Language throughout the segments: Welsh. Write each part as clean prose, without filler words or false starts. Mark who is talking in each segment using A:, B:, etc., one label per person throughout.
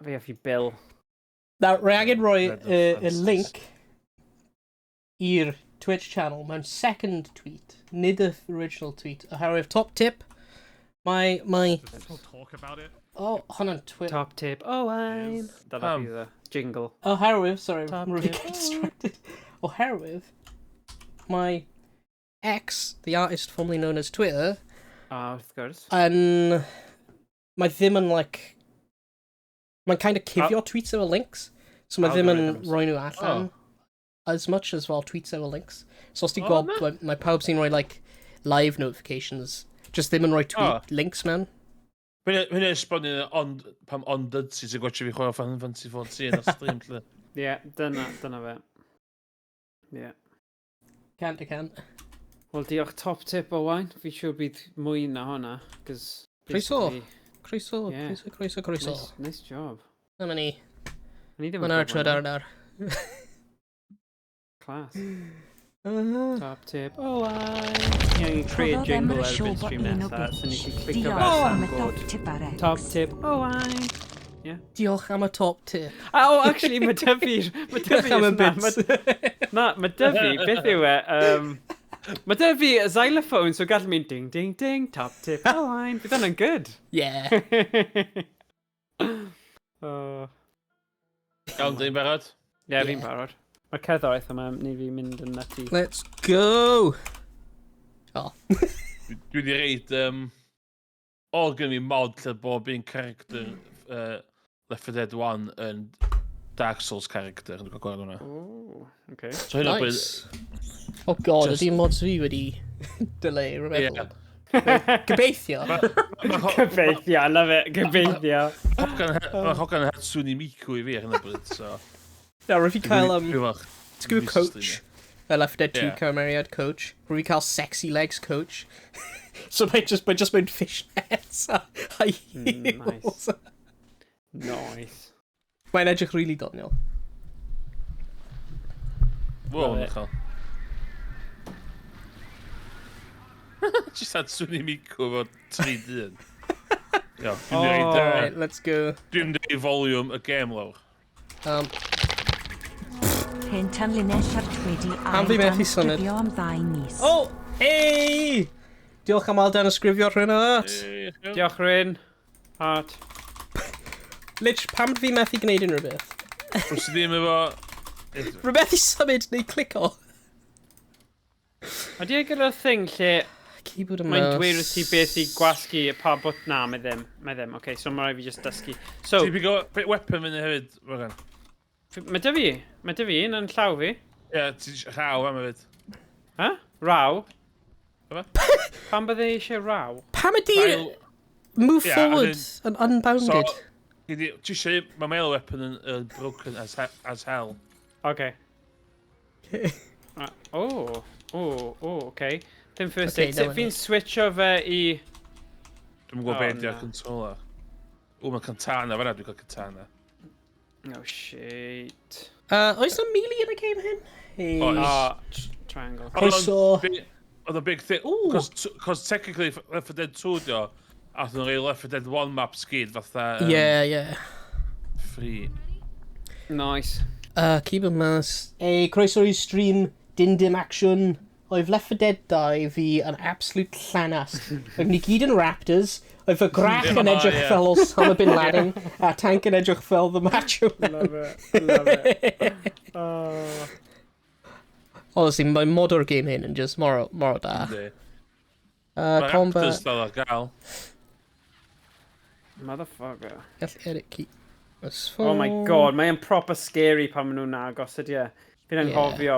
A: Fi effi Bill.
B: Nawr, rhaid angen rhoi y link i'r Twitch channel mewn second tweet, nid y original tweet, oherwydd top tip, mae...
C: We'll talk about it.
B: O, hwnna'n Twitter.
A: Top tip, Owain. Dyna fi the jingle.
B: Oherwydd, sorry,
A: Top
B: I'm really
A: tip,
B: getting distracted. Oherwydd, mae X, the artist formerly known as Twitter,
A: Wrth gwrs.
B: mae ddim yn, like... Mae'n kind of cifio tweets efo links, so mae ddim yn
A: Algorithms.
B: rhoi nhw allan as much as fel tweets efo links. So os ti'n gweld, mae pawb sy'n rhoi, like, live notifications, just ddim yn rhoi links mewn.
D: Hwna esbonio pam ondyd sy'n gwachio fi chwarae Final Fantasy 14 ar stream, lle.
A: Ie, dyna fe. Ie.
B: Cant.
A: Wel, diolch top tip, Owain. Fi siŵr bydd mwy na hwnna, cos...
B: Croeso.
A: Nice job.
B: Na ma ni.
A: Ni ddim
B: Mae'n artrod ar.
A: Class. Top tip, Owain. Ie, ni'n creu jingle erbyn stream nesaf, so ni chi'n clicio fel top tip, Owain.
B: Diolch am y top tip.
A: Oh, actually, mae Dyfi...
B: Diolch am y bits.
A: Na, mae Dyfi, beth yw e? Mae Dyfi y xylophone, so gall mi'n ding, ding, ding, top tip, Owain. Bydd hwnna'n good.
B: Yeah.
D: Iawn, dwi'n barod?
A: Ie, fi'n barod. Mae'r cerddoriaeth yma, ni fi mynd yn nutty.
B: Let's go! Oh.
D: Dwi wedi reid... O, gen i mod lle bob un character Left 4 Dead 1 yn Dark Souls character. Dwi'n cael gweld hwnna.
A: Oh, okay.
D: So hynna bydd...
B: Oh god, ydy mods fi wedi delay, remember? Gobeithio.
A: Gobeithio, I love it, gobeithio.
D: Mae Hogan Hatsune Miku i fi ar hynna bryd, so...
B: Now, if you cael,
D: It's
B: go coach, Left 4 Dead 2 Cymraeg coach, or we call sexy legs coach. So by just mewn fishnets a heels.
A: Nice.
B: Mae'n edrych really doniol.
D: Wow, Michael. Just Hatsune Miku efo 3 dyn.
B: Right, let's go.
D: Dwi'n mynd i volume y game lawr.
E: Hen tanlinelliad wedi
B: Pam fi methu symud?
E: am 2 mis.
B: Oh, hey! Diolch am Alden ysgrifio rhywun o art.
A: Diolch rhywun. Art.
B: Lich, pam fi methu gwneud unrhyw beth?
D: Os ddim efo...
B: Rhywbeth i symud neu clico.
A: Ydy e gyda'r thing lle...
B: Keyboard and
A: Mae'n
B: mouse.
A: dweud wrth ti beth i gwasgu pa bwt na, mae ddim. Okay, so mae rhaid fi just dysgu. So...
D: Ti'n pigo weapon fyny hefyd, Morgan?
A: Mae dy fi un yn llaw fi.
D: Ie, ti'n rhaw am hefyd.
A: Ha? Raw? Pam bydde eisiau raw?
B: Pam ydi move forward and unbounded?
D: So, ti eisiau, mae mail weapon yn broken as hell.
A: Okay. Okay. Dim first aid. Fi'n switcho fe i...
D: Dwi'n gwybod beth di'r controller. Mae katana, fanna dwi'n cael katana.
A: Oh, shit.
B: Oes na melee yn y game hyn?
A: Triangle.
B: Croeso.
D: Oedd y big thing, cos technically Left 4 Dead 2 dio, a nhw'n rhoi Left 4 Dead 1 maps gyd fatha...
B: Yeah.
D: Free.
A: Nice.
B: Keep yn mas. Croeso i stream dim action. Oedd Left 4 Dead 2 fi yn absolute llanast. Oedd ni gyd yn raptors. Oedd fy grach yn edrych fel Osama Bin Laden, a tank yn edrych fel The Macho Man.
A: Love it.
B: Honestly, mae mod o'r game hyn yn just mor da.
D: Mae
B: Combat.
D: raptors dal ar gael.
A: Motherfucker.
B: Gall edit key.
A: Oh my god, mae'n proper scary pan maen nhw'n agos ydy e. Fi'n anghofio,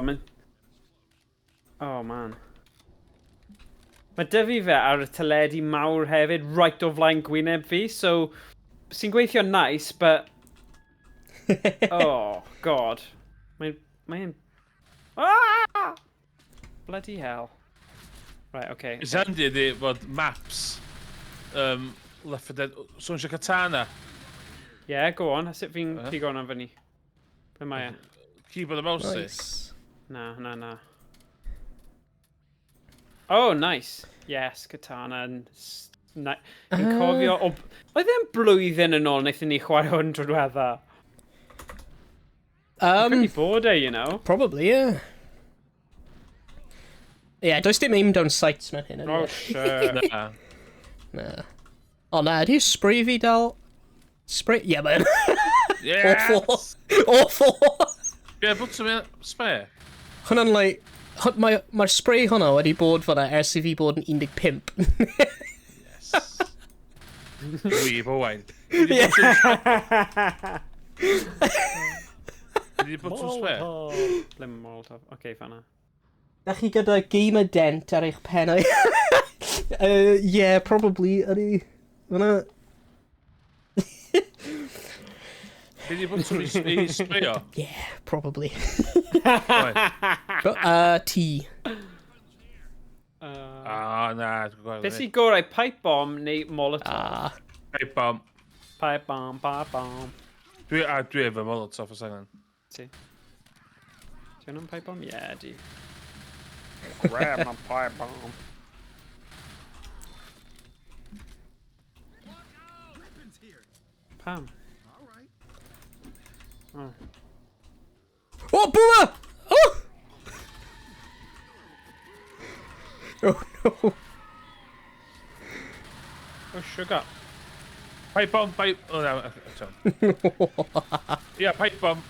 A: oh man. Mae dyfu fe ar y teledu mawr hefyd, right o flaen gwyneb fi, so sy'n gweithio nice, but... Oh, god. Mae'n... Ah! Bloody hell. Right, okay.
D: It's handy ydi fod maps Left 4 Dead... So eisiau katana?
A: Yeah, go on. Sut fi'n pigo hwnna fyny? Ble mae e?
D: Keyboard a mouse i?
A: Na. Oh, nice. Yes, katana and Fi'n cofio... Oedd e'n blwyddyn yn ôl wnaethon ni chwarae hwn drwy'r diwetha? Pretty bod you know.
B: Probably, yeah. Yeah, does dim aim down sights man hyn.
A: Oh, shit.
D: Na.
B: Nah. Oh, na, ydy spray fi dal? Spray? Yeah, man.
D: Yes!
B: Awful.
D: Ie, bwt sy'n spare.
B: Hwna'n, like... Mae'r spray hwnna wedi bod fyna ers I fi bod yn 15.
D: Yes. Wyb Owain. Wedi bod yn spare?
A: Lemon Molotov. Okay, fanna.
B: Da chi gyda game a dent ar eich pennau? Yeah, probably, ydy. Hwna...
D: Wedi bod yn sprayo?
B: Yeah, probably.
D: Oi.
B: T.
D: Na, dwi'n gweld.
A: Beth sy'n gorau, pipe bomb neu Molotov?
D: Pipe bomb.
A: Pipe bomb, pipe bomb.
D: Dwi efo Molotov os angen.
A: Ti? Ti hwnna'n pipe bomb? Yeah, di. Grab my pipe bomb. Pam? Oh.
B: Oh, boomer! Oh! Oh, no.
A: Oh, sugar.
D: Pipe bomb, pipe... Oh, no, yeah, pipe bomb.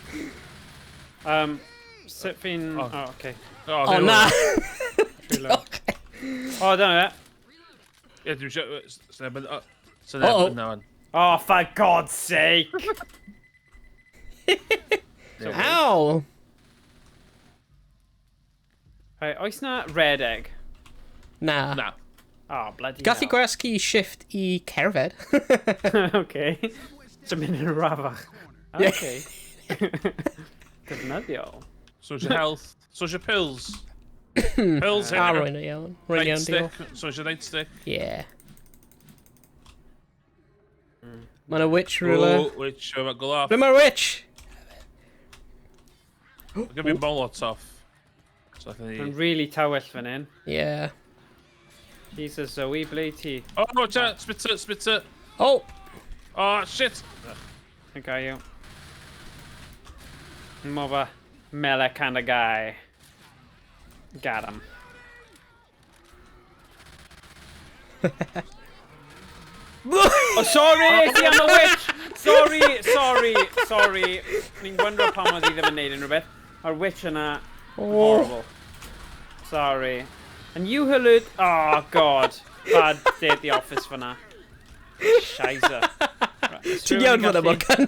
A: Sut fi'n... Oh, okay.
B: Oh, na!
A: Okay. Oh, dyna fe.
D: Ie, dwi'n siarad... Sy'n ebyn nawan.
A: Oh, for God's sake!
B: Ow!
A: Right, oes na red egg?
B: Na.
D: Na.
A: Oh, bloody
B: Gath I
A: hell.
B: gwasgu shift I cerfed.
A: Okay. Sy'n mynd yn rafach. Okay. Defnyddiol.
D: Social health. Social pills. Pills here.
B: Rwy'n iawn. Rwy'n iawn, diolch.
D: Social nightstick.
B: Yeah. Mae'n a witch ruler.
D: Oh, which go off.
B: Ble mae'r witch?
D: Give me Molotov. So I
A: Mae'n
D: can...
A: really tywyll fan hyn.
B: Yeah.
A: Jesus, Zoe, ble ti?
D: Oh, no, spit it.
B: Oh!
D: Oh, shit.
A: I got you. More of a melee kind of guy. Got him. Oh, sorry! Ti am y witch! Sorry. Ni'n gwendro pam oedd hi ddim yn neud yn rhywbeth. Mae'r witch yna... Horrible. Sorry. And you heard... Oh, God. Bad day at the office fanna. Scheisse.
B: Ti'n iawn fyna, Morgan?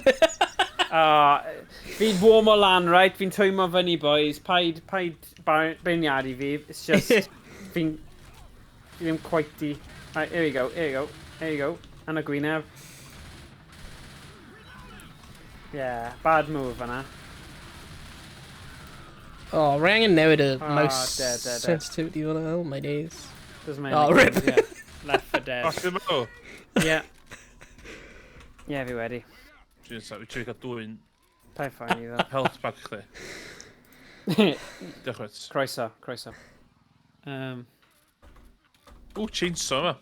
A: Fi'n warm o lan, right? Fi'n twymo fyny, boys. Paid beirniadu fi. It's just... Fi'n ddim quite i... Right, here you go. And a gwyneb. Yeah, bad move fanna.
B: Oh, rang and newid a
A: Oh,
B: mouse
A: dead.
B: sensitivity on it. Oh, my days.
A: Doesn't
B: Oh, rip.
A: Yeah. Left for dead.
D: Oh, sy'n mo.
A: Yeah. Yeah, fi wedi.
D: Dwi'n cael dwy'n
A: Pa'i ffain i ddo.
D: health back chdi. Diolch wyt.
A: Croeso.
D: O, chainsaw yma.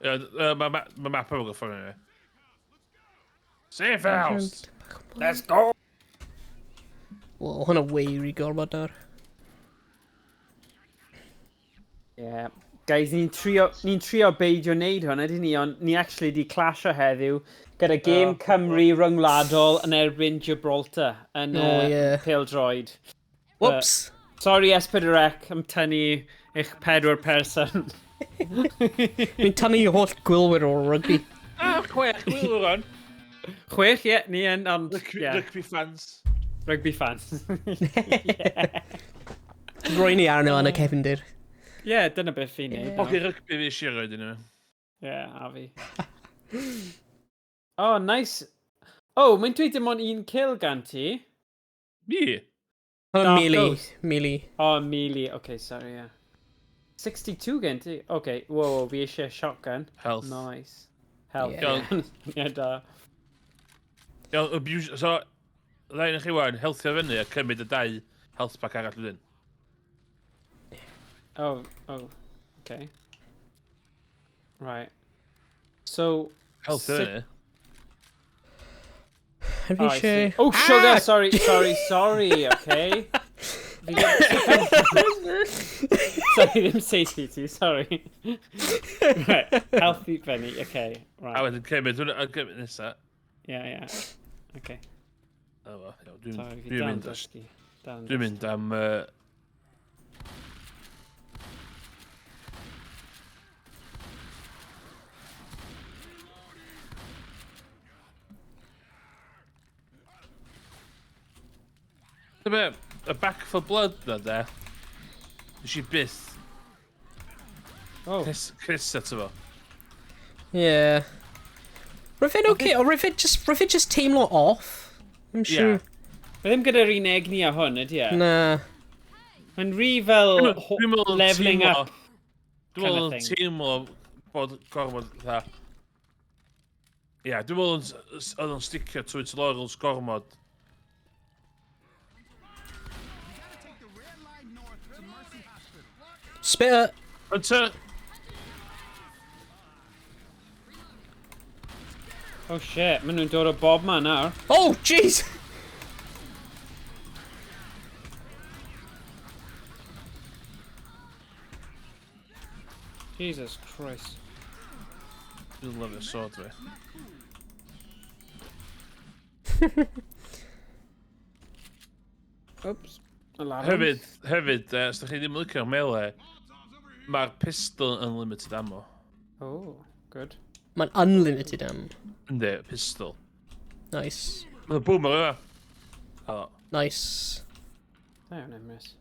D: Mae map yn gyffon ni. Safe house! Let's go!
B: Well, hwnna weiri gormod nawr.
A: Yeah. Guys, ni'n trio beidio wneud hwn, ydyn ni, ond ni actually di clasho heddiw gyda gêm Cymru ryngwladol yn erbyn Gibraltar yn Pêl-droed.
B: Whoops!
A: Sorry, S4C, am tynnu eich 4 person.
B: Mi'n tynnu I holl gwylwyr o'r rygbi.
D: Chwech, wyl rhan.
A: 6, ie, ni yn, ond...
D: Rugby fans.
A: Rugby fans.
B: Rwy'n I arno yn y cefndir.
A: Ie, dyna beth fi'n neud.
D: Oce rugby fi eisiau roed yna.
A: Ie, a fi. Oh, nice. Oh, mae'n dweud dim ond 1 kill gan ti.
D: Mi?
B: Hwnna'n melee.
A: Oh, melee. Okay, sorry, yeah. 62 gen ti. Okay, whoa, fi eisiau shotgun.
D: Health.
A: Nice. Health.
B: Yeah.
A: Yeah, da.
D: Iawn, abuse... So, ddain i chi wan, healthio fyny a cymryd y 2 health pack arall wedyn.
A: Oh. Okay. Right. So...
D: Health,
A: Sick-
D: innit?
B: Have
A: Oh,
B: you
A: I
B: sure?
A: see. Oh, sugar! Sorry, okay? Sorry, ddim satiety, sorry. Right, healthy Benny, okay,
D: A
A: right.
D: wedyn cymryd, dwi'n cymryd nesa.
A: Yeah. Okay.
D: O, wel, iawn,
A: Sorry, fi
D: dwi'n
A: dal yn
D: mynd
A: dysgu. Dal yn
D: Dwi'n
A: dysgu.
D: mynd am... Dyma, y back for blood na de. Nes i byth
A: Oh,
D: Chris eto fo.
B: Yeah. Roedd fe'n okay, or roedd fe just teimlo off. I'm sure.
A: Fe ddim gyda'r un egni a hwn, ydy e?
B: Nah.
A: Mae'n rhi fel
D: Dwi'n meddwl
A: leveling
D: teimlo-
A: up.
D: Dwi'n
A: kind of
D: meddwl yn
A: thing.
D: teimlo bod gormod dda. Ia, dwi'n meddwl oedd o'n sticio trwy laurels gormod.
B: Spitter.
D: Hunter!
A: Oh shit, maen nhw'n dod o bob man nawr.
B: Oh, jeez!
A: Jesus Christ.
D: Dwi'n lyfio sword fi.
A: Oops. Alarm.
D: Hefyd, os da chi ddim yn licio'r melee, mae'r pistol yn limited ammo.
A: Oh, good.
B: Mae'n unlimited am.
D: Ynddi, pistol.
B: Nice.
D: Mae'n boomer yma. Halo.
B: Nice.
A: Da iawn, Emrys.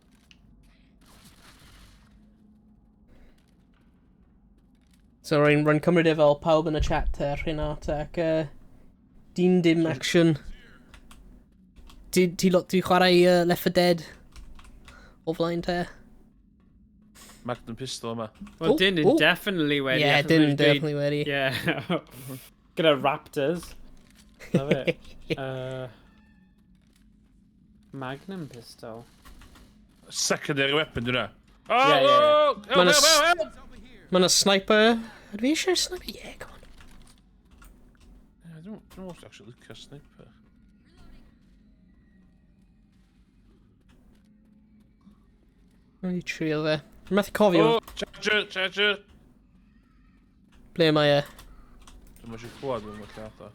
B: So rwy'n cymryd e fel pawb yn y chat Rhynart ac dyn dim action. Ti chwarae Left 4 Dead o flaen te?
D: Magnum pistol yma.
A: Well,
B: Oh,
A: dyn
B: oh.
A: definitely wedi.
B: Yeah,
A: achos
B: dyn
A: maen nhw'n dweud-
B: definitely wedi.
A: Yeah. Gyda raptors. Love it. Magnum pistol.
D: Secondary weapon, dwi'n
A: Yeah, yeah.
D: Oh,
B: Mae'n
D: help, help, help!
B: Mae'n a sniper. Ydw fi eisiau sniper? Yeah, come on.
D: Yeah, dwi'n meddwl actually licio sniper.
B: Mae'n i trio fe. Rwy'n methu cofio.
D: Oh, charger!
B: Ble mae e?
D: Dwi'n meddwl clywed yn ymwneud â.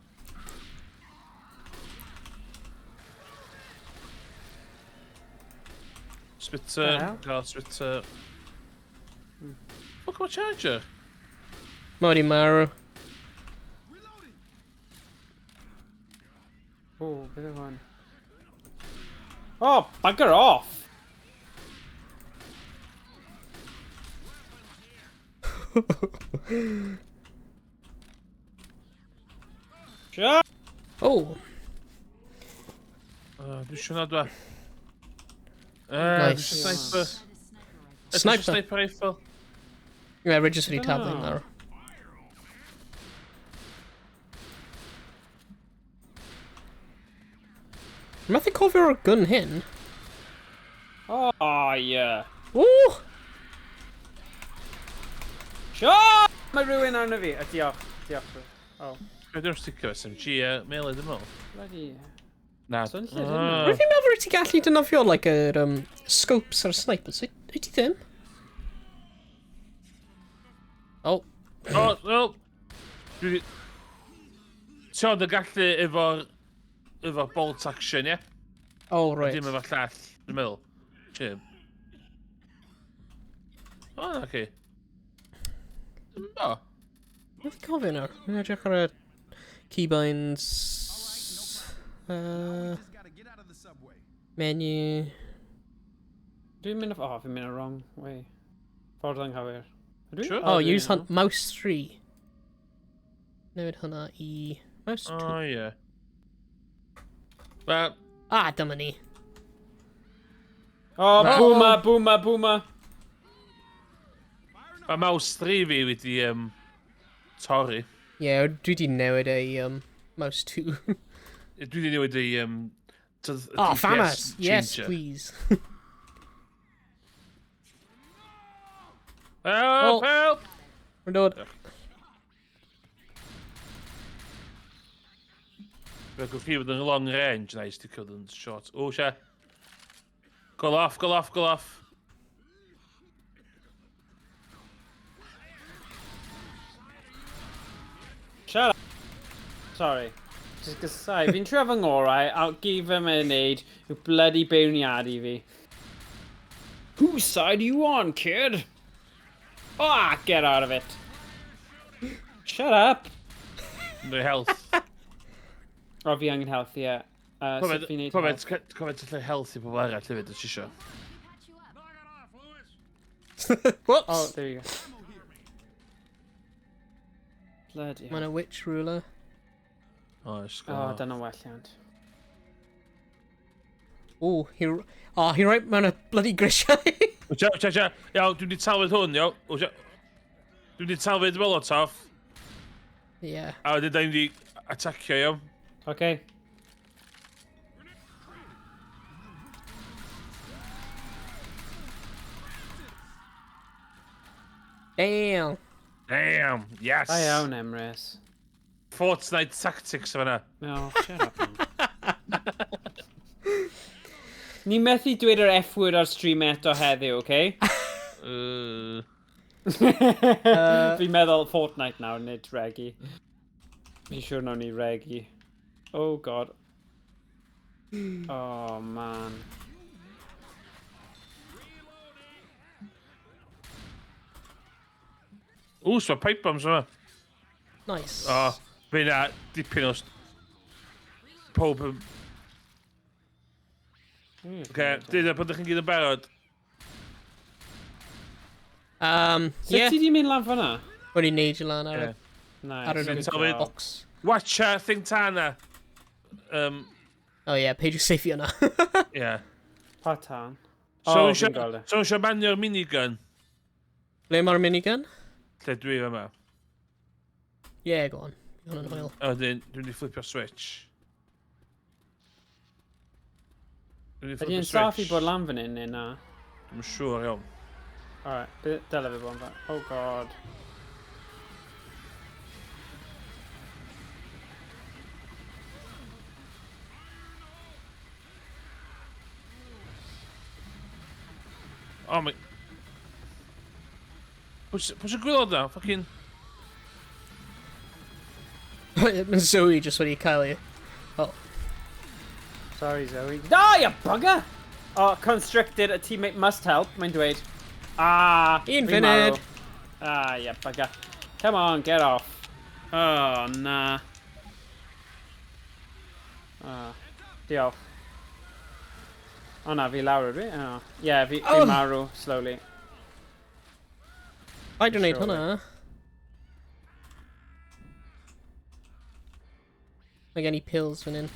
D: Spitter,
A: Wow.
D: gael spitter. Fuck, mae charger?
B: Mae wedi marw.
A: Oh, bit of one. Oh, bugger off! Shut!
B: Oh,
D: Dwi'n siŵr nad dwa.
B: Nice.
D: Sniper.
B: Sniper.
D: Sniper rifle.
B: yeah, rwy'n just wedi
A: Dunno.
B: tablu'n marw. Rwy'n methu cofio'r gun hyn.
A: Oh, yeah.
B: Woo!
A: Shut! Mae rhywun arno fi. Diolch. Oh,
D: Be dwi'n sticio SMG melee dim ol?
A: bloody...
D: Na.
A: Swnllyd, isn't
B: Rwy'n fi'n meddwl rwy'n ti gallu dynofio, like, yr scopes ar snipers. Wyt ti ddim? Oh.
D: O, wel. Dwi... Ti'n ond y gallu efo bolt action, ie?
B: Oh, right.
D: Dim efo llall, dwi'n meddwl. Chim. O, na chi. O.
B: Rwy'n cofio nawr. Rwy'n edrych ar y keybinds. Menu.
A: Dwi'n mynd... Oh, fi'n mynd y wrong way. Ffordd anghywir. Ydw i?
D: Sure.
B: Oh,
A: dwi'n
B: use
A: mynd
B: hunt mouse 3. Newid hwnna i mouse 2.
D: O, ie. Wel,
B: Ah, dyma ni.
A: Oh, boomer!
D: mae mouse 3 fi wedi torri.
B: Yeah, dwi di newid ei mouse 2.
D: Dwi wedi newid ei...
B: Oh, famas!
D: DPS
B: Yes,
D: changer.
B: please.
D: Help! Help!
B: We're dod.
D: We'll go few with a long range, nice to kill them short. Oh shit. Go off, go off, go off.
A: Shut up. Sorry. Just gonna say, fi'n tref yng ngorau, I'll give him an aid, yw bloody beirniadu fi. Whose side are you on, kid? Ah, get out of it. Shut up.
D: No health.
A: O, fi angen health, ie. Sut fi'n neud health?
D: Cofed to health i pobl arall hefyd, os isio.
B: Whoops.
A: Oh, there you go. Bloody hell.
B: Mae'n a witch ruler.
D: Oh, it's
A: Oh, dyna welliant.
B: Oh, he right mewn a bloody grisiau.
D: Iawn, dwi'n di talfod hwn, iawn. Dwi'n di talfod Molotov.
B: Yeah.
D: A wedyn da ni'n di atacio, iawn.
A: Okay.
B: Damn.
D: Damn, yes.
A: Da iawn, Emrys.
D: Fortnite tactics fyna.
A: No, shut up, man. Ni methu dweud yr F-word ar stream eto heddiw, okay? Fi'n meddwl Fortnite nawr, nid regi. Fi'n siŵr nawn ni regi. Oh, God. Oh, man.
D: Ooh, so pipe bombs yma.
B: Nice.
D: O, fe na dipyn o... Pob yn... Oce, dyna bod ydych chi'n gyd yn barod.
A: Sut
B: Yeah.
A: ti di mynd lan fyna?
B: Wedi neud i lan ar
D: Ie.
A: Nice.
B: ar y
A: good
D: Tell me-
A: job.
B: box.
D: Watcha, thing tana.
B: Oh yeah, peidiwch seiffio yna.
D: Yeah.
A: Pa tan?
D: So
A: Oh,
D: eisiau
A: fi'n gweld e.
D: so eisiau manio'r minigun.
B: Ble mae'r minigun?
D: Lle dwi yma.
B: Yeah, go on. Go on yn hwyl.
D: A wedyn, dwi'n di flipio switch. Dwi'n di
A: Ydy
D: flipio
A: yn saff i
D: switch.
A: bod lan fan hyn, neu na?
D: Dwi'n siŵr iawn.
A: Alright, dyle fi bod yn fan. Oh, God.
D: Oh my... Pwys y gwylod na? Fucking...
B: Mae Zoe just wedi cael ei. Oh.
A: Sorry, Zoe. Ah, you bugger! Oh, constricted, a teammate must help, mae'n dweud. Ah,
B: Un
A: fi'n
B: funud.
A: marw. Ah, you bugger. Come on, get off. Oh, nah. Ah, diolch. Oh, na, fi lawr ydw i? Oh. Yeah, fi marw, slowly.
B: Paid yn neud
A: Sure.
B: hwnna. Mae gen i pills fan hyn.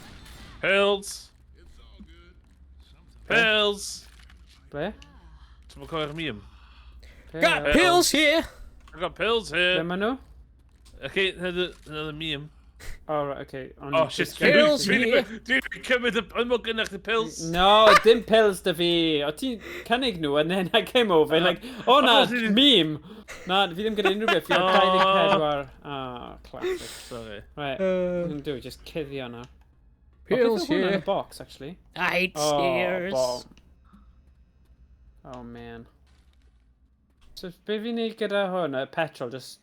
D: Pills! Pills!
A: Ble?
D: Ti'n fawr cofio'r meme?
B: Got pills here!
D: I've got pills
A: Ble
D: here.
A: ma nhw?
D: Okay, another meme.
A: Oh, right, okay.
D: Oh shit,
B: Pills here.
D: Dwi'n cymryd y mog gynna'ch the pills.
A: No, dim pills da fi. O ti'n cynnig nhw, and then I came over, and like, oh na, meme. Na, fi ddim gyda unrhyw beth, fi ar 24. Ah, classic.
D: Sorry.
A: Right, what I'm do, just cuddio now.
B: Pills
A: in
B: here.
A: a box, actually.
B: I hate
A: Oh,
B: stairs.
A: bomb. Oh, man. So, be fi'n neud gyda hwn, petrol, just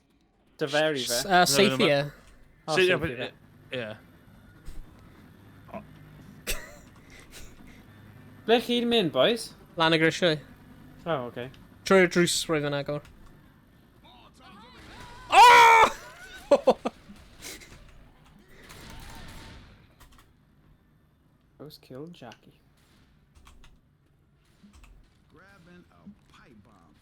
A: dyferu fe?
B: Safe here.
A: Oh,
D: See,
A: safety fe.
D: yeah.
A: Ble chi'n mynd, boys?
B: Lan y grisiau.
A: Oh, okay.
B: Trwy'r drws roedd yn agor. Oh!
A: Ghost killed Jackie.
C: Grabbing a pipe bomb.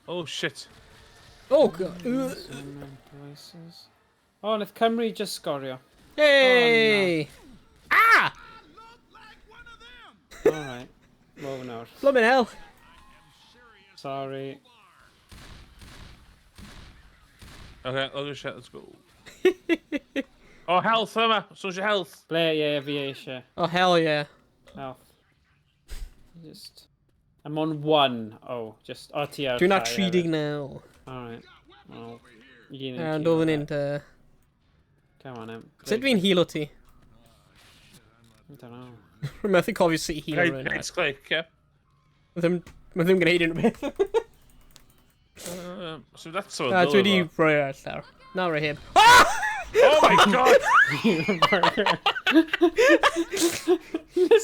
D: Oh shit.
B: Oh, God.
A: Devices. Oh, wnaeth Cymru just sgorio.
B: Hey! Ah!
A: Alright. Whoa, nawr.
B: Blummin' hell.
A: Sorry.
D: Okay, other shit, let's go. Oh, health yma. So's your health.
A: Ble, ie, fi eisiau.
B: Oh, hell yeah.
A: Health. Just... I'm on 1. Oh, just... O, ti ar
B: Dwi'n ar
A: llai
B: 39.
A: Alright. Well,
B: And ofyn yn dy...
A: Come on, Em.
B: Sut dwi'n heal o ti?
A: I don't know.
B: Rwy'n methu cofio sut i heal
D: Right,
B: rhywun.
D: right click, yeah.
B: Mae ddim gwneud unrhyw beth.
D: So that's so.
B: A dwi wedi rhoi ar llawr. Na rhoi heb.
D: Oh my god!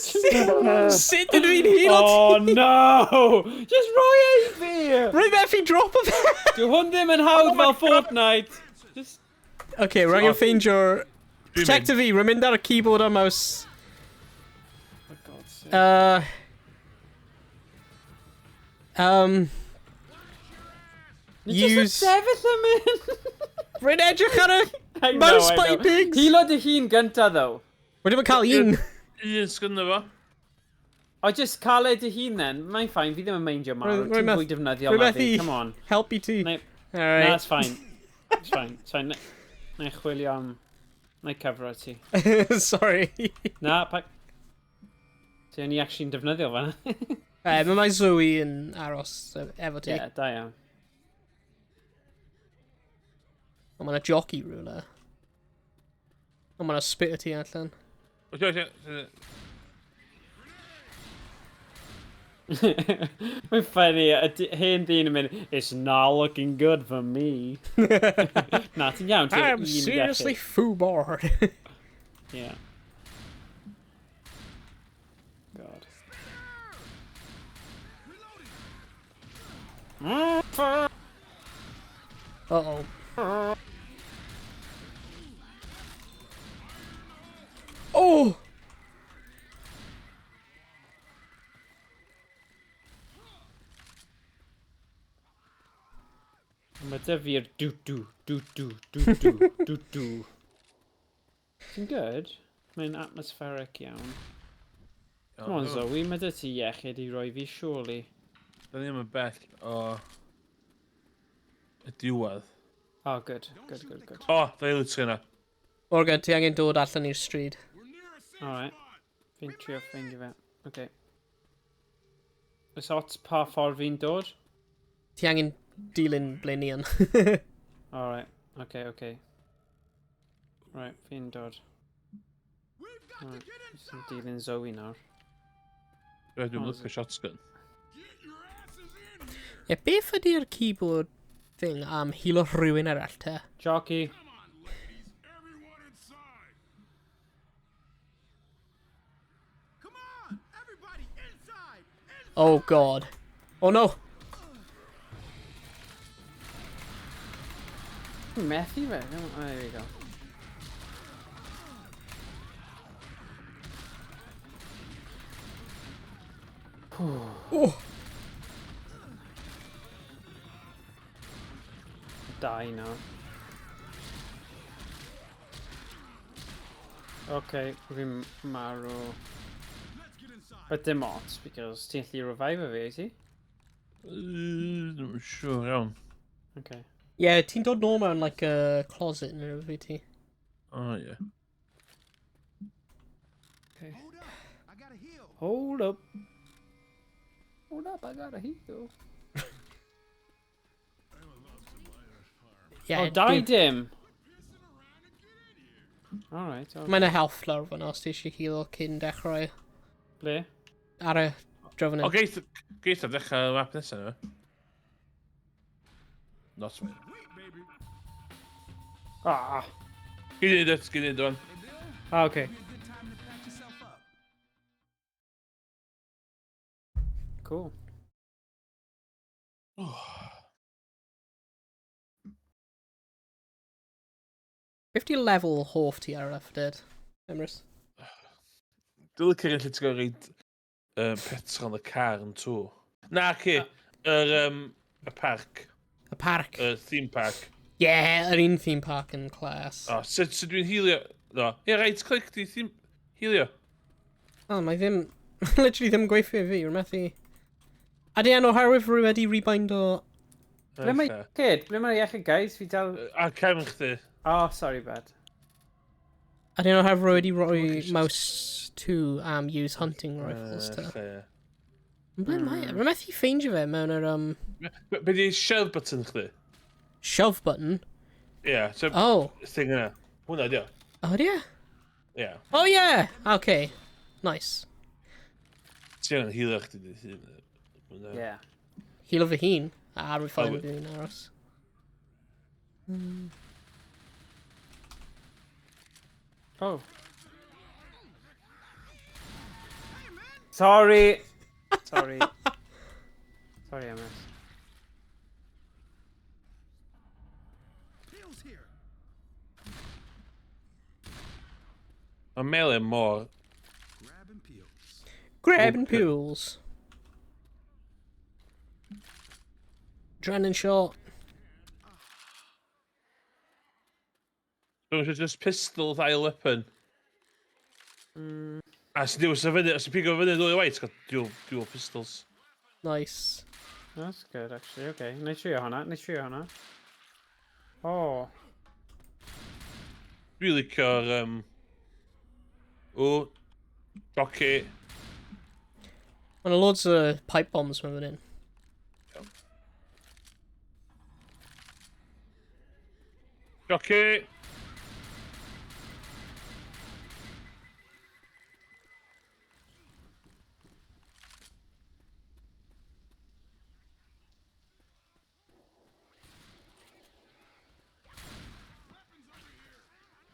B: Sut ydw i'n heal o
A: Oh
B: ti?
A: no! Just rhoi ei fi!
B: Rwy'n methu drop o fe.
A: Dyw hwn ddim yn hawdd fel Fortnite. Just...
B: Okay, rwy'n angen ffeindio'r... Protector fi, rwy'n mynd ar y keyboard a mouse.
A: For God's sake. Ni just
B: Use...
A: yn sefyll am un!
B: Rwy'n edrych ar y
A: I know,
B: mouse
A: I know.
B: spikings.
A: Hilo dy hun gynta, ddo.
B: Rwy'n ddim yn cael un.
D: Un sgynno fo.
A: O, just cael e dy hun, then. Mae'n ffain, fi ddim yn meindio marw.
B: Rwy'n
A: Ti'n
B: meth-
A: fwy defnyddiol
B: rwy'n
A: na fi,
B: methu-
A: come on.
B: Helpu ti.
A: Na,
B: Alright.
A: it's fine. It's fine. It's fine. Na i chwilio am... Na i cyfro ti.
B: Sorry.
A: Na, pa... Ti o'n i actually'n defnyddio fan.
B: Mae Zoe yn aros efo ti.
A: Ie, da iawn.
B: Ond mae'na jockey rhywle. Ond mae'na spit o ti allan.
A: Mae'n funny, hen dyn yn mynd, it's not looking good for me. Na, ti'n iawn, ti'n
B: I'm seriously foobored.
A: Yeah. God.
B: Uh-oh. Oh!
A: Mae dy fi'r dw. Ti'n good? Mae'n atmospheric iawn. Come on, Zoe, mae dy ti iechyd i roi fi, surely.
D: Da ni ddim yn bell o... y diwedd.
A: Oh, good.
D: O, ddeilwyd sy'n yna.
B: Morgan, ti angen dod allan i'r stryd.
A: Alright. Fi'n trio ffeindio fe. Okay. Oes ots pa ffordd fi'n dod?
B: Ti angen dilyn ble ni yn.
A: Alright. Okay. Right, fi'n dod. Right, fi'n dilyn Zoe nawr.
D: Dwi'n look a shotgun.
B: Ie, beth ydy'r keyboard thing am hilo rhywun arall te?
A: Jockey.
C: Everyone inside. Come on, everybody inside.
B: Oh god. Oh no!
A: Methu fe. Oh, there you go.
B: Oh!
A: Die now. Okay, fi'n marw. But dim ots, because ti'n lli revive fi, ti?
D: Dwi'n siŵr iawn.
A: Okay.
B: Yeah, ti'n dod nôl mewn like a closet neu rhywbeth ti.
D: O, ie.
A: Okay.
C: Hold up, I gotta heal.
A: Hold up. Hold up, I gotta heal.
B: Yeah,
A: Oh, die dim. Alright, okay.
B: Mae'n y health floor fyna os ti eisiau heal cyn dechrau.
A: Ble?
B: Ar y drefn
D: O,
B: yn.
D: geith o dechrau map nesaf yna. Not me.
A: Ah.
D: Gyd i neud o'n.
A: Ah, okay.
C: Good time to patch yourself up.
A: Cool.
B: Beth di level hoff ti ar Dead? Emrys?
D: Dwi'n licio lle ti'n gael reid petrol yn y car yn tŵ. Na, ci. Y parc.
B: Y parc?
D: Y theme park.
B: Yeah, yr un theme park yn class.
D: O, sut dwi'n healio? No. Ie, right click di theme... healio.
B: O, mae ddim... literally ddim yn gweithio i fi, rwy'n methu... A di enw harwydd rwy wedi rebind o...
A: Ble mae kid? Ble mae'r iechyd, guys? Fi dal...
D: A cefn chdi.
A: Oh, sorry, bad.
B: A di enw harwydd rwy wedi rhoi mouse 2 am use hunting rifles te. Ble mae e? Rwy'n methu ffeindio fe mewn yr
D: Be di shelf button chdi?
B: shelf button.
D: Ie, so...
B: Oh.
D: Thing yna. Hwna di o.
B: Oh, ie?
D: Ie.
B: Oh, yeah! Okay. Nice.
D: Ti angen hilo chdi di.
A: Ie.
B: Hilo fy hun. Rwy'n
D: Oh,
B: ffain
D: wait.
B: fi'n aros.
A: Oh. Sorry. Sorry. Sorry, Emma.
C: Heels here.
D: Mae Melin mor...
C: Grabbing peels.
B: Grabbing
D: Okay.
B: pools. Drennan shot.
D: Rwy'n just pistol ail weapon. A sy'n diwys o fyny, os ydyn pigo fyny ddwy waith, got dual pistols.
B: Nice.
A: That's good, actually. Okay, wna i trio hwnna. Oh.
D: Dwi'n licio'r... O... Jockey.
B: Mae 'na loads o pipe bombs mewn fan hyn.
D: Jockey!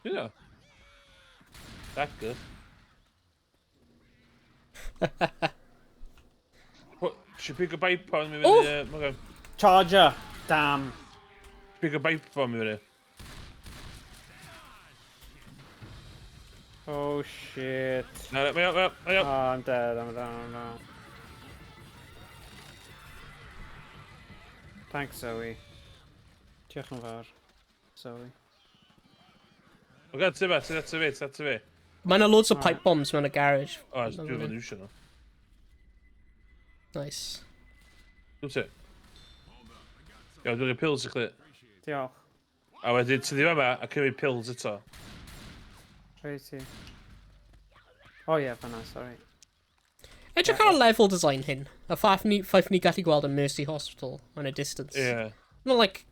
D: Yeah. That good. What? Should pick a pipe on me
B: Oh!
D: with the...
A: Charger! Damn.
D: Pick a pipe on me with it.
A: Oh shit.
D: No, let me up.
A: Oh, I'm dead. I'm down now. Thanks, Zoe. Diolch yn fawr, Zoe.
D: I've got to be.
B: Mae 'na loads o pipe bombs mewn y garage.
D: Oh, it's doing evolution now.
B: Nice.
D: What's it? Yeah, I'm doing pills to clear.
A: Diolch.
D: A wedyn, ty ddim yma, a cymryd pills eto.
A: Rhaid ti. Oh yeah, fanna, sorry.
B: Edrych ar y level design hyn. A ffaith ni gallu gweld y Mercy Hospital yn y distance.
D: Yeah.
B: Not like...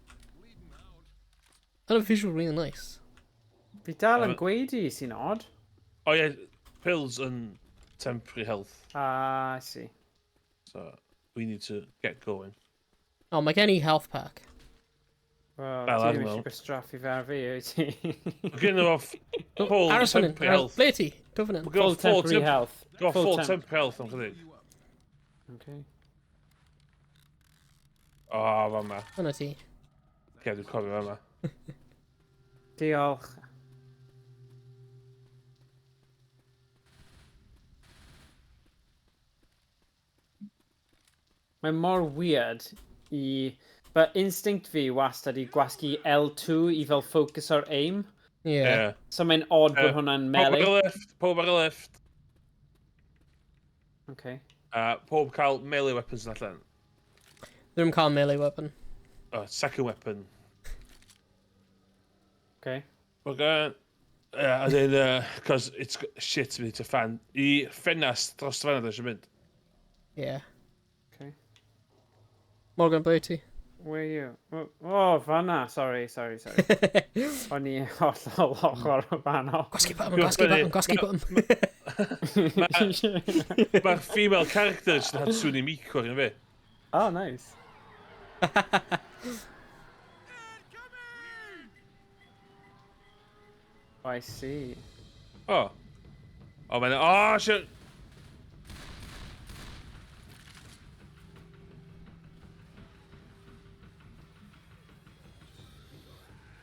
B: That's a visual really nice.
A: Fi dal yn gweidi sy'n odd.
D: Oh yeah, pills and temporary health.
A: Ah, I see.
D: So, we need to get going.
B: Oh, mae gen I health pack.
A: Wel,
D: Fel
A: ti ddim
D: arno.
A: eisiau gwastraffu fe ar fi, wyt ti?
D: Gyn nhw full
B: Aros fan hyn.
D: temporary health.
B: Ble ti? Do fan hyn.
A: Full temporary health.
D: Got full
A: temp.
D: temporary health am chydig.
A: Okay.
D: Oh, fan ma.
B: Hwna ti.
D: Okay, dwi'n cofio fan ma.
A: Diolch. Mae mor weird i... But instinct fi wastad i gwasgu L2 i fel focus or aim.
B: Yeah.
D: Yeah.
A: So mae'n odd bod hwnna'n melee.
D: Pob ar y left.
A: Okay.
D: Pob cael melee weapons yn allan.
B: Ddim cael melee weapon.
D: Oh, second weapon.
A: Okay.
D: Okay. As in, because it's shit to me to fan. I ffenast dros fan ydych chi'n mynd.
B: Yeah.
A: Okay.
B: Morgan, ble ti?
A: Where are you? Oh, fanna. Sorry. O'n i hollol ochr o fanno.
B: Gwasgu bottom.
D: Mae'r female character sy'n Hatsune Miku ar yn fe.
A: Oh, nice. Oh, I see.
D: Oh. Oh, man. Oh, shit.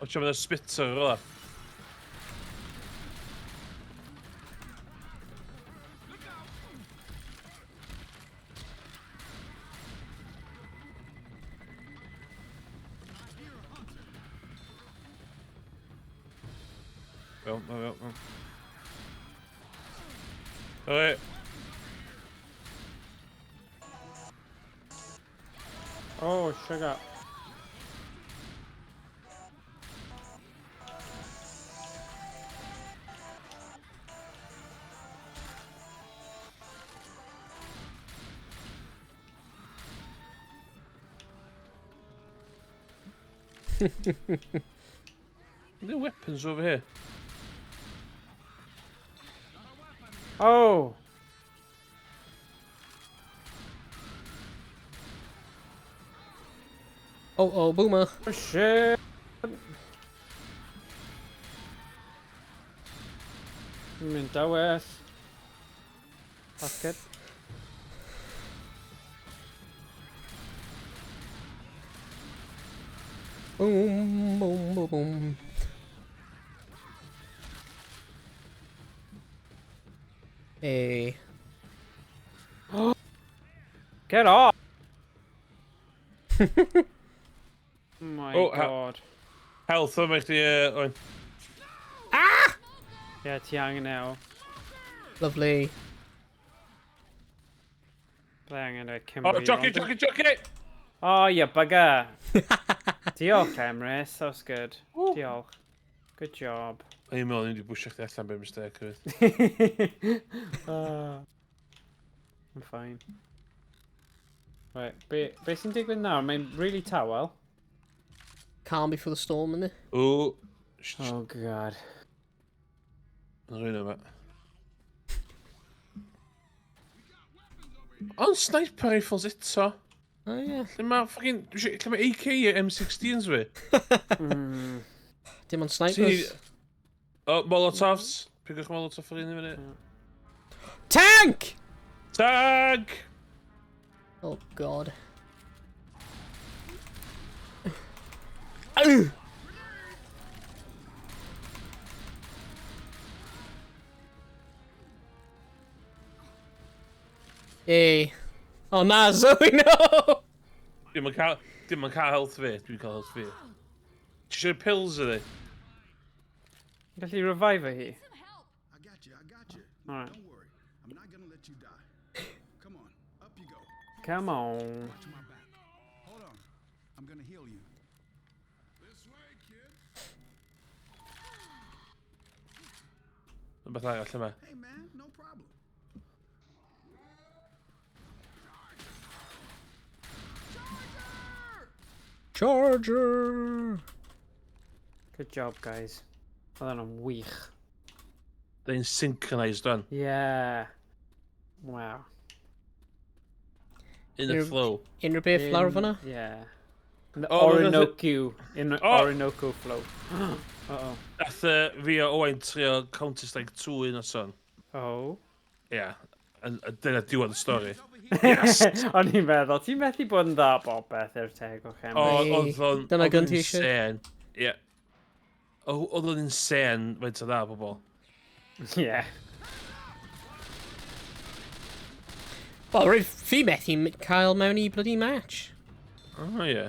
D: O, ti'n mynd y spitter o la. Wel. Alright.
A: Oh, sugar.
D: No weapons over here.
A: Oh!
B: Oh, boomer.
A: Oh shit! Mynd dawes. Basket.
B: Boom, boom, boom, boom. Hey.
A: Get off! My god.
D: Health, o mae'r di... Owain.
A: Yeah, ti angen now.
B: Lovely.
A: Ble angen y
D: Oh,
A: Cymru.
D: jockey!
A: Oh, you bugger. Diolch, Emrys. That was good. Diolch. Good job.
D: I'n meddwl, ni'n di bwysio chdi allan by mistake. Hefyd.
A: I'm fine. Right, be sy'n digwydd nawr? Mae'n really tawel.
B: Calm before the storm, innit?
D: O,
A: Oh, god.
D: rhywun yma. Ond sniper rifles eto.
B: Oh, yeah.
D: Lle mae ffocin... Lle mae AK a M16s fi?
B: Dim ond snipers.
D: O, Molotovs. Pigwch Molotov ar un i fyny.
B: Tank!
D: Tag!
B: Oh, God. Ugh. Hey. Oh, na, Zoe, no!
D: Dim yn cael health fi. Dwi'n cael health fi. Ti eisiau pills ydi?
A: Gallu revive hi?
C: I got you.
A: Alright.
C: Don't worry. I'm not gonna let you die. Come on, up you go.
A: Come on.
C: Watch my back. Hold on. I'm gonna heal you. This way, kid.
D: Beth arall yma.
C: Hey, man, no problem.
B: Charger!
A: Good job, guys. Oedd yna'n wych.
D: Dyn synchronised run.
A: Yeah. Wow.
D: In the flow.
B: Unrhyw beth lawr fan'na?
A: Yeah. In the
D: Oh, look at
A: Orinoco. In the
D: Oh!
A: Orinoco flow. Uh-oh.
D: Nath fi o Owain trio Counter-Strike 2 un o son.
A: Oh.
D: Ia. A dyna diwedd y stori.
A: O'n i'n meddwl, ti'n methu bod yn dda bobeth i'r teg o Cymru.
D: Oedd o'n...
B: Dyna
D: oedd
B: gun
D: o'n
B: ti isie?
D: insane. Ie. Oedd o'n insane faint o dda bobl.
A: Yeah.
B: Wel, roedd fi methu cael mewn i bloody match.
D: O, ie.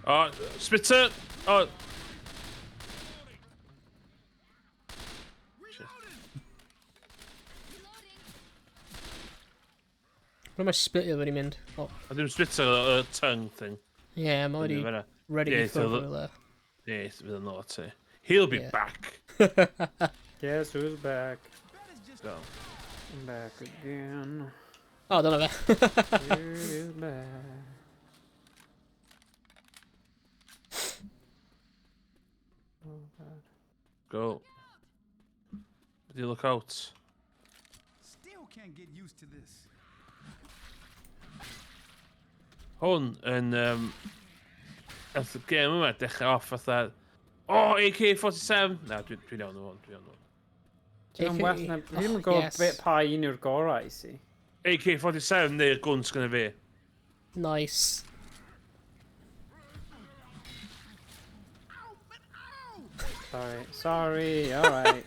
D: O, Spitter! O...
B: Rwy'n mae splitio wedi mynd. Oh,
D: A dim Spitter o tongue thing.
B: yeah, mae wedi ready
D: Yeah,
B: to throw
D: so
B: there.
D: Ie, fydd yn ôl ti. He'll be
B: Yeah.
D: back.
A: Guess who's back?
D: So.
A: Back again.
B: Oh, dyna fe.
A: Here is back.
D: Go. Did you look out?
C: Still can't get used to this.
D: Hwn yn... Nath y gêm yma dechrau off fatha... O, AK-47! Na, dwi'n iawn o hwn, dwi'n iawn o hwn.
A: Ti'n well na... Fi ddim yn gwybod bit pa un yw'r gorau, si.
D: AK-47 neu'r gwns gyda fi.
B: Nice.
A: Sorry, alright.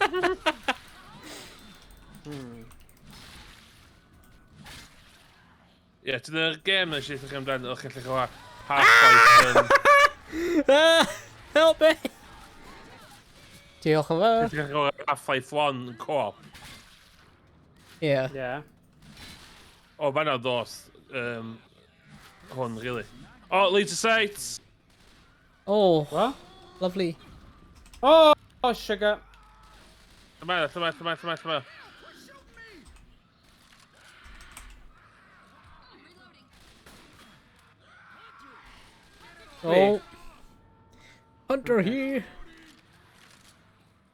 D: Ie, dyna'r gêm na eisiau chi amdano, o'ch chi'n chwa Half-Life...
B: Help me! Diolch yn fawr.
D: Chi'n chwa Half-Life 1 co-op.
B: Yeah.
A: Yeah.
D: O, fan'na ddoth hwn, really. O, lead to sight!
B: Oh,
A: What?
B: lovely.
A: Oh, sugar.
D: Llama.
B: Oh, Hunter here.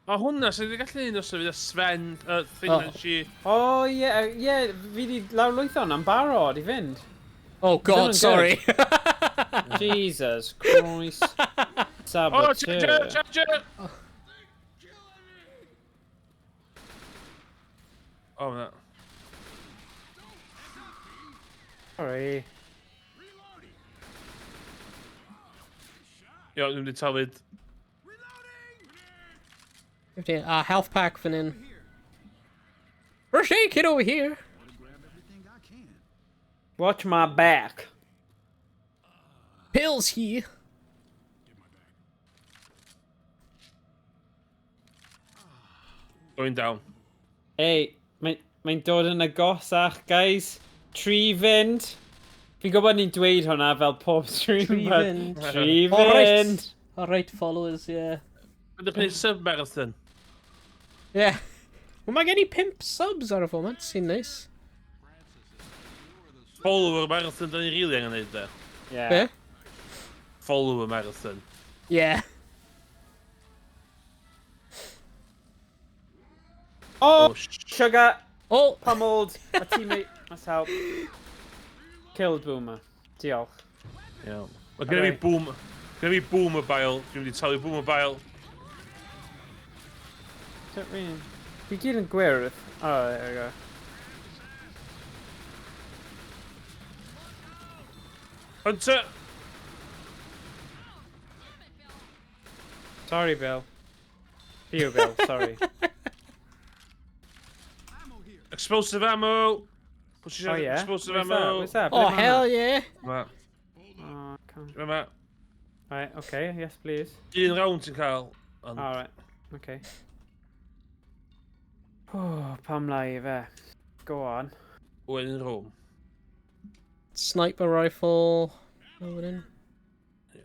D: O, hwnna, sydd wedi gallu un os fydd y Sven, thing yn si.
A: O, ie, fi di lawrlwytho hwnna'n barod i fynd.
B: Oh god,
A: Doing
B: sorry.
A: Jesus Christ.
D: O,
A: Saboteur.
D: charger! O, na.
A: Sorry.
D: Ie, dwi'n wedi tafod.
B: Health pack fan in. First aid kit over here.
A: Watch my back.
B: Pills here.
D: Going down.
A: Hey, mae'n dod yn agosach, guys. Tri fynd. Fi'n gwybod ni'n dweud hwnna fel pob stream.
B: Tri fynd.
A: Tri
B: Alright.
A: fynd.
B: Alright, followers, yeah.
D: Bydd ydych sub marathon.
B: Yeah. Well, mae gen i 5 subs ar y format, sy'n neis.
D: Follower marathon, da ni'n rili angen neud da.
A: Yeah.
B: Be?
D: Follower marathon.
B: Yeah.
A: Oh, sugar.
B: Oh!
A: Pummeled. A teammate must help. Killed Boomer. Diolch.
D: Iawn. Mae gen i boom. Gen i boomer-bile. Dwi'n wedi talu boomer-bile.
A: Fi gyd yn gwyrdd. Oh, there we go.
D: Hunter!
A: Sorry, Bill. You, Bill. Sorry.
D: Explosive ammo!
A: Oh, yeah?
D: Explosive
A: Where's
D: ammo!
A: that? Where's that?
B: Oh,
A: Blame
B: hell
A: on
B: yeah!
D: Ma.
A: that. Oh, I can't.
D: Ma.
A: Right, okay. Yes, please.
D: Un round ti'n cael.
A: Alright. Okay. Oh, pam lai fe. Go on.
D: Owain yn Rome.
B: Sniper rifle. Over in.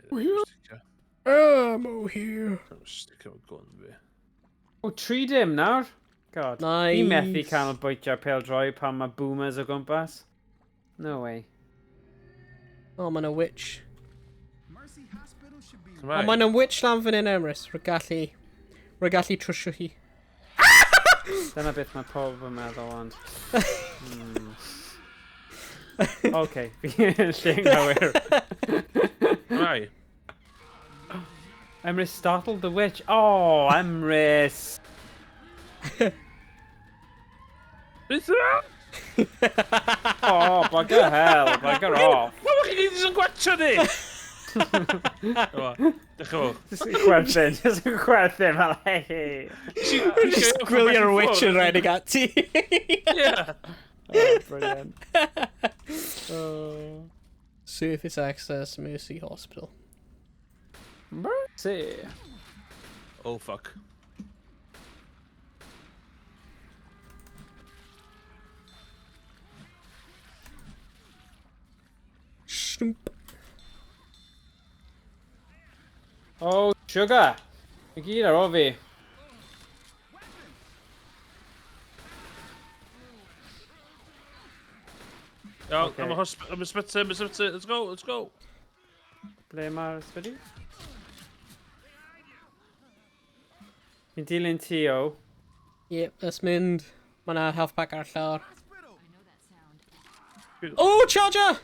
D: Sticker.
B: Ammo here.
D: Sticker o gun fi.
A: Oh, tri dim nawr. God.
B: Nice.
A: Fi methu canolbwyntio pêl-droi pan mae boomers o gwmpas. No way.
B: Oh, mae'n a witch.
C: Mercy Hospital should be
B: Oh, mae'n a witch lan fan in Emrys. Rwy'n gallu trwsio hi.
A: Dyna beth mae pob yn meddwl ond. Okay, fi yn lle'n gywir.
D: Rai.
A: Emrys startled the witch. Oh, Emrys.
D: Beth yna?
A: Oh, bugger hell. Bugger off.
D: Wel, mae chi gyd yn gwachio ni! Dech o.
A: Just yn chwerthin. Just yn chwerthin fel hei.
B: Just gwylio'r witch yn rhedeg at ti.
D: Yeah.
A: Oh, brilliant. Oh.
B: Surface access, Mercy Hospital.
A: Mercy.
D: Oh, fuck.
B: Snoop.
A: Oh, sugar. I gyd ar o fi.
D: Iawn,
A: Okay.
D: am y sbyty, let's go, let's go.
A: Ble mae'r ysbyty? Fi'n dilyn ti o.
B: Yep, let's mynd. Mae na health pack ar llawr. Oh, charger!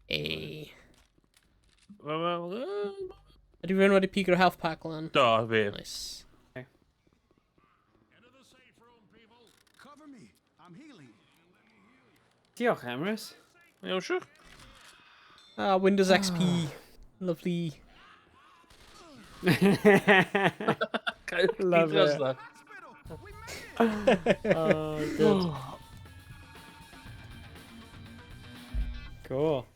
B: Hey. Ydy rhywun wedi pigo'r health pack lan?
D: Do, fi.
B: Nice.
C: cover me. I'm healing.
A: Diolch, Emrys.
D: Iawn, siwr.
B: Ah, Windows XP. Lovely.
A: Love it. Oh, good. Cool.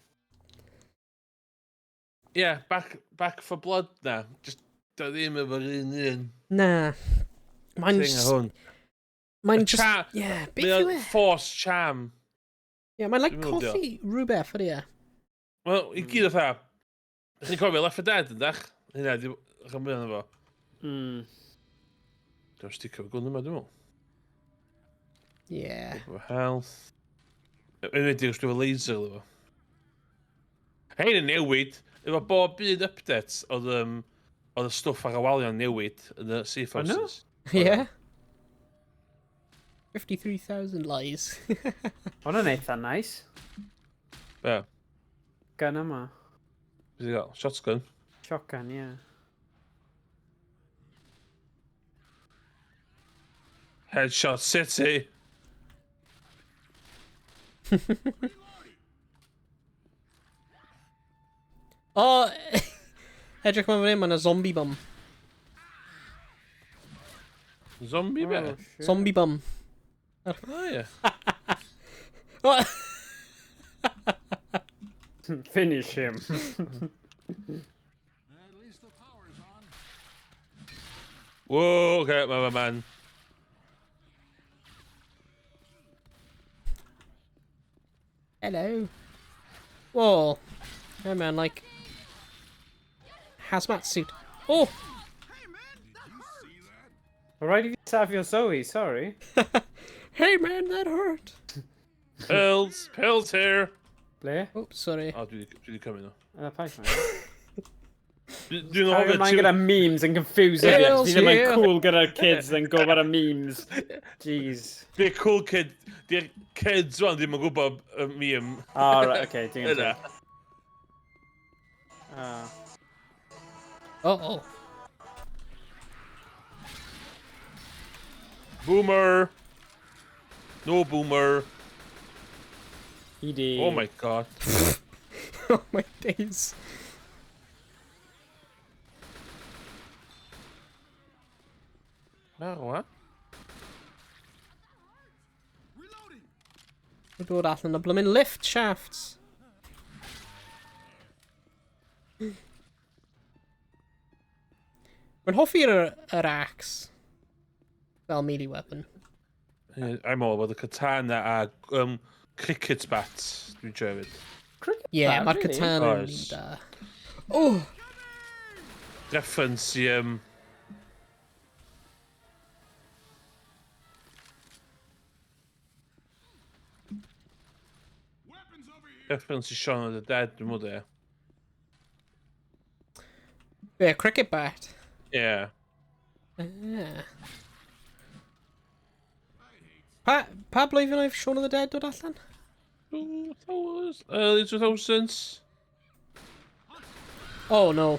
D: Yeah, back for blood na. Just, do ddim efo'r un.
B: Nah. Mae'n
D: Thing
B: just...
D: o hwn.
B: Mae'n
D: Y
B: just...
D: cha-
B: Yeah, beth
D: Mae
B: yw
D: o'n
B: e?
D: force charm.
B: Yeah, mae'n like
D: Dwi'n meddwl
B: coffee rhywbeth, ydy e?
D: Wel, i gyd o tha. Ydych chi'n cofio Left 4 Dead, ydych? Hynna, di chymryd yna fo. Dwi'n sticio fo gwn yma, dwi'n meddwl.
B: Yeah.
D: Efo health. Yn wedi os dwi'n laser efo. Hein yn newid, efo bob byd updates, oedd y stwff ar y waliau'n newid yn y Sea Forces.
B: Yeah. 53,000 lies.
A: Hwna'n eitha nice.
D: Be?
A: Gun yma.
D: Beth i gael? Shotgun?
A: Shotgun, ie.
D: Headshot City!
B: O! Edrych mewn fan hyn, mae'n zombie bum.
D: Zombie be?
A: Oh, shit.
B: Zombie bum.
D: Oh, ie.
B: O!
A: Finish him.
C: At least the power's on.
D: Whoa, okay, my man.
B: Hello. Whoa. Hey man, like... hazmat suit. Oh!
A: Alright, if you safio Zoe, sorry.
B: Hey man, that hurt.
D: Pills here.
A: Ble?
B: Oh, sorry.
D: Oh, dwi di cymryd nhw.
A: Paith man.
D: Dwi'n
A: Mae'n
D: ofyn
A: gyda memes yn confusing fi.
B: Pills
A: Fi ddim yn
B: here.
A: cool gyda'r kids yn gwybod y memes. Jeez.
D: Di'r cool kid, di'r kids wan ddim yn gwybod y meme.
A: Oh, right, okay, dwi'n
D: Yna.
B: Uh-oh.
D: Boomer. No boomer.
A: He did.
D: Oh my god.
B: Oh my days.
D: No, what?
C: Reloading.
B: Mae'n dod allan y blymyn lift shafts. Mae'n hoffi'r axe. Fel melee weapon.
D: I'm all about the katana a cricket bats. Dwi'n trefyd.
B: Yeah,
A: Bad,
B: mae'r
A: really?
B: katana yn
D: Oes.
B: da. Oh!
D: Reference i
C: Weapons over here.
D: reference i Shaun of the Dead, dwi'n mwyn e.
B: Yeah, cricket bat.
D: Yeah.
B: Ah. Pa blwyddyn oedd Shaun of the Dead dod allan?
D: Early 2000s.
B: Oh no.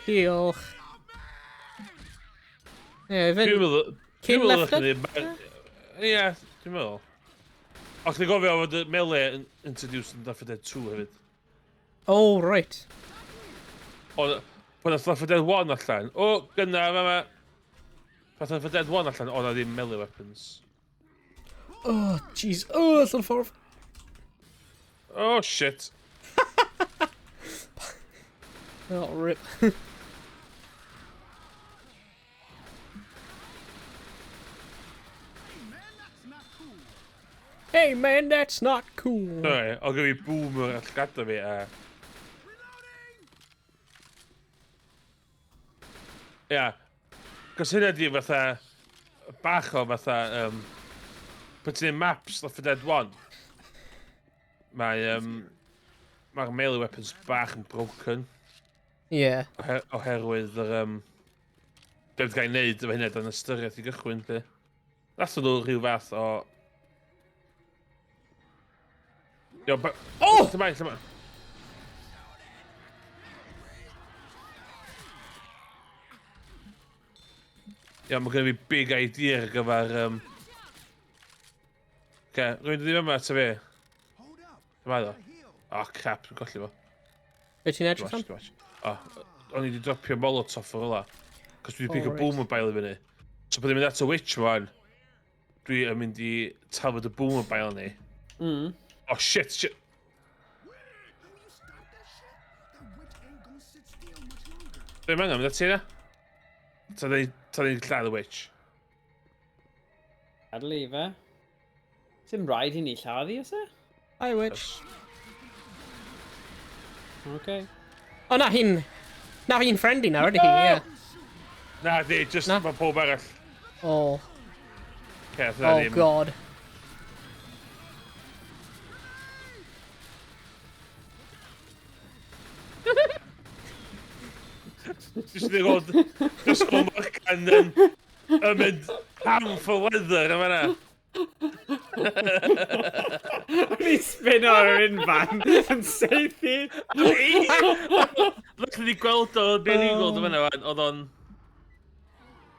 B: Diolch. Yeah,
D: Dwi'n
B: even
D: meddwl...
B: cyn
D: dwi'n meddwl
B: left
D: allan
B: it?
D: ni- Ie, dwi'n meddwl. Ac ti'n gofio fod y melee yn introduced yn Left 4 Dead 2 hefyd.
B: Oh, right.
D: Ond, pan oedd Left 4 Dead 1 allan, o, gynna, fa. Pan oedd Left 4 Dead 1 allan, oedd na ddim melee weapons.
B: Oh, jeez. Oh, it's on ffordd.
D: Oh, shit.
B: Oh, rip. Hey man, that's not cool.
D: Sorry, I'll give you boomer at gada fi, Ia. Cos hynna di fatha... bach o fatha... pan ti'n maps Left 4 Dead 1, mae'r melee weapons bach yn broken.
B: Yeah.
D: Oherwydd yr... Dwi'n gael ei wneud efo hynny dan ystyriaeth i gychwyn, lle. Nath nhw rhyw fath o... Yo,
B: Oh!
D: Lle mae? Ia, mae gen i fi big idea ar gyfer... Oce, rwy'n ddim yma ta fi.
C: Hold up.
D: Lle mae ddo?
C: Heal.
D: O, crap, dwi'n golli fo.
B: Be ti'n edrych am?
D: Dwi'n O, o'n i wedi dropio molotov o fel cos dwi wedi pick
B: Oh,
D: o
B: right.
D: boomer-bile i fyny. So pan dwi'n mynd at y witch wan, dwi yn mynd i tafod y boomer-bile ni. Oh, shit, shit. Dwi'n mynd am, that's it, Ta ni'n lladd y witch.
A: Adl i fe. Dim rhaid i ni lladdu, os e?
B: Hi, witch.
A: Okay.
B: Oh, na hi'n... Na hi'n friendly nawr, ydy hi, ie.
D: Na, di, just
B: Na.
D: mae pob arall.
B: Oh.
D: Okay, na
B: Oh,
D: ddim.
B: god.
D: Just yn gwybod, just gwybod Morgan yn mynd ham for leather yn fanna.
A: Ni spin o'r unfan yn seithi.
D: Lwch ni gweld o, be'n i'n gweld o fanna fan, oedd o'n...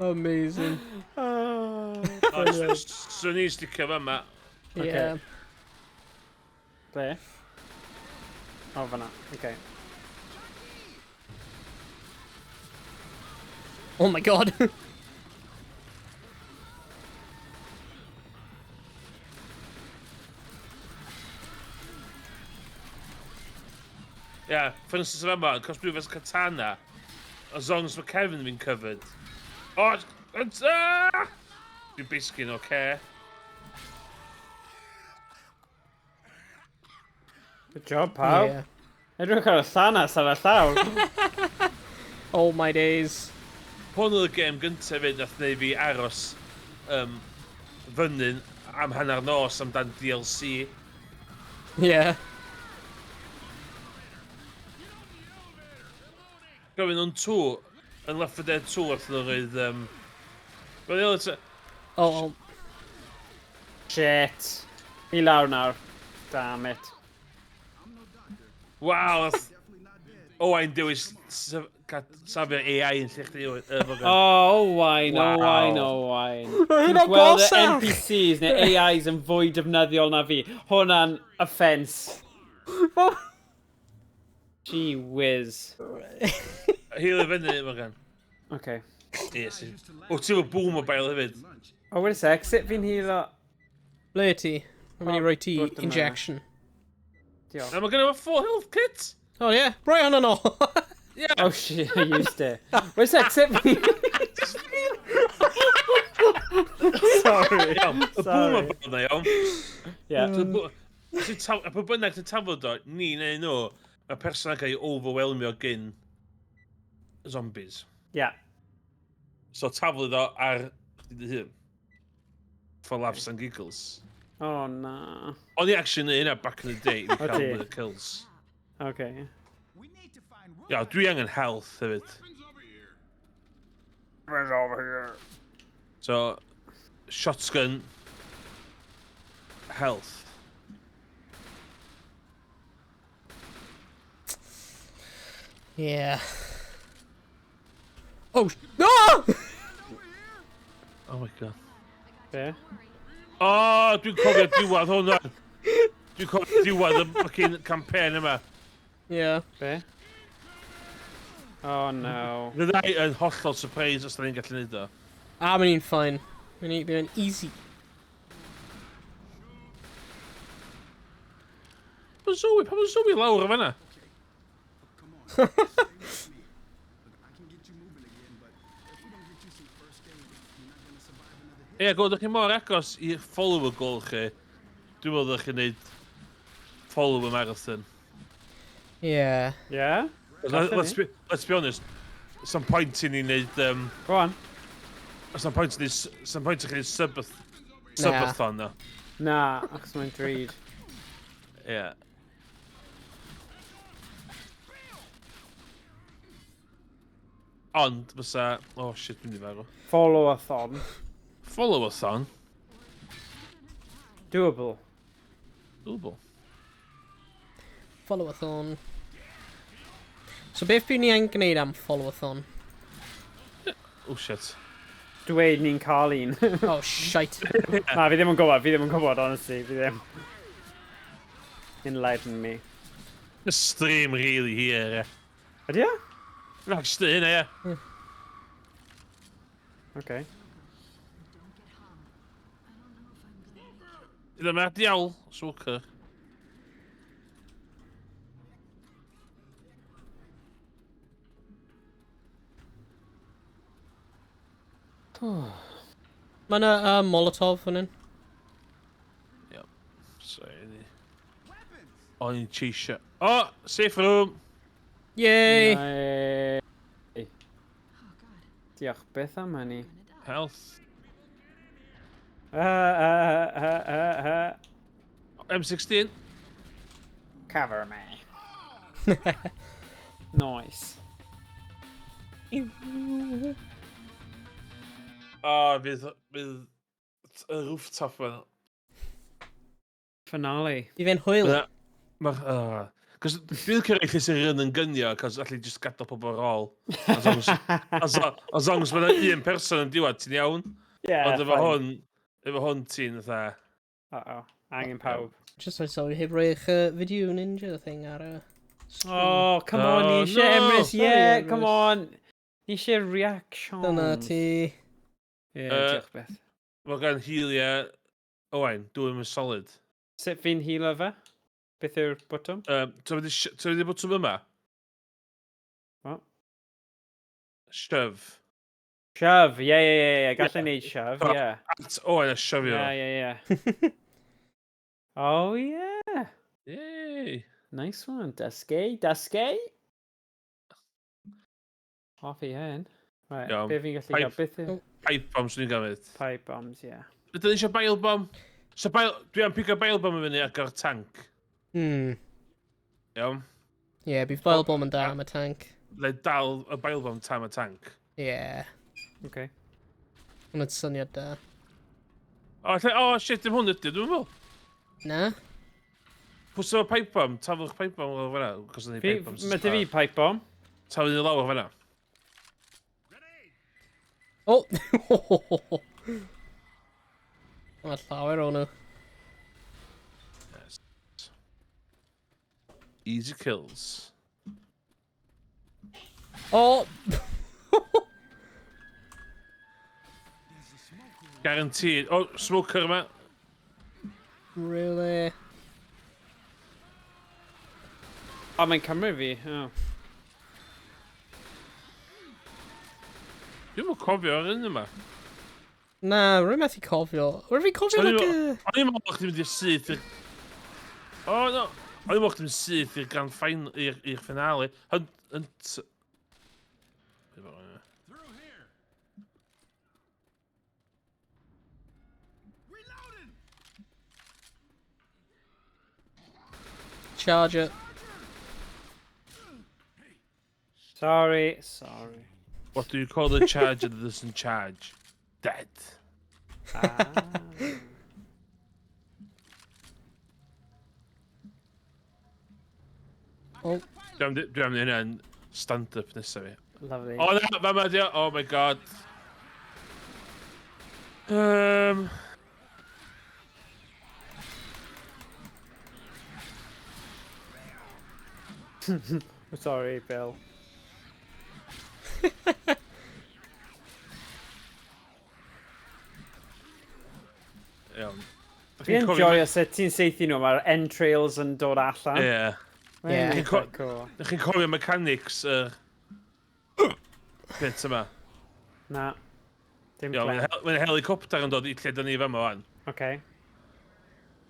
B: Amazing.
D: So ni'n sticio fan yma.
B: Yeah.
A: Ble? O, fanna. Okay.
B: Oh my god.
D: Yeah, for instance fan yma, cos dwi'n fes katana, as long as mae Kevin fi'n covered. Oh, it's... Dwi'n basically yn okay.
A: Good job, pawb.
B: Yeah.
A: Edrych ar y llanas ar y llaw.
B: Oh my days.
D: Hwn oedd y gêm gyntaf fyd nath neu fi aros fyny am hanner nos amdan DLC.
B: Yeah.
D: Gofyn nhw'n 2, yn Left 4 Dead 2 wrth nhw roedd...
B: Oh.
A: Shit. I lawr nawr. Damn it.
D: Waw, Owain dewis safio'r AI yn lle chdi.
A: Owain. Ti'n gweld y NPCs neu AIs yn fwy defnyddiol na fi. Hwna'n offence. Gee whiz.
D: Hil i fyny, Morgan.
A: Okay.
D: Yes. O, ti'n fawr boom mobile hefyd.
A: O, wait a sec, sut fi'n hilo?
B: Ble ti? I'm mynd i roi ti
A: bwyd yma.
B: injection.
A: Diolch.
D: Na, mae gen i 4 health kit.
B: Oh yeah, right on and all.
D: Yeah.
A: Oh shit, I used it. Wait a sec, sut fi'n... Sorry.
D: Iawn, y boom mobile na iawn.
A: Yeah.
D: A pwy bynnag ti'n tafod o, ni neu nhw, mae person yn cael ei overwhelmio gyn zombies.
A: Yeah.
D: So tafod o ar... For laughs and giggles.
A: Oh, na.
D: O'n i actually neud hynna back in the day i cael
A: Odi.
D: the kills.
A: Okay.
C: We need to find
D: Ia, dwi angen health hefyd.
C: weapons over here.
D: So, shotgun, health.
B: Yeah. Oh, no!
D: Oh my god.
A: Be?
D: Oh, dwi'n cofio diwedd hwnna. Dwi'n cofio diwedd y fucking campaign yma.
B: Yeah.
A: Be? Oh no.
D: Fydda i yn hollol surprise os da ni'n gallu neud o.
B: Mae'n un fine. Mae'n un easy.
D: Pa mae'n zowie lawr o fanna?
C: Come on. Stay with me. Look, I can get you moving again, but if we don't get you some first aid, you're not gonna survive another hit.
D: Ie, gwrdd chi mor agos i'r follower goal chi. Dwi'n meddwl ddech chi'n neud follower marathon.
B: Yeah.
A: Yeah?
D: Let's be honest. Some point in ni'n neud...
A: Go on.
D: Some point in chi'n neud subathon na.
A: Na, achos mae'n drud.
D: Ie. Ond, fysa... Oh shit, dwi'n di farw.
A: Follow-a-thon.
D: Follow-a-thon?
A: Doable.
D: Doable.
B: Follow-a-thon. So beth bydd ni yn gwneud am follow-a-thon?
D: Oh shit.
A: Dweud ni'n cael un.
B: Oh, shite.
A: Na, fi ddim yn gwybod, honestly. Fi ddim. Enlighten me.
D: The stream really here,
A: Ydy o?
D: No, just in here.
A: Okay.
D: Dyna mae'r diawl, swcer.
B: Mae yna Molotov fan hyn.
D: Yep. Sorry. Oh, ni'n cheisio. Oh, safe room.
B: Yay!
A: Nice. Diolch, beth am hynny?
D: Health. M16.
A: Cover me. Nice.
D: O, fydd y rooftop fan.
A: Finale.
B: I fe'n hwyl.
D: Cos dwi'n cyrraedd lle sy'n rhan yn gynio, cos allu just gadael pobl ar ôl. As long as mae'n un person yn diwedd, ti'n iawn?
A: Yeah,
D: Ond efo hwn ti'n fatha...
A: Uh-oh. Angen pawb.
B: Just I saw heb roi'ch fideo ninja thing ar y screen.
A: Oh, come on,
D: Oh,
A: ni eisiau
D: no.
A: Emrys,
B: Sorry,
A: yeah,
B: Emrys.
A: come on. Ni eisiau reactions.
B: Dyna ti.
A: Diolch beth.
D: Mae gan hiliau... Owain, dwi'n yn solid.
A: Sut fi'n hilo fe? Beth yw'r botwm?
D: Ti'n wedi bod trwy yma?
A: What?
D: Shove.
A: Shove, yeah. Gallai neud shove, yeah.
D: At Owain a shofio.
A: Yeah. Oh, yeah.
D: Yay.
A: Nice one. Dysgu. Off i hyn. Right,
D: Iawn.
A: be fi'n gallu gael? Beth yw?
D: Pipe bomb sy'n ni'n gymryd.
A: Pipe bombs, yeah.
D: Ydyn ni eisiau bail bomb? So dwi am pigo bail bomb yn fyny ac ar tank. Iawn?
B: Yeah, bydd bail bomb yn da am y tank.
D: Le dal y bail bomb tam y tank.
B: Yeah.
A: Okay.
B: Hwna'n syniad da.
D: Shit, dim hwn ydy, dwi'n meddwl.
B: Na?
D: Pws o'r pipe bomb, taflwch pipe bomb o'r fyna.
A: Mae dy fi pipe bomb.
D: Taflwch i lawr fyna.
B: Oh! Mae llawer o nhw.
D: Easy kills.
B: Oh!
D: Guaranteed. Oh, smoker yma.
B: Really?
A: O, mae'n cymryd fi. Oh.
D: Dwi'n mwyn cofio ar un yma.
B: Na, rwy'n methu cofio. Rwy'n fi cofio like
D: O'n i'n meddwl chdi mynd i'r syth i'r... O, no. O'n i'n meddwl chdi mynd syth i'r grand final, i'r finale.
C: Through here. Reloading.
B: Charger.
A: Sorry.
D: What do you call the charger that doesn't charge? Dead.
B: Oh.
D: Dwi am hynna'n stand-up nesaf fi.
A: Lovely.
D: O, na, fa ma di o. Oh my god.
A: Sorry, Bill.
D: Iawn.
A: Fi'n enjoy sut ti'n seithi nhw, mae'r entrails yn dod allan.
D: Ie.
B: Yeah.
A: Mae'n eitha cool.
D: Ydych chi'n cofio mechanics bit yma?
A: Na. Dim
D: Iawn,
A: clem.
D: mae'n helicopter yn dod i lle dyn ni fama wan.
A: Okay.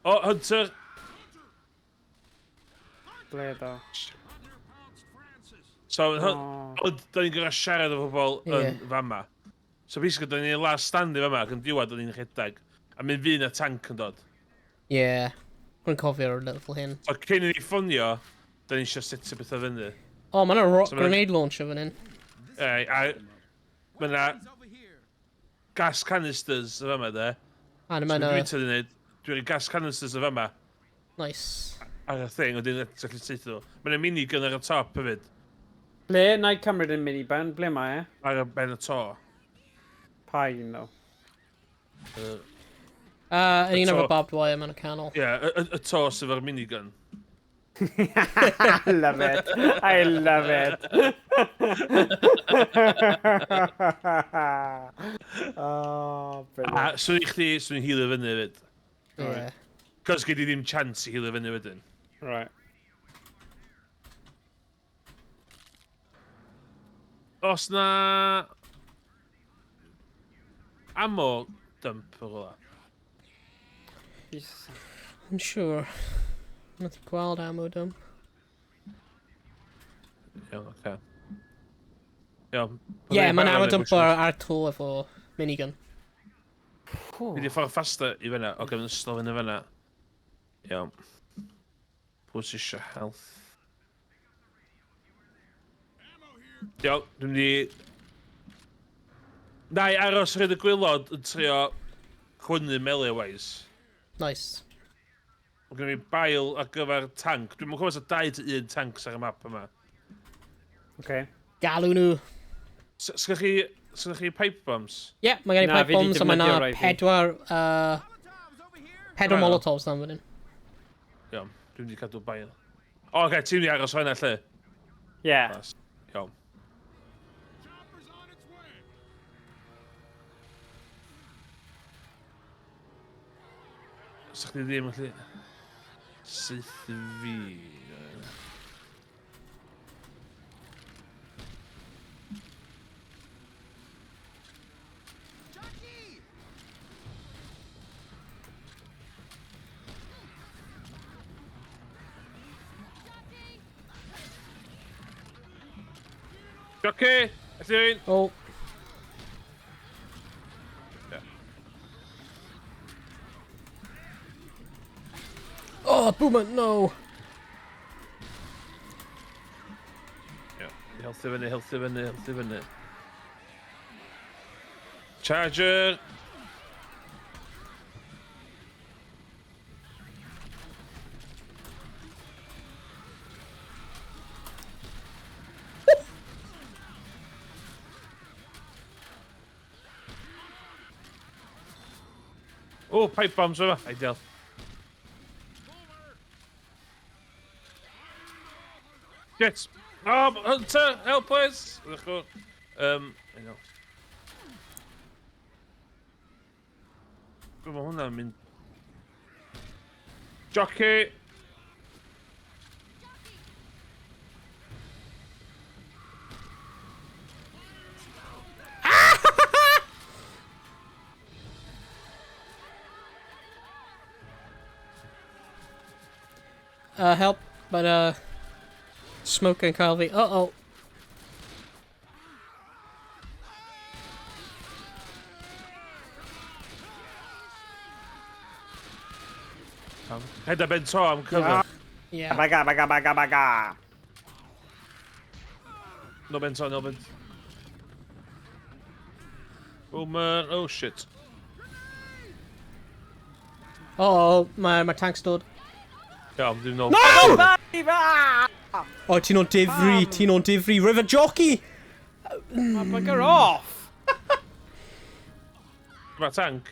D: O, Hunter!
A: Ble do?
D: So,
A: Oh.
D: da ni'n gyda siarad o bobl yn
B: Ie.
D: fama. So, basically, da ni'n last stand i fama, ac yn diwedd da ni'n rhedeg. A mynd fy'n y tank yn dod.
B: Yeah. Rwy'n cofio'r level hyn.
D: So, cyn i ni ffonio, da ni eisiau setio bethau fyny.
B: Oh, mae'n rock
D: So ma' 'na-
B: grenade launcher fan hyn.
D: A mae yna gas canisters y fama, de.
B: A
D: So,
B: mae'n
D: dwi'n tynnu wneud, dwi'n gas canisters y fama.
B: Nice.
D: Ar y thing, wedyn gallu teithio. Mae'n minigun ar y top hefyd.
A: Ble? Na i cymryd yn minigun. Ble mae e?
D: Ar y ben y to.
A: Pa un ddo?
B: Yn un
D: So-
B: o'r barbed wire mae'n canol.
D: Ie, y to sydd o'r minigun.
A: I love it. I love it. Oh, brilliant.
D: A swn i chdi, swn i'n hilio fyny hefyd.
B: Yeah.
D: Cos gyd i ddim chance i hilio fyny wedyn.
A: Right.
D: Os na... ammo dump o gola.
A: Jesus.
B: I'm sure. Nath i gweld ammo dump.
D: Iawn, oce. Iawn.
B: Yeah, mae'n ammo dump ar to efo minigun.
D: Fi di ffordd faster i fyna, o gyfn ystol fyny fyna. Iawn. Pwys eisiau health. Iawn, dwi'n di Na i aros rhaid y gwylod yn trio chwynnu melee-wise.
B: Nice.
D: Mae gen i bail ar gyfer tank. Dwi'n mwyn cofio sa 2 to 1 tanks ar y map yma.
A: Okay.
B: Galw nhw.
D: Sgynnych chi pipe bombs?
B: Ie, mae gen i
A: Na,
B: pipe
A: fi 'di
B: bombs a mae
A: defnyddio
B: yna
A: rai fi.
B: pedwar molotovs na fan hyn.
D: Iawn, dwi'n wedi cadw bail. O, oce, ti'n mynd i aros hwnna lle?
A: Yeah.
D: Iawn. Sa chdi ddim yn lle... Syth fi... Jockey! Ydyn!
B: O, oh, boomer, no.
D: Healthy fyny. Charger! Oh, pipe bombs yma. Ideal. Yes. Oh, Hunter, help us. I know. Mae hwnna'n mynd... Jockey!
B: Help, but smoke and Kyle V. Uh-oh.
D: Head a bento am cyfer.
B: Yeah.
A: Baga.
D: No bento. Boomer, oh shit.
B: Uh-oh, my tank's stood.
D: Iawn, dwi'n nôl.
B: No! Oh, ti'n o'n difri. River jockey!
A: Bugger off!
D: Mae tank.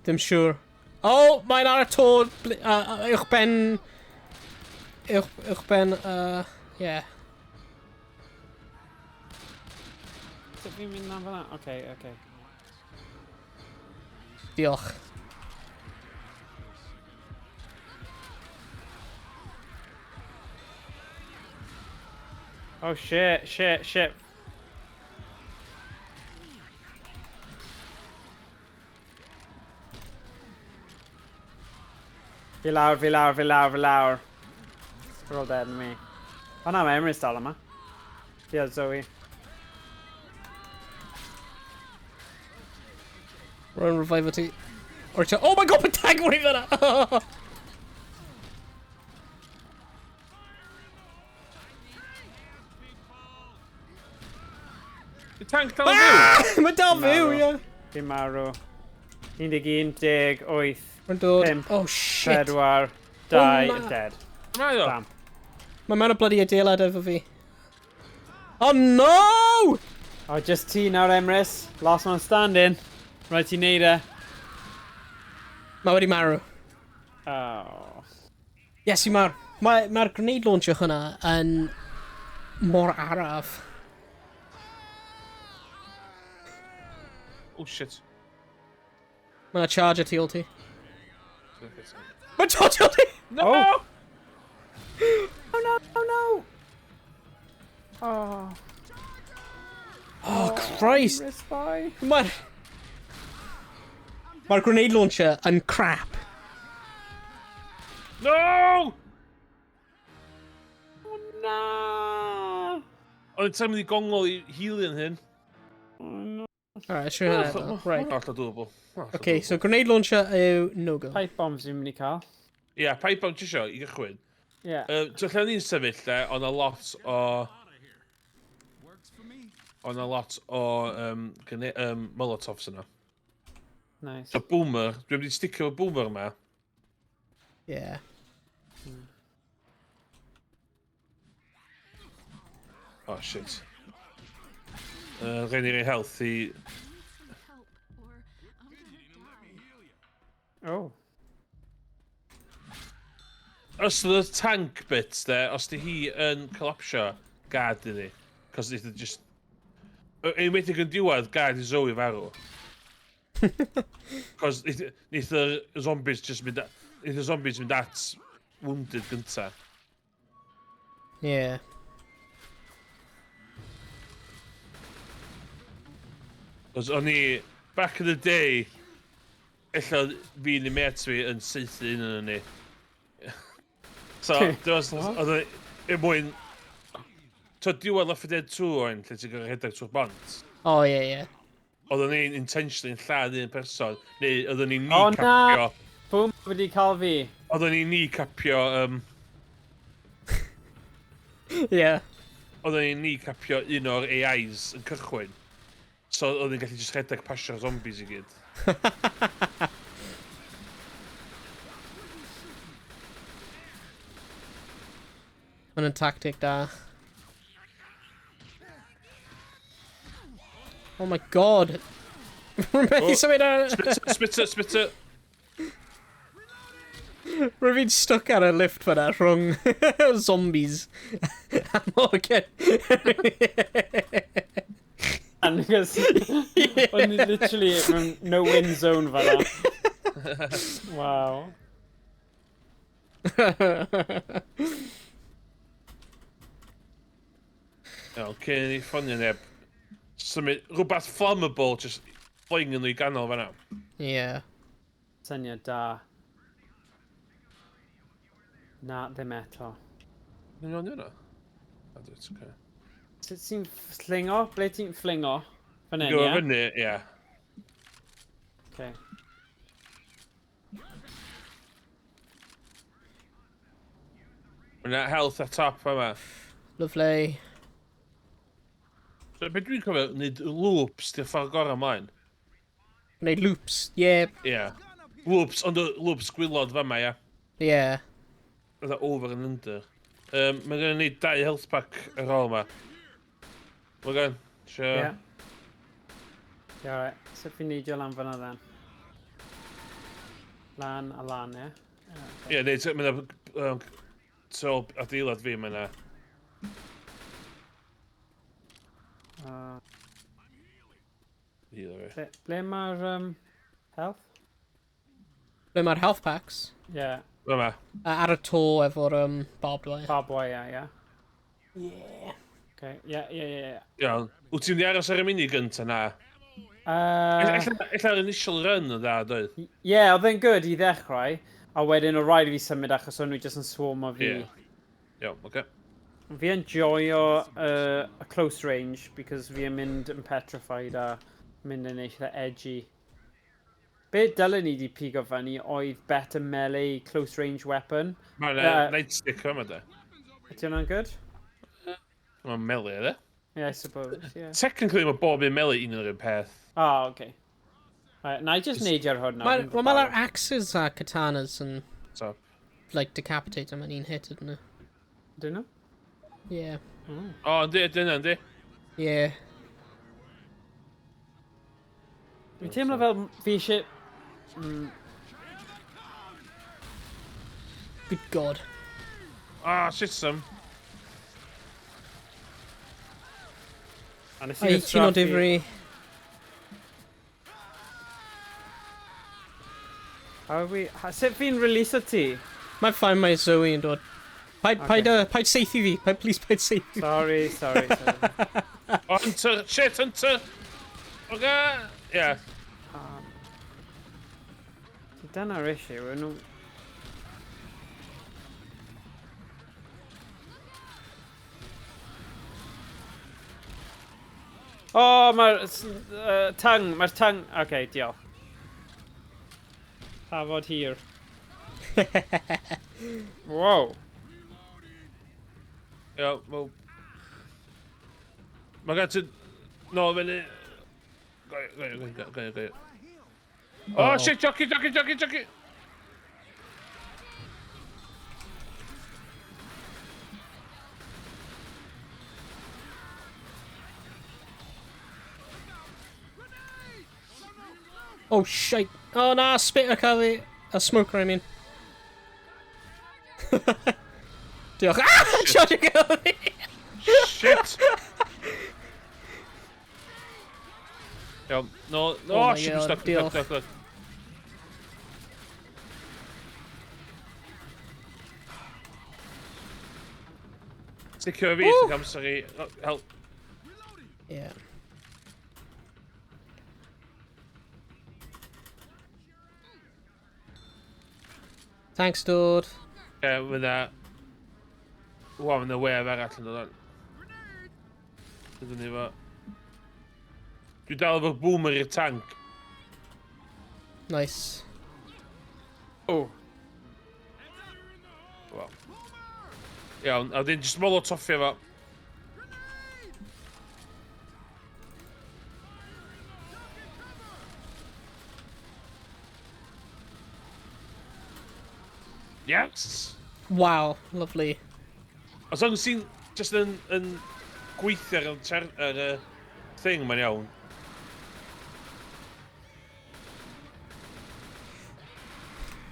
B: Dim siŵr. Oh, mae'n ar y tôd. Uwchben... Uwchben, yeah.
A: Sut fi'n mynd am fyna? Okay.
B: Diolch.
A: Oh shit. Fi lawr. We're all dead in me. Oh na, mae Emrys dal yma. Fi a Zoe.
B: Run revival ti. Oh my god, mae'n tag mwy fyna!
D: Y tank dal yn fyw.
B: Mae dal fyw, ie.
A: Fi marw. 11, 10, 8,
B: Mae'n dod.
A: 5,
B: Oh shit.
A: 4, 2,
B: na.
A: dead.
D: Mae o.
A: Damn.
B: Mae mewn o bloody adeilad efo fi. Oh no!
A: Oh, just ti nawr, Emrys. Last man standing. Right i neud e.
B: Mae wedi marw.
A: Oh.
B: Yes, i marw. Mae'r grenade launcher hwnna yn mor araf.
D: Oh shit.
B: Mae yna charger tu ôl ti. Mae'n charger ti!
D: No!
A: Oh no! Oh.
B: Oh, Christ!
A: Emrys, bye.
B: Mae'r grenade launcher yn crap.
D: No!
A: Oh na!
D: Ond ti'n mynd i gongol i healio yn hyn.
B: Alright, sure hynny. Right.
D: Alla doable.
B: Okay, so grenade launcher yw no-go.
A: Pipe bombs fi'n mynd i cael.
D: Ie, pipe bomb ti isio i gychwyn.
A: Ie.
D: Ti'n lle ni'n sefyll lle, ond a lot o Ond a lot o Molotovs yna.
A: Nice.
D: So boomer, dwi'n wedi sticio fo boomer yma.
B: Yeah.
D: Oh shit. Rhaid i rei health i...
A: Oh.
D: Os ydy tank bit, de, os di hi yn collapsio, gad i ni. Cos neith just... Unwedig yn diwedd, gad i Zoe farw. Cos neith y zombies just mynd... Neith y zombies mynd at wounded gynta.
B: Yeah.
D: Cos o'n i... Back in the day... Ella fi ni met fi yn seithi un yn ni. So, oedd yn mwyn... So, diwedd Left 4 Dead 2 o'n lle ti'n gael rhedeg trwy'r bont.
B: Oh, yeah.
D: Oedden ni'n intentionally yn lladd un person, neu oedden ni'n
A: O
D: capio...
A: na! Boom wedi cael fi.
D: Oedden ni'n capio...
B: Yeah.
D: Oedden ni'n capio un o'r AIs yn cychwyn. So oedden ni'n gallu just rhedeg pasio'r zombies i gyd.
B: Mae'n tactic da. Oh my god! Rwy'n symud ar...
D: Spitter!
B: Rwy'n stuck ar y lift fyna rhwng zombies. A Morgan.
A: And because o'n i literally mewn no-win zone fan'na. Wow.
D: Iawn, cyn i ffonio neb. Symud rhywbeth flammable, just flying yn nhw i ganol fan'na.
B: Yeah.
A: Syniad da. Na, ddim eto.
D: Yn iawn yna? A dweud, oce.
A: Sut ti'n fflingo? Ble ti'n fflingo? Fan hyn,
D: Go
A: ie?
D: fyny, ie.
A: Okay.
D: Yna health at top yma.
B: Lovely.
D: So, beth dwi'n cofio, wneud loops di'r ffordd gorau ymlaen.
B: Gwneud loops. Yeah.
D: Ie. Loops, ond y loops gwylod fama, ie.
B: Yeah.
D: Ydda over and under. Mae gen i 2 health pack ar ôl yma. Mae gen, sure.
A: Yeah. Yeah, alright. Sut fi'n neidio lan fan'na then? Lan a lan, ie?
D: Ie, neu, mae so adeilad fi, mae yna.
A: Ble mae'r health?
B: Ble mae'r health packs?
A: Yeah.
D: Yma.
B: Ar y to efo'r barbed wire.
A: Barbed wire, yeah.
B: Yeah.
A: Okay, yeah.
D: Iawn. Wyt ti'n mynd i aros ar y mini gynta na? Ella'r initial run o da, doedd?
A: Yeah, oedd e'n good i ddechrau, a wedyn o rhaid i fi symud achos o'n nhw jyst yn swarm o fi.
D: Iawn, oce.
A: Fi yn joio a close range, because fi yn mynd yn petrified a mynd yn eitha edgy. Be dylen ni di pigo fyny oedd better melee close range weapon.
D: Mae'n nightstick yma, de.
A: Ydy hwnna'n good?
D: Mae'n melee, de.
A: Yeah, I suppose, yeah.
D: Technically, mae bob un melee un o'r un peth.
A: Oh, okay. Right, na I just neidio ar hwn nawr.
B: Mae'r axes a katanas yn,
D: So,
B: like, decapitate am yn un hit, ydyn nhw?
A: Dyn nhw?
B: Yeah.
D: o, yndi, yndi.
B: Yeah.
A: Fi'n teimlo fel fi eisiau...
B: Good god.
D: Ah, shit some.
A: A nes
B: Ai, ti'n o difri.
A: Sut fi'n release o ti?
B: Mae'n ffain mae Zoe yn dod. Paid seithi fi. Please, paid seithi fi.
A: Sorry.
D: Oh, hunter! Shit, hunter! Okay! Yeah.
A: Dyna'r issue, yn nhw... O, mae'r tang, Oce, diolch. Tafod hir. Wow.
D: Ie, wel... Mae gen ti No, fyny. Go. Oh, shit, jockey.
B: Oh, shite. Oh, nah, spitter cael ei... A smoker, I mean. Diolch. Ah! Charge cael ei!
D: Shit! Iawn, no,
B: Oh my
D: shit,
B: God,
D: stuck.
B: diolch.
D: Sticio fi, sy'n amser i... Help.
B: Yeah. Thanks, dude.
D: Fyna... Wow, fyna wef arall yn dod on. Ydyn ni fo. Dwi dal efo boomer i'r tank.
B: Nice.
A: Oh.
D: Wel. Iawn, a wedyn jyst molo toffio fo. Yes!
B: Wow, lovely.
D: Os o'n sy'n just yn gweithio ar y thing, mae'n iawn.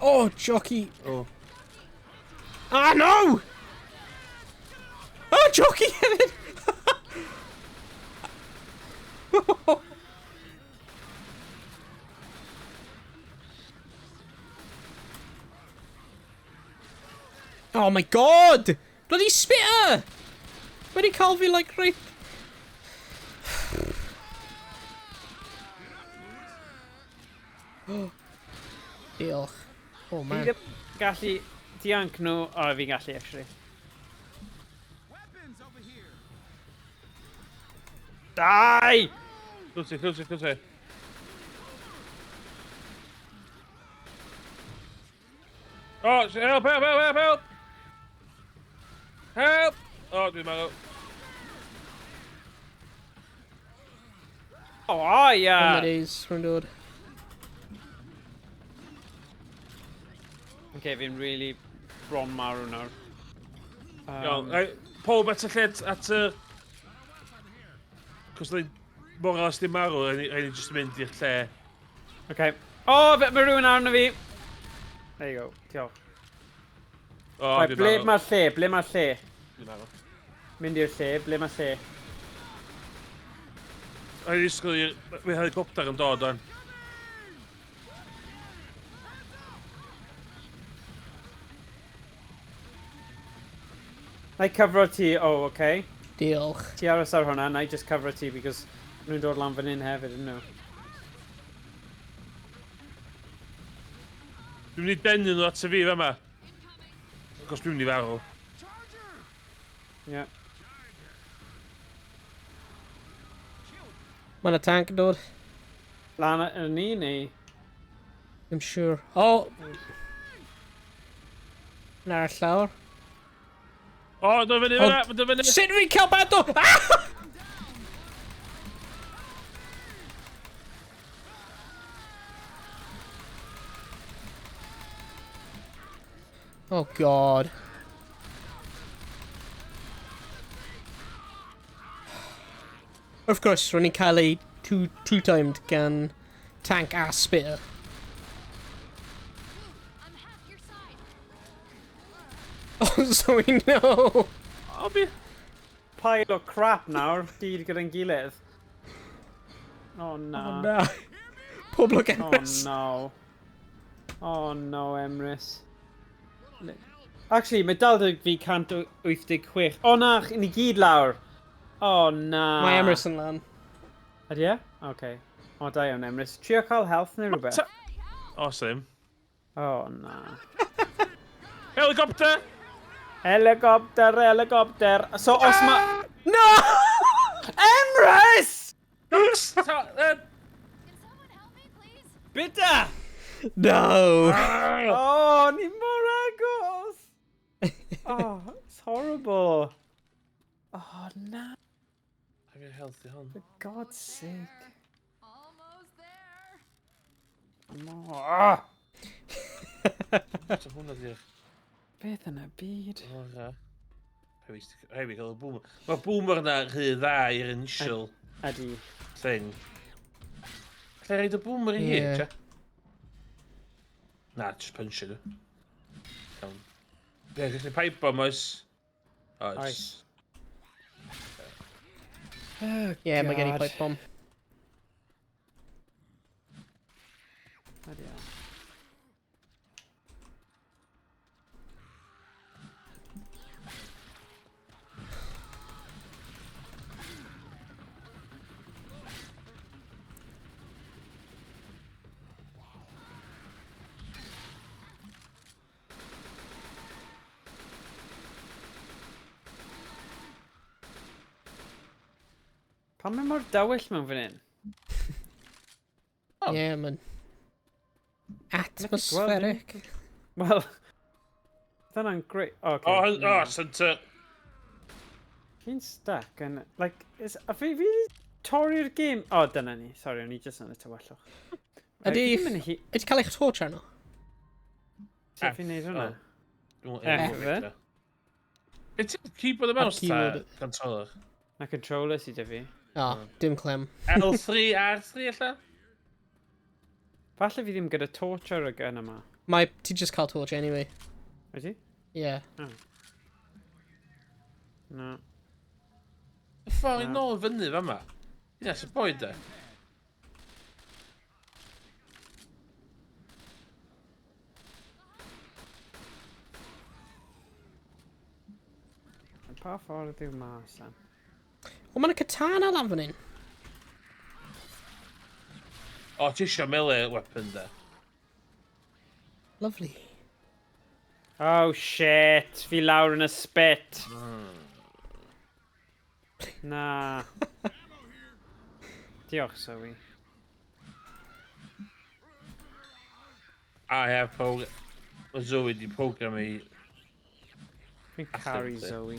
B: Oh, jockey.
D: Oh.
B: Ah, no! Oh, jockey hefyd! Oh my god! Bloody spitter! Wedi cael fi, like, right... Diolch. Oh,
A: Fi
B: man.
A: ddim gallu dianc nhw. O, fi'n gallu, actually.
C: Weapons over here.
A: Die!
D: Close. Oh, help! Help! Oh, dwi'n marw.
A: Oh, yeah!
B: Remedies, from dude.
A: Okay, fi'n really bron marw nawr.
D: Iawn, pob at y lled at y... Cos dwi'n mor as di marw, rhaid ni jyst mynd i'r lle.
A: Okay. Oh, mae rhywun arno fi! There you go, diolch.
D: O,
A: Right,
D: dwi'n marw.
A: ble mae'r lle?
D: Dwi'n marw.
A: Mynd i'r lle, ble mae'r lle?
D: Rhaid ni ysgol i'r... Mae helicopter yn dod o'n.
A: Na i cyfro ti, oh, okay.
B: Diolch.
A: Ti aros ar hwnna, na i just cyfro ti, because nhw'n dod lan fan hyn hefyd, ydyn nhw.
D: Dwi'n mynd i denu nhw at y fi fama. Cos dwi'n mynd i farw.
A: Yeah.
B: Mae'n y tank, dude.
A: Lan yn ni, neu?
B: I'm sure. Oh! Na'r llawr.
D: O, dwi'n fyny fyna, dwi'n fyny.
B: Sut fi'n cael badw? Ah! Oh, God. Of course, rwy'n ni'n cael ei two-timed gan tank a spitter. Oh, so we know.
A: O, fi... Pile o crap nawr, dyd gyda'n gilydd. Oh, no.
B: Oh, no. Poblog
A: Oh,
B: Emrys.
A: no. Oh, no, Emrys. Actually, mae dal dy fi 186. O, na, ni gyd lawr. Oh, na.
B: Mae Emrys yn lan.
A: Ydy e? Okay. O, da iawn, Emrys. Trio cael health neu rhywbeth?
D: O, sim.
A: Oh, na.
D: Helicopter!
A: Helicopter. So, os ma...
B: No!
A: Emrys!
F: Can someone help me, please?
A: Bita!
B: No!
A: Oh, ni mor agos! Oh, it's horrible. Oh, na.
D: Have healthy hon.
A: For God's sake.
F: Almost there.
A: Come on.
D: So hwnna di'r...
A: Beth yn y byd?
D: Rhaid fi gael y boomer. Mae boomer na rhy dda i'r initial
A: Ydi.
D: thing. Lle rhaid y boomer i
B: Ie.
D: hyd, ja? Na, just punch nhw. Iawn. Ie, gallai pipe bomb oes? Oes.
A: Oh,
B: Ie, mae gen i
A: God.
B: pipe bomb.
A: Bloody hell. Pan mae mor dywyll mewn fan hyn?
B: Ie, man. Atmospheric.
A: Wel, dyna'n great. Okay.
D: Santa.
A: Fi'n stuck yn... Like, a fi torri'r game... O, dyna ni. Sorry, o'n i just yn y tywellwch.
B: Ydy
A: Ydy
B: ti cael eich torch arno?
A: Sut fi'n neud hwnna?
D: Dwi'n It's keyboard and mouse ta
B: keyboard.
D: controller.
A: Na controller sydd â fi.
B: O, dim clem.
D: L3, R3 alla?
A: Falle fi ddim gyda torch ar y gun yma.
B: Mae ti just cael torch anyway.
A: Ydy?
B: Ie.
A: No.
D: Y ffordd i nôl fyny fa ma. Ie, sy'n boed e.
A: Pa ffordd yw mas am?
B: O, mae'n y katana lan fan hyn.
D: O, ti isio melee weapon da.
B: Lovely.
A: Oh shit, fi lawr yn y spit. Na. Diolch, Zoe.
D: I have Zoe di program i...
A: Fi'n caru
D: Absolutely.
A: Zoe.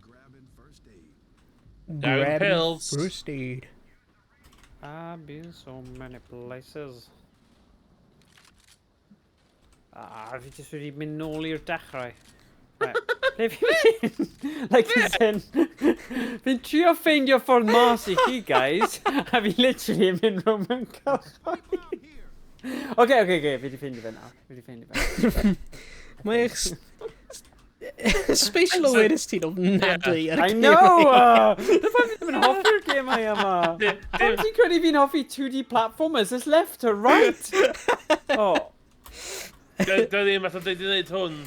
C: Grabbing first aid.
D: Down pills.
B: First aid.
A: I've been so many places. Fi jyst wedi mynd nôl i'r dechrau. Right. Lle fi'n mynd? Like, as in, fi'n trio ffeindio ffordd mas i chi, guys. A fi literally yn mynd rhwng yn cyhoedd. Okay, fi wedi ffeindio fe nawr. Fi wedi ffeindio fe.
B: Mae eich... Spatial awareness ti'n ofnadwy ar y
A: I know! Dyna pan fi ddim yn hoffi'r gemau yma. Pam ti'n credu fi'n hoffi 2D platformers? There's left to right. Oh.
D: Dyna ddim atho dweud i wneud hwn.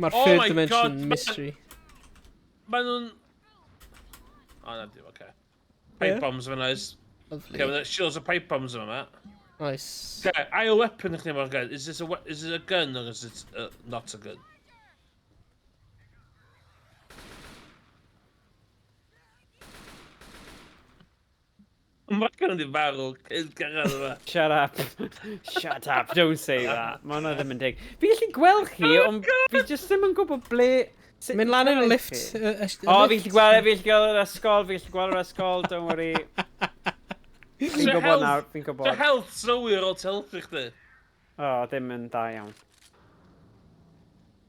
B: Mae'r
D: Oh
B: third
D: my
B: dimension
D: God,
B: mystery.
D: Maen nhw'n... O, na dim, oce. Pipe bombs yma, oes.
B: Lovely.
D: Okay, well, shields of pipe bombs yma.
B: Nice.
D: Okay, ail weapon i chdi mor gun. Is this a gun or is it not a gun? Mae gan i farw cyd gyrraedd yma.
A: Shut up. Shut up. Don't say that. Mae hwnna ddim yn dig. Fi gallu gweld chi, ond fi just ddim yn gwybod ble... sut
B: Mynd lan yn y
A: gweld
B: lift.
A: chi. O, fi gallu gweld yr ysgol, don't worry. Fi'n gwybod nawr, fi'n
D: The
A: gwybod.
D: health Zoe o'r telch i chdi.
A: O, ddim yn da iawn.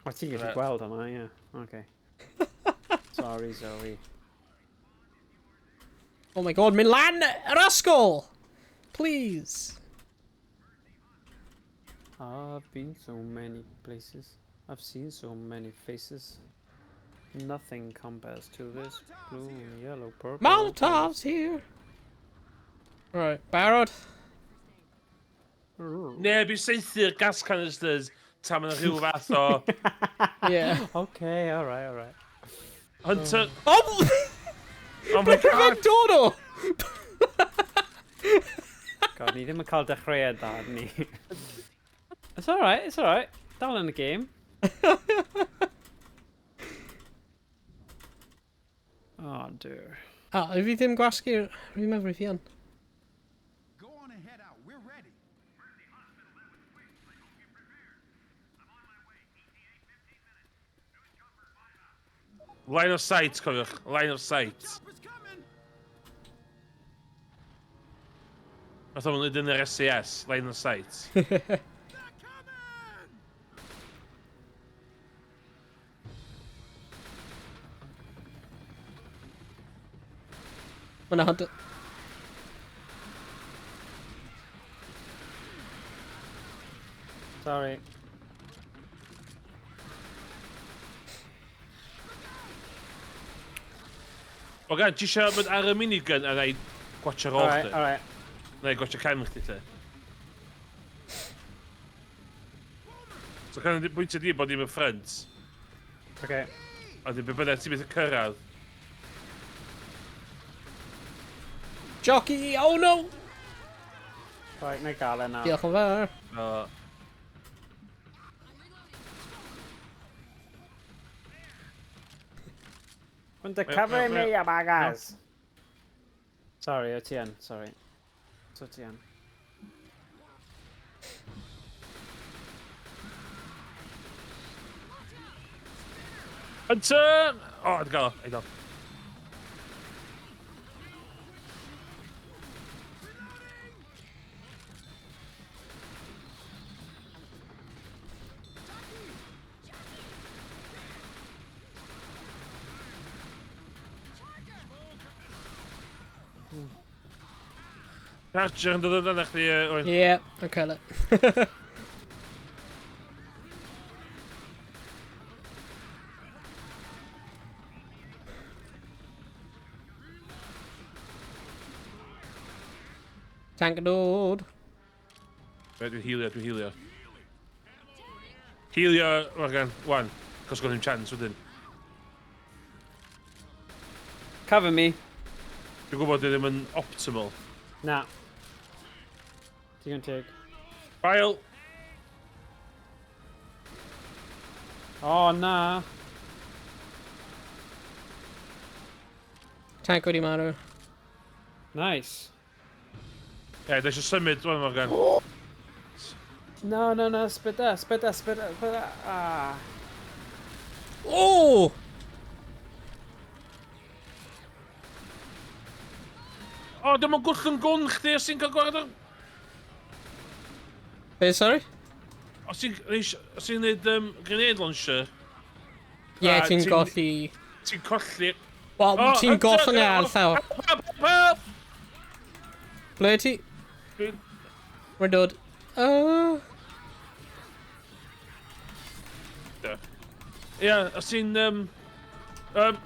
A: O, ti'n gallu
D: Right.
A: gweld hwnna, ie. Okay. Sorry, Zoe.
B: Oh my god, mynd lan yr ysgol! Please.
A: I've been so many places. I've seen so many faces. Nothing compares to this blue, yellow, purple.
B: Molotov's here. Right, barod.
D: Neb i seithi'r gas canisters tan mae'n rhyw fath o...
B: Yeah.
A: Okay, alright.
D: Hunter...
B: Oh!
D: Oh my god!
B: Prevent Dodo!
A: God, ni ddim yn cael dechreuad da, ni. It's alright. Dal yn y game. Oh, dear.
B: Ah, fi ddim gwasgu'r... Fi'n meddwl fi yn.
C: Go on and head out. We're ready.
D: Line of sight, cofiwch. Line of sight.
C: Chopper's coming.
D: Fath o'n mynd yn yr SCS. Line of sight.
C: They're coming.
B: Mae'n hunter.
A: Sorry.
D: O gan, ti eisiau mynd ar y minigun a neud gwatch ar ôl chdi?
A: Alright.
D: Neu gwatch ar cefn chdi, te. So can i bwyntio di bod i'n ffrynt.
A: Okay.
D: A di be bynnag ti byth y cyrraedd.
B: Jockey! Oh no!
A: Right, na i gael e nawr.
B: Diolch yn fawr.
A: Ond y cover me, you baggers. Sorry, o ti yn, sorry. So ti yn.
D: Hunter! O, I'd gael o, I'd gael. Charger yn dod yn chdi, Owain.
B: Yeah, I'll kill it. Tank yn dod.
D: Dwi'n healio. Healio, Morgan, wan. Cos gwrdd i'n chance wedyn.
A: Cover me.
D: Dwi'n gwybod dwi ddim yn optimal.
A: Na. Digon teg.
D: File!
A: Oh, na.
B: Tank wedi marw.
A: Nice.
D: Ie, dwi eisiau symud, wan, Morgan.
A: No, spit that. Ah.
B: Oh!
D: O, dim ond gwll yn gwn chdi os ti'n cael gwared o'r...
B: Be, sorry?
D: Os ti'n neud grenade launcher...
B: Ie,
D: a
B: ti'n golli...
D: Ti'n colli...
B: Wel,
D: O,
B: ti'n
D: Hunter,
B: goll yn
D: o,
B: gael llaw.
D: Help!
B: Ble ti?
D: Dwi'n...
B: Mae'n dod.
D: Ie, os ti'n... Help!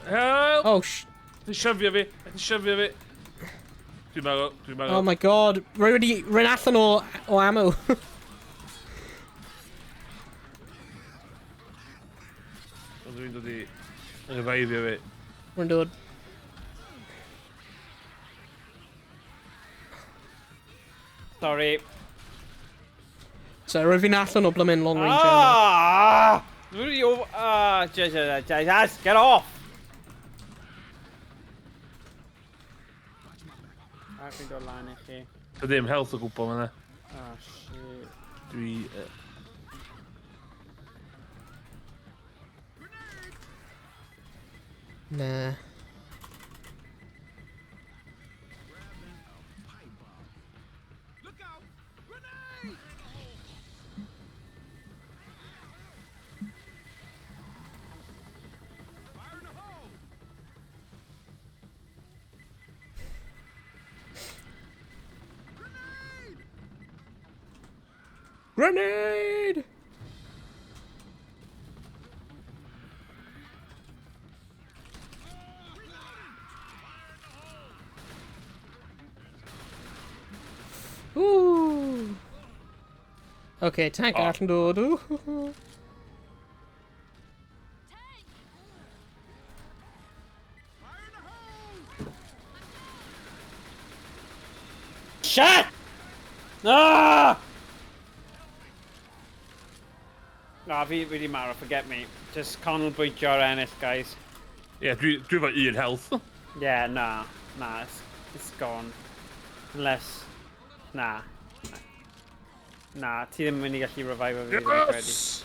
B: Oh, sh...
D: Ti'n syfio fi. Dwi'n marw.
B: Oh my god. Rwy'n allan o ammo.
D: Dwi'n dod i... Reviveio fi.
B: Rwy'n dod.
A: Sorry.
B: So, rwy'n fi'n allan o blamin long range ammo.
A: Ah! Just get off! A fi'n dod lan i chi.
D: Dwi ddim health o gwbl yna.
A: Oh, shit.
D: Dwi...
B: Nah.
C: Look out! Grenade! Fire in the hole!
B: Grenade! Ooh. Okay, tank allan dod. Ooh.
A: Shit! Ah! Na, fi wedi marw, forget me. Just canolbwyntio ar ennill, guys.
D: Ie, dwi efo 1 health.
A: Yeah, nah, it's gone. Unless, nah. Nah, ti ddim yn mynd i gallu revive fi,
D: Yes!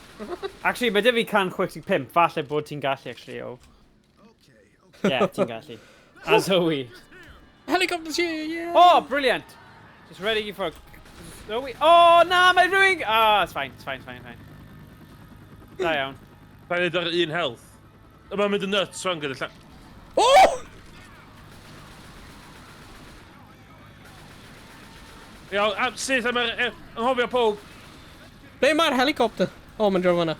A: Actually, mae dy fi 165, falle bod ti'n gallu, actually, o. Yeah, ti'n gallu. A Zoe.
B: Helicopters here, yeah!
A: Oh, brilliant. Just ready for Zoe. Oh, na, mae'n rhywun. Ah, it's fine. Da iawn.
D: Rhaid neud ar un health. Mae'n mynd yn nuts rhan gyda lla...
B: Oh!
D: Iawn, syth am anghofio pob.
B: Ble mae'r helicopter? Oh, mae'n droi fyna.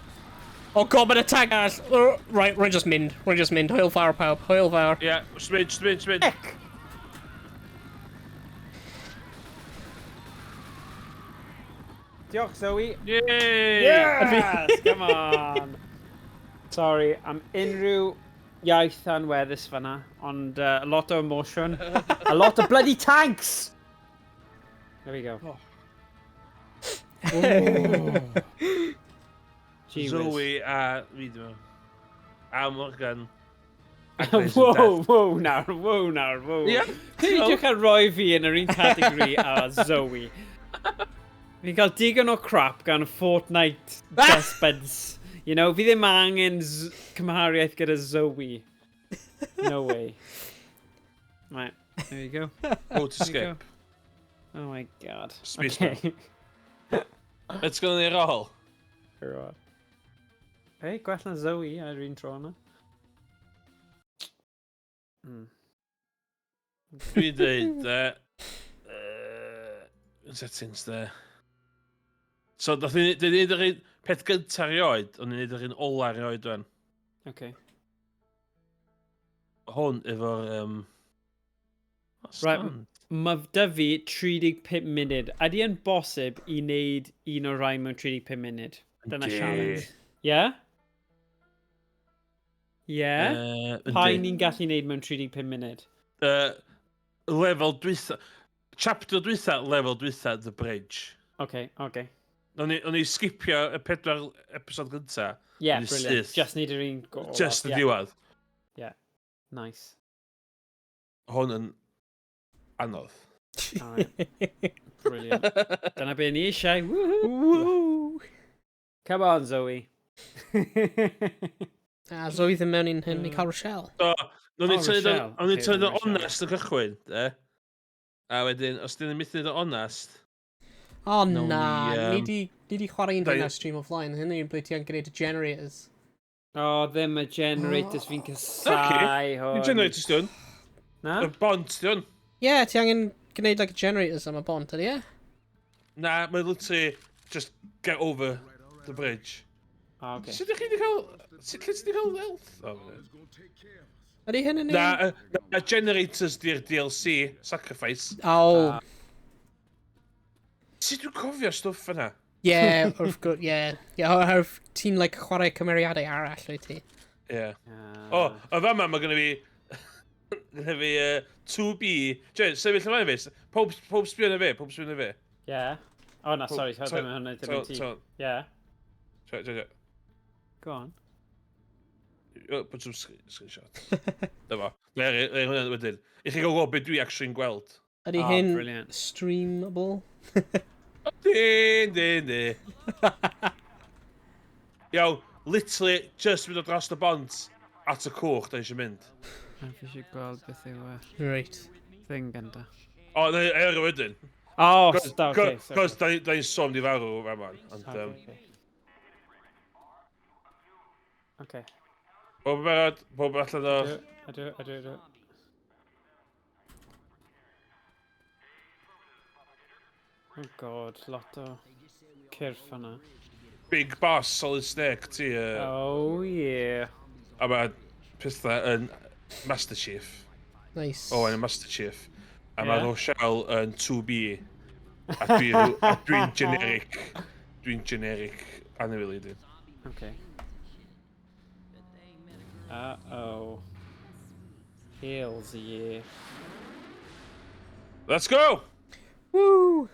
B: Oh god, mae'n attack arall. Right, rwy'n just mynd. Hwyl fawr pawb, hwyl fawr.
D: Ie, smid.
A: Heck. Diolch, Zoe.
D: Yay!
A: Yes! Come on. Sorry, am unrhyw iaith anweddus fanna, ond a lot o emotion. A lot of bloody tanks! There we go. Gee whiz.
D: Zoe a fi dim ond. A Morgan.
A: Whoa, nawr.
D: Ie.
A: Peidiwch a roi fi yn yr un categori a Zoe. Fi'n cael digon o crap gan Fortnite dispense. You know, fi ddim angen cymhariaeth gyda Zoe. No way. Right, there you go.
D: Go to skip.
A: Oh my god.
D: Space
A: Okay.
D: Let's go i'r ôl.
A: Right. Hey, gwell na Zoe ar un tro yna.
D: Dwi'n dweud, settings there. So, dwi'n neud yr un peth gyntaf erioed, ond dwi'n neud yr un ola erioed dwi'n.
A: Okay.
D: Hwn efo'r...
A: Right, mae dy fi 35 munud. Ydy yn bosib i wneud un o'r rai mewn 35 munud? Dyna challenge. Yeah? Yeah? Pa ni'n gallu wneud mewn 35 munud?
D: Lefel dwytha... Chapter dwytha, lefel dwytha, The Bridge.
A: Okay.
D: O'n i skipio y 4 episod gynta.
A: Yeah, brilliant. Just need yr un go.
D: Just y diwedd.
A: Yeah, nice.
D: Hwn yn anodd.
A: Brilliant. Dyna be ni eisiau. Woohoo! Come on, Zoe.
B: Zoe ddim mewn un hyn i cael Rochelle.
D: So, o'n i
A: Rochelle.
D: tynnu o'n onest yn cychwyn, de? A wedyn, os dyn ni'n mynd yn onest...
B: O na, ni di chwarae un dyn ar Stream of Line. Hynny yw ble ti yn gwneud y generators.
A: Oh, ddim y generators fi'n cysau hwn.
D: Ni'n generators diwn.
A: Na?
D: Y bont diwn.
B: Ie, ti angen gwneud like generators am y bont, ydy e?
D: Na, mae'n literally just get over the bridge.
A: Oh, okay.
D: Sut ydych chi wedi cael... Sut lle ti wedi cael health?
B: Ydy hyn yn un?
D: Na, generators di'r DLC, Sacrifice.
B: O.
D: Sut dwi'n cofio stwff yna?
B: Ie, wrth gwrs, ie. Ie, ti'n like chwarae cymeriadau arall, wyt ti?
D: Ie. O, a fama mae gynnu fi... Gynnu fi 2B... Jay, sefyll yma i fi. Pob sbio na fi,
A: Yeah. Oh, no, sorry. Ddim yn hynny, ddim yn ti. Yeah. Go on.
D: Put some screenshot. Dyma. Le hwnna wedyn. I chi gael gwybod beth dwi actually'n gweld.
B: Ydy hyn streamable?
D: Di. Iawn, literally, just mynd o dros y bont at y cwch da eisiau mynd.
A: Fi eisiau gweld beth yw
B: Right.
A: thing gynta.
D: O, na wedyn.
A: Oh, okay.
D: Cos da ni'n sôn di farw fe man.
A: Okay.
D: Bob barod, bob allan o...
A: I do. Oh god, lot o cyrff yna.
D: Big Boss, Solid Snake, ti...
A: Oh yeah.
D: A mae pethau yn Master Chief.
B: Nice.
D: Owain yn Master Chief. A mae Rochelle yn 2B. A dwi'n generic. Dwi'n generic anifili.
A: Okay. Uh-oh. Heels, yeah.
D: Let's go!
B: Woo!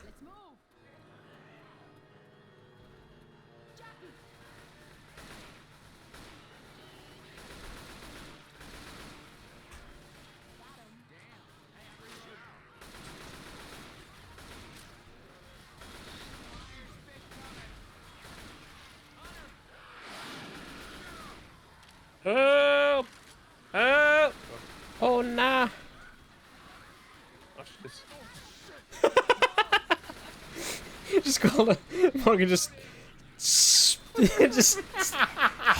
D: Help! Help!
B: Just call it. Morgan just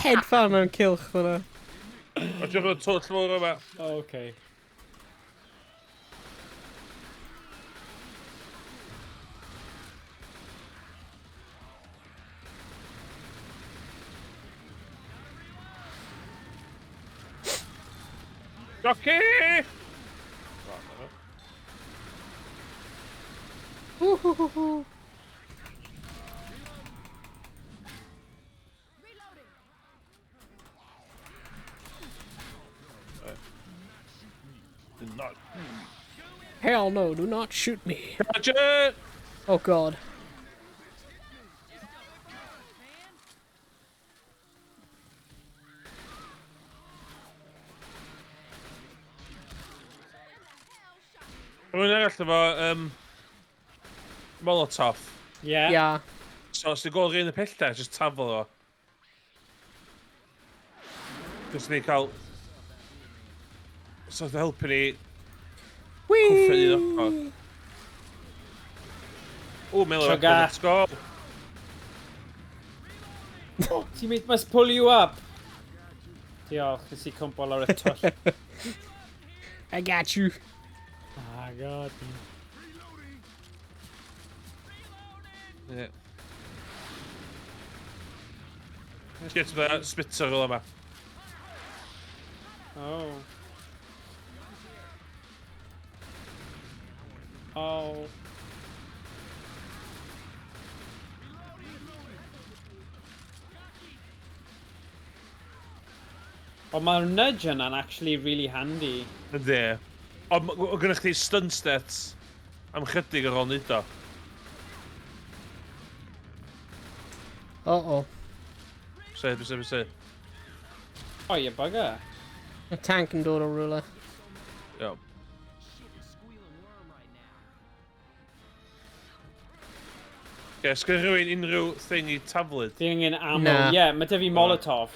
B: headfan mewn cilch fyna.
D: A dwi'n gwybod twll mor yma.
A: Okay.
D: Jockey! Did not.
B: Hell no, do not shoot me.
D: Gadget!
B: Oh god.
D: Rwy'n arall efo, Molotov.
A: Yeah.
B: Yeah.
D: So, os ti'n gweld rhywun y pellter, just tafel o. Jyst ni cael... So, dy helpu ni cwffio un ochr. O, Miller,
A: Sugar.
D: let's go.
A: Teammate must pull you up. Diolch, nes i cwmpo lawr y twll.
B: I got you.
A: Ah, god.
D: Yeah. Get the spitzer fel yma.
A: Oh. Oh. Ond mae'r nudge yna'n actually really handy.
D: Ynddi. Ond o gynnwch chi stun stats am chydig ar ôl neud o.
B: Uh-oh.
D: Se.
A: Oh, you bugger.
B: A tank yn dod o rhywle.
D: Iawn. Sgyn rhywun unrhyw thing i taflid?
A: Di angen ammo.
B: Na.
A: Yeah, mae dy fi Molotov.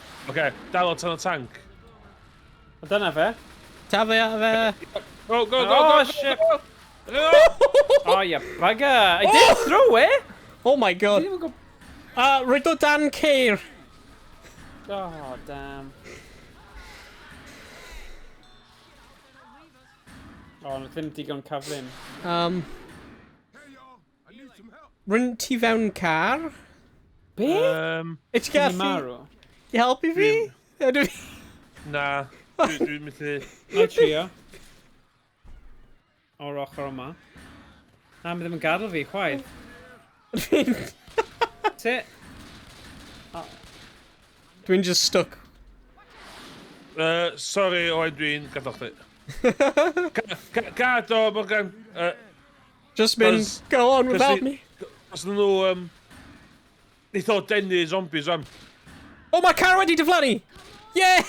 D: Dal o tan o tank.
A: O dyna fe.
B: Ta fe a fe.
D: Go,
A: Oh, shit. Oh, you bugger. I didn't throw it.
B: Oh my
A: I
B: god.
A: didn't even go...
B: Ryd o dan ceir.
A: Oh, damn. Oh, na ddim digon cyflym.
C: Hey, y'all. I need some help.
B: Ryn ti fewn car?
A: Be?
B: Ych
A: Ti'n
B: gallu
A: marw?
B: i helpu fi? Ydw fi?
D: Na. Dwi'n methu...
A: Na trio. O'r ochr yma. Na, mi ddim yn gadael fi, chwaith. Ti?
B: Dwi'n just stuck.
D: Sorry, Owain, dwi'n gadal chdi. Gad o, Morgan.
B: Just mynd,
D: Cos-
B: go on
D: cos
B: without
D: i-
B: me.
D: Os ydyn nhw, Nith o denu zombies am.
B: Oh, mae car wedi diflannu! Yay!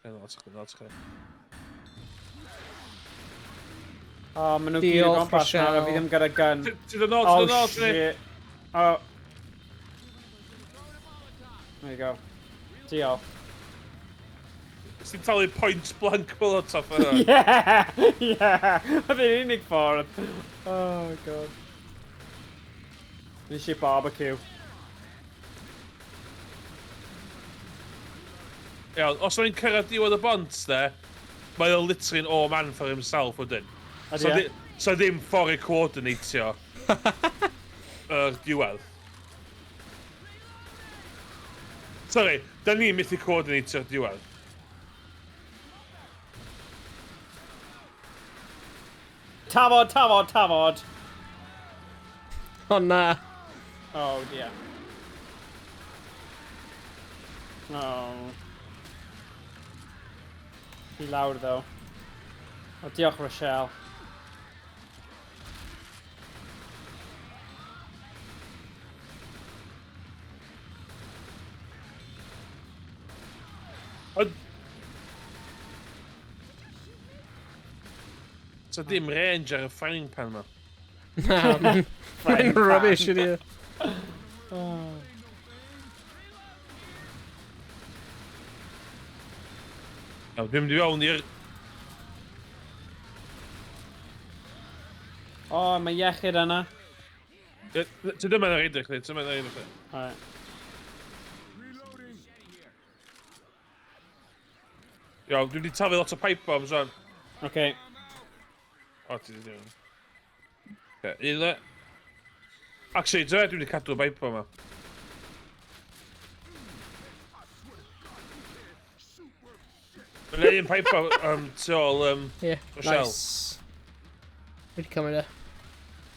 D: That's good.
A: Oh, maen nhw gyd yn
B: Diolch,
A: gwmpas nawr, a
B: Rochelle.
A: fi ddim gyda gun.
D: Ti dy nod,
A: Oh,
D: ti dy nod,
A: shit. Oh. There you go. Diolch.
D: Ti'n talu point blank Molotov yna.
A: Yeah! Yeah! Oedd yn unig ffordd. Oh, god. Nes i barbecue.
D: Iawn, os o'n i'n cyrraedd diwedd y bont, de, mae o literally all man for himself, wedyn.
A: Ydy e?
D: So ddim ffordd i coordinatio diwedd. Sorry, da ni'n methu coordinatio'r diwedd.
A: Tafod, tafod, tafod!
B: Oh na.
A: Oh, dear. Oh. I lawr, though. O, diolch, Rochelle.
D: Ond... So dim range ar y frying pan ma.
B: Na, mae'n rubbish ydi.
D: Iawn, dwi'n mynd i fewn i'r...
A: O, mae iechyd yna.
D: Ti'n dyma na edrych ni, ti'n dyma na edrych ni.
A: Alright.
D: Iawn, dwi wedi tafu lot o pipe bombs o'n.
A: Okay.
D: O, ti wedi dweud. Okay, un le. Actually, dwi wedi cadw pipe bomb yma. Yna un pipe bomb tu ôl
B: Yeah,
D: Rochelle.
B: nice. Wedi cymryd e.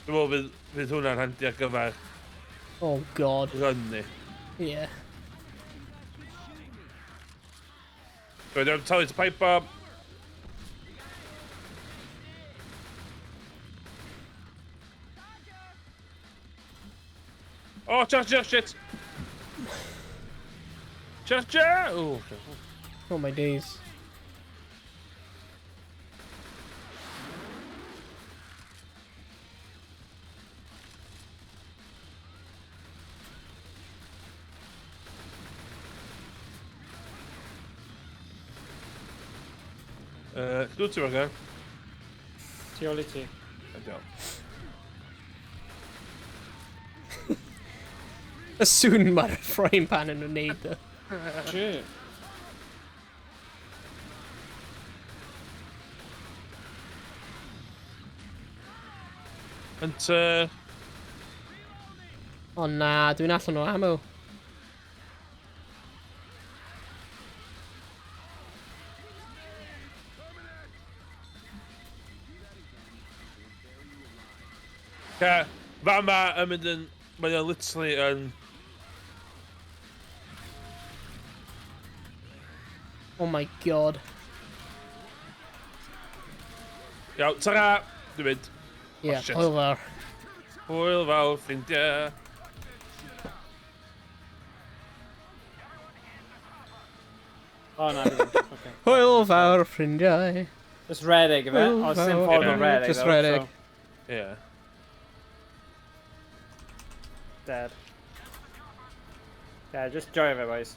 D: Dwi'n meddwl fydd hwnna'n handi ar gyfer
B: Oh god.
D: run ni.
B: Yeah.
D: Dwi'n talu to pipe bomb. Oh, charger, shit! Charger! Oh,
B: Oh my days.
D: Dwi'n ti'n meddwl?
A: Ti ôl I ti.
B: As soon mae'r frying pan yn wneud e.
A: Shit.
D: Ynt,
B: O na, dwi'n allan o ammo.
D: fa yma yn mynd yn... Mae o'n literally yn...
B: Oh my god.
D: Iawn, tara! Dwi'n mynd.
B: Yeah,
D: shit.
B: hwyl fawr.
D: Hwyl fawr, ffrindiau.
A: Oh, na, fi ddim. Okay.
B: Hwyl fawr, ffrindiau.
A: Just redig, yfe?
B: Hwyl
A: O, sim
B: fawr.
A: ffordd o
D: Yeah,
A: redig,
B: just
A: though,
B: redig.
A: so-
D: Ie.
A: Dead. Yeah, just joy of it, boys.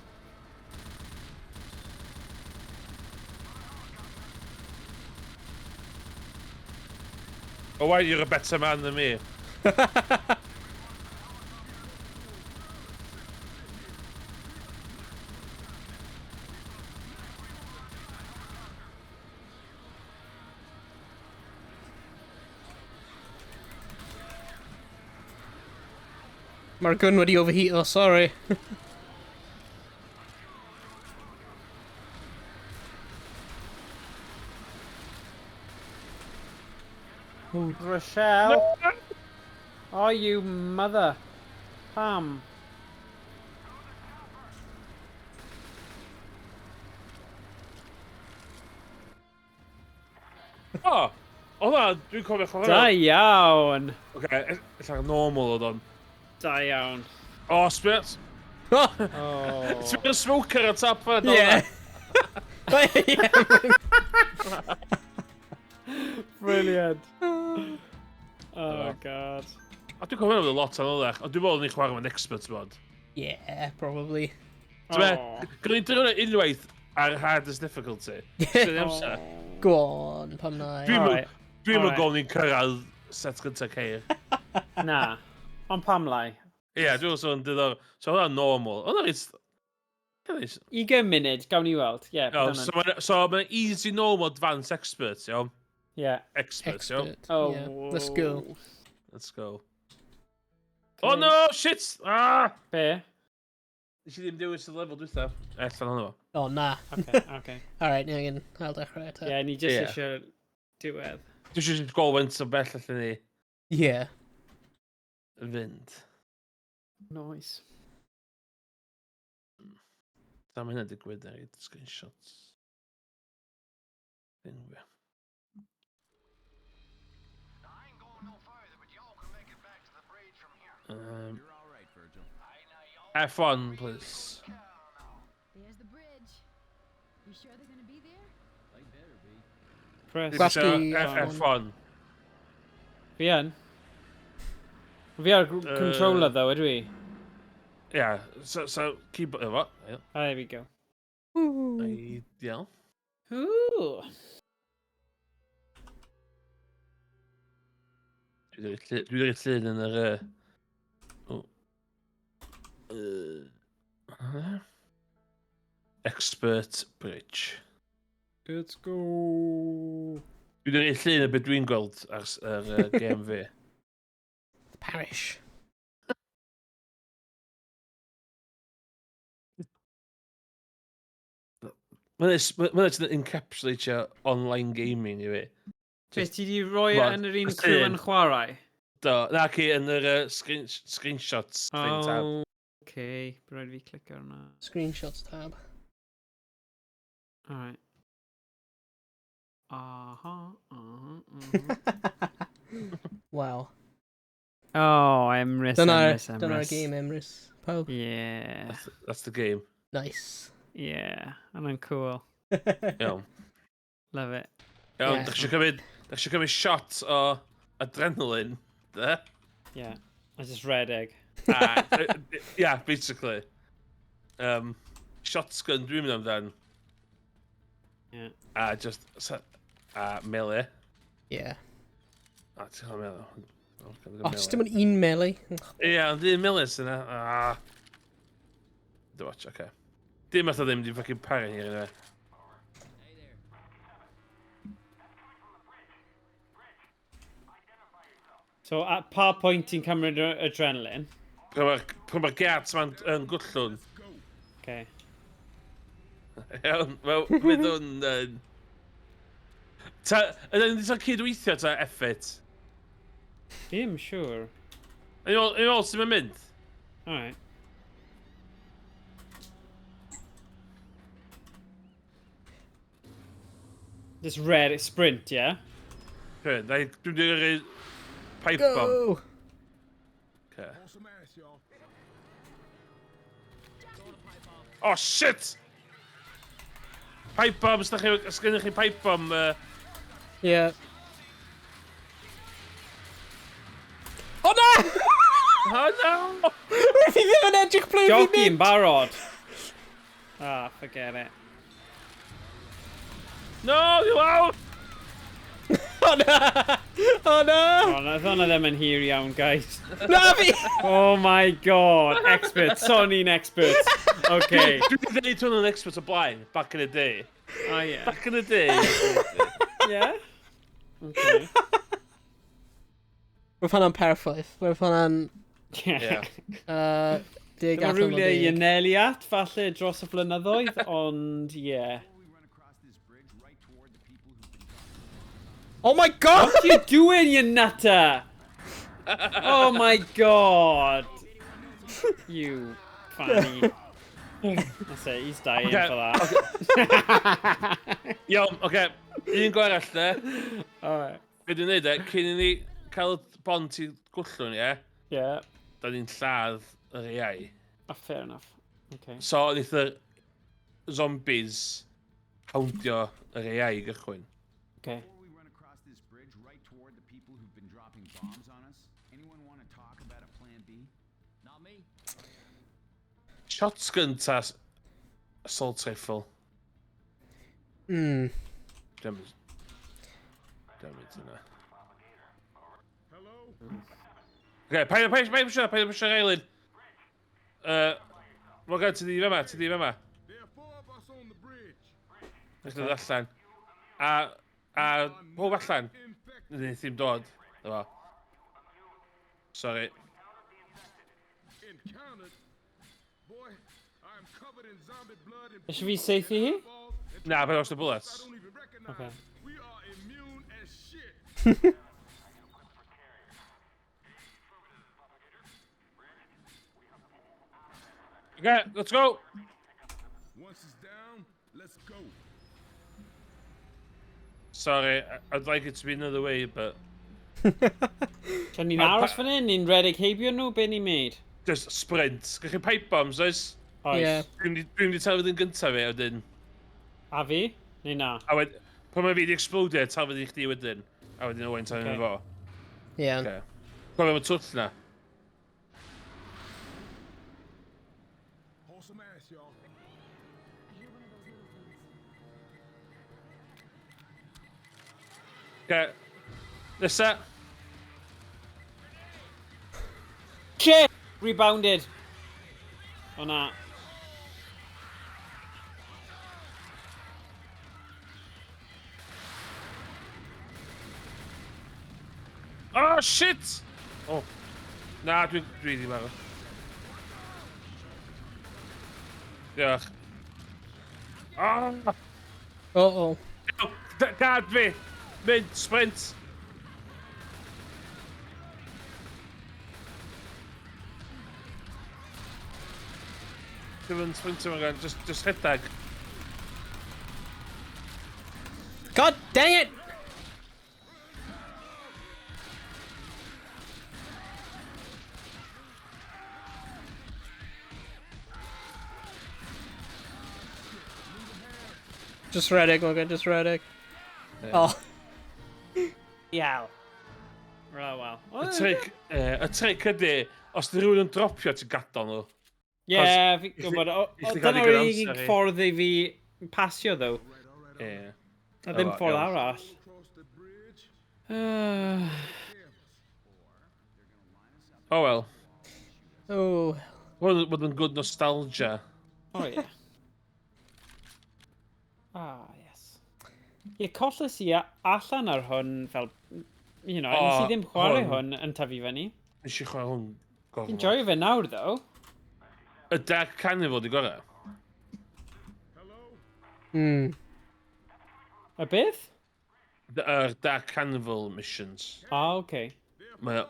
D: Owain, you're a better man than me.
B: Mae'r gun wedi overheat o, sorry.
A: Rochelle! Oh, you mother. Pam.
D: O! O na, dwi'n cofio chwarae.
A: Da iawn!
D: Oce, eitha normal oedd o'n.
A: Da iawn.
D: O, spirit!
B: Oh,
A: Oh.
D: Spirit smoker ar top fan.
B: yeah.
A: Brilliant. Oh, God.
D: A dwi'n cofio bod lot anoddach, ond dwi'n bod yn ei chwarae mewn expert bod.
B: Yeah, probably.
A: Oh.
D: Gwneud ni'n drwy'n unwaith ar hardest difficulty. Sy'n amser.
B: Go on, pam na.
A: Alright.
D: Dwi'n mynd
A: Alright.
D: gofyn ni'n cyrraedd set gyntaf ceir.
A: Na. Ond pam lai?
D: Ie, dwi'n meddwl yn diddor. So hwnna'n normal. Ond it's...
A: 20 munud, gawn ni weld. Yeah,
D: So mae'n easy, normal, advanced expert, iawn?
A: yeah.
D: Expert, iawn?
B: Expert.
A: Oh,
B: Yeah, let's go.
D: Let's go. Oh no, shit! Ah!
A: Be?
D: Nes i ddim dewis y lefel dwythaf. Allan honno fo.
B: Oh, na.
A: Okay, okay.
B: Alright, ni angen hael dechrau eto.
A: Yeah, ni just
D: Ie.
A: eisiau diwedd.
D: Dwi'n siŵr golwent o bell allan ni
B: Yeah.
D: fynd.
A: Nice.
D: Da mae hynny'n digwydd ar ei screenshots. Anyway. F1, please.
F: There's the bridge. You sure they're gonna be there?
A: Press.
B: Gwasgu
D: F1.
A: Fi yn? Fi ar controller though, ydw i?
D: Yeah, so keep it what? Yeah.
A: Ah, there we go.
D: Ideal.
A: Ooh.
D: Dwi wedi llun yn yr Expert Bridge.
A: Let's go.
D: Dwi'n ei llun y beth dwi'n gweld ar game fi.
B: The parish.
D: Mae'n encapsulatio online gaming i fi.
A: Beth ti di roi
D: Wel,
A: yn yr un
D: y
A: criw
D: llun.
A: yn chwarae?
D: Do, na ci yn yr screenshots thing tab.
A: Oh, okay. Rhaid fi clicio arno.
B: Screenshots tab.
A: Alright.
B: Wow.
A: Oh, Emrys,
B: Dyna'r game, Emrys. Pow.
A: Yeah.
D: That's the game.
B: Nice.
A: Yeah. And cool.
D: Iawn.
A: Love it.
D: Iawn,
B: Yeah.
D: da chi eisiau cymryd shot o adrenaline, da?
A: Yeah. I just red egg.
D: Yeah, basically. Shotgun dwi'n mynd amdan.
A: Yeah.
D: Just, melee.
B: Yeah.
D: Ti'n cael melee.
B: Oh, just dim ond un melee.
D: Ie, ond un melee sy'n yna. Do watch, oce. Dim atho ddim di fucking pari hier yna.
A: So, at pa pwynt ti'n cymryd adrenaline?
D: Pan mae'r gats ma'n gwllwn.
A: Okay.
D: Iawn, wel, fydd hwn yn... Ydy'n cydweithio ta effort?
A: I'm sure.
D: Yn ôl sy'n mynd?
A: Alright. Just red sprint, yeah?
D: Okay, dwi'n dwi'n pipe bomb.
B: Go!
D: Okay.
C: Hold some ass, y'all.
D: Oh shit! Pipe bombs, sgynnych chi pipe bomb.
B: Yeah. Oh no!
D: Oh no!
B: Fi ddim yn edrych ble fi
A: Jockey yn
B: mynd!
A: barod. Ah, forget it.
D: No, you out!
B: Oh no! Oh no!
A: Oh, nath hwnna ddim yn hir iawn, guys.
B: Na fi!
A: Oh my god, expert, Sony'n expert. Okay.
D: Dwi'n dweud hwn yn expert o blaen, back in the day.
A: Oh yeah.
D: Back in the day.
A: Yeah? Okay.
B: Roedd hwnna'n perffaith. Roedd hwnna'n...
A: Yeah.
B: Dig
A: Dyma
B: allan o
A: rhywle i
B: dig.
A: aneliat, falle, dros y blynyddoedd, ond, yeah.
C: We run across this bridge right toward the people who've been...
B: Oh my god!
A: What are you doing, you nutter? Oh my god. You fanny. That's it, he's dying
D: Okay,
A: for that.
D: Iawn, oce. Un go arall, de.
A: Alright.
D: Be dwi'n neud, cyn i ni cael y bont i gwllwn, ie?
A: Yeah.
D: Da ni'n lladd yr AI.
A: Oh, fair enough. Okay.
D: So, oedd y zombies hawndio yr AI i gychwyn.
A: Okay.
C: Before we run across this bridge right toward the people who've been dropping bombs on us, anyone want to talk about a plan B? Not me.
D: Shotgun ta assault rifle.
B: Hmm.
D: Damage yna.
C: Hello?
D: Okay, paid pusio'r eilen. Mae'n gael, ti di fyma.
C: There are 4 of us on the bridge.
D: Nes dod allan. A pob allan.
C: Infected.
D: Nid ddim dod. Efo. Sorry.
C: Encountered. Boy, I am covered in zombie blood and
A: Ysio fi seithi hi?
C: eyeballs and
D: Na, but the
C: I
D: bullets.
C: don't even recognize.
A: Okay.
C: We are immune as shit.
D: Okay, let's go.
C: Once it's down, let's go.
D: Sorry, I'd like it to be another way, but
A: Can ni'n aros fan hyn? Ni'n redig heibio nhw? Be ni'n meid?
D: just sprint. Gach chi pipe bombs, oes?
A: Oes.
B: Yeah.
D: Dwi'n di tafod yn gyntaf fi, a wedyn...
A: A fi? Neu na?
D: A wedyn... Pan mae fi di explodio, tafod i chdi wedyn. A wedyn Owain tafod
A: Okay.
D: yn fo.
B: Yeah.
D: Okay. Gweld am y twll na.
C: Hold some ass, y'all.
D: Okay. Nesa.
A: Shit! Rebounded. O na.
D: Oh, shit! O. Na, dwi di marw. Diolch. Oh!
B: Uh-oh.
D: Gad fi! Mynd, sprint! Ddim yn sprintio ma'n gan, just rhedag.
B: God dang it! Just Reddick, okay, just Reddick. Oh.
A: Iaw. Wel.
D: Y trick ydy, os di rhywun yn dropio ti gadon nhw.
A: Ie, fi'n gwybod.
D: i chdi gael
A: Dyna'r
D: digon
A: unig
D: amser i-
A: ffordd i fi pasio, ddo.
D: Ie.
A: A ddim
D: O,
A: ffordd
D: iawn.
A: arall.
D: O wel,
B: Oh.
D: bod yn good nostalgia.
A: O ie. Yes. Ie, collus i allan ar hwn fel... You know, nes i ddim chwarae hwn yn tyfu fyny.
D: Nes i chwarae hwn gorfod.
A: Enjoy fe nawr, ddo.
D: Y Dark Carnival di gorau.
B: Hmm.
A: Y beth?
D: Yr Dark Carnival missions.
A: Okay.
D: Mae...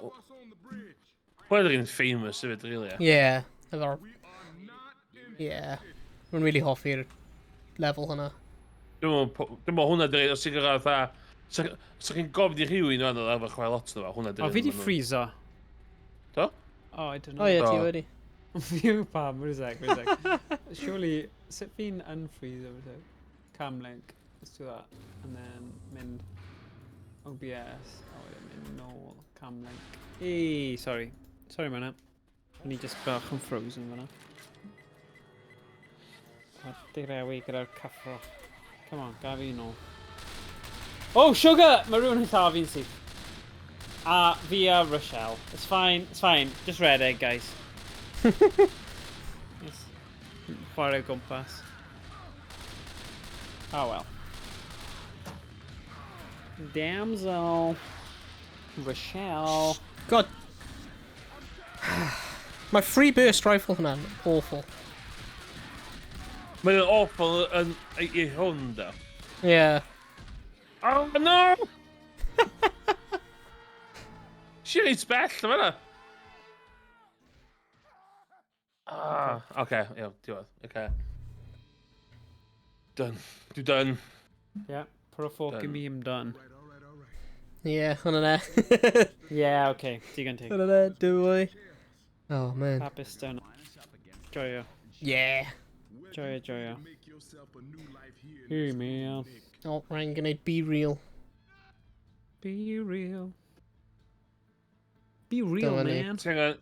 D: Wel yr un famous hefyd, really.
B: Yeah. Efo'r... Yeah. Mae'n really hoffi'r level hwnna.
D: Dwi'n meddwl hwnna di reid, os ti'n gyrraedd dda... Sa chi'n gofyn i rhywun o'n arfer chwarae lot o hwnna di
A: O, fi di freezo.
D: Do?
A: Oh, I don't know.
B: Oh ie, ti
D: Do.
B: wedi.
A: Phew, pam, wait a sec. Surely, sut fi'n unfreeze over there? Cam link. Let's do that. And then mynd OBS. Oh, wait, mynd nôl. Cam link. Eee, sorry. Sorry, man. O'n i just bach yn frozen fyna. A direwi gyda'r caffro. Come on, gaf fi nôl. Oh, sugar! Mae rhywun yn llaw fi'n syth. A fi a Rochelle. It's fine, it's fine. Just red egg, guys. Yes. Chwarae o gwmpas. Oh well. Damsel. Rochelle.
B: God. Mae free burst rifle hwnna'n awful.
D: Mae'n awful yn i hwn, da.
B: Yeah.
D: Oh, no! Si'n reit bell, yma. Ah, oce, iawn, diwedd, oce. Done. Dwi done.
A: Yeah, put a fork in me, I'm done.
B: Yeah, hwnna ne.
A: Yeah, okay. Digon teg.
B: Hwnna ne, dwy. Oh, man.
A: Hapus down. Joio.
B: Yeah.
A: Joio. Hey, man.
B: Oh, rhaid gwneud be real.
A: Be real. Be real,
B: Dyma ni.
A: man.
D: Ti'n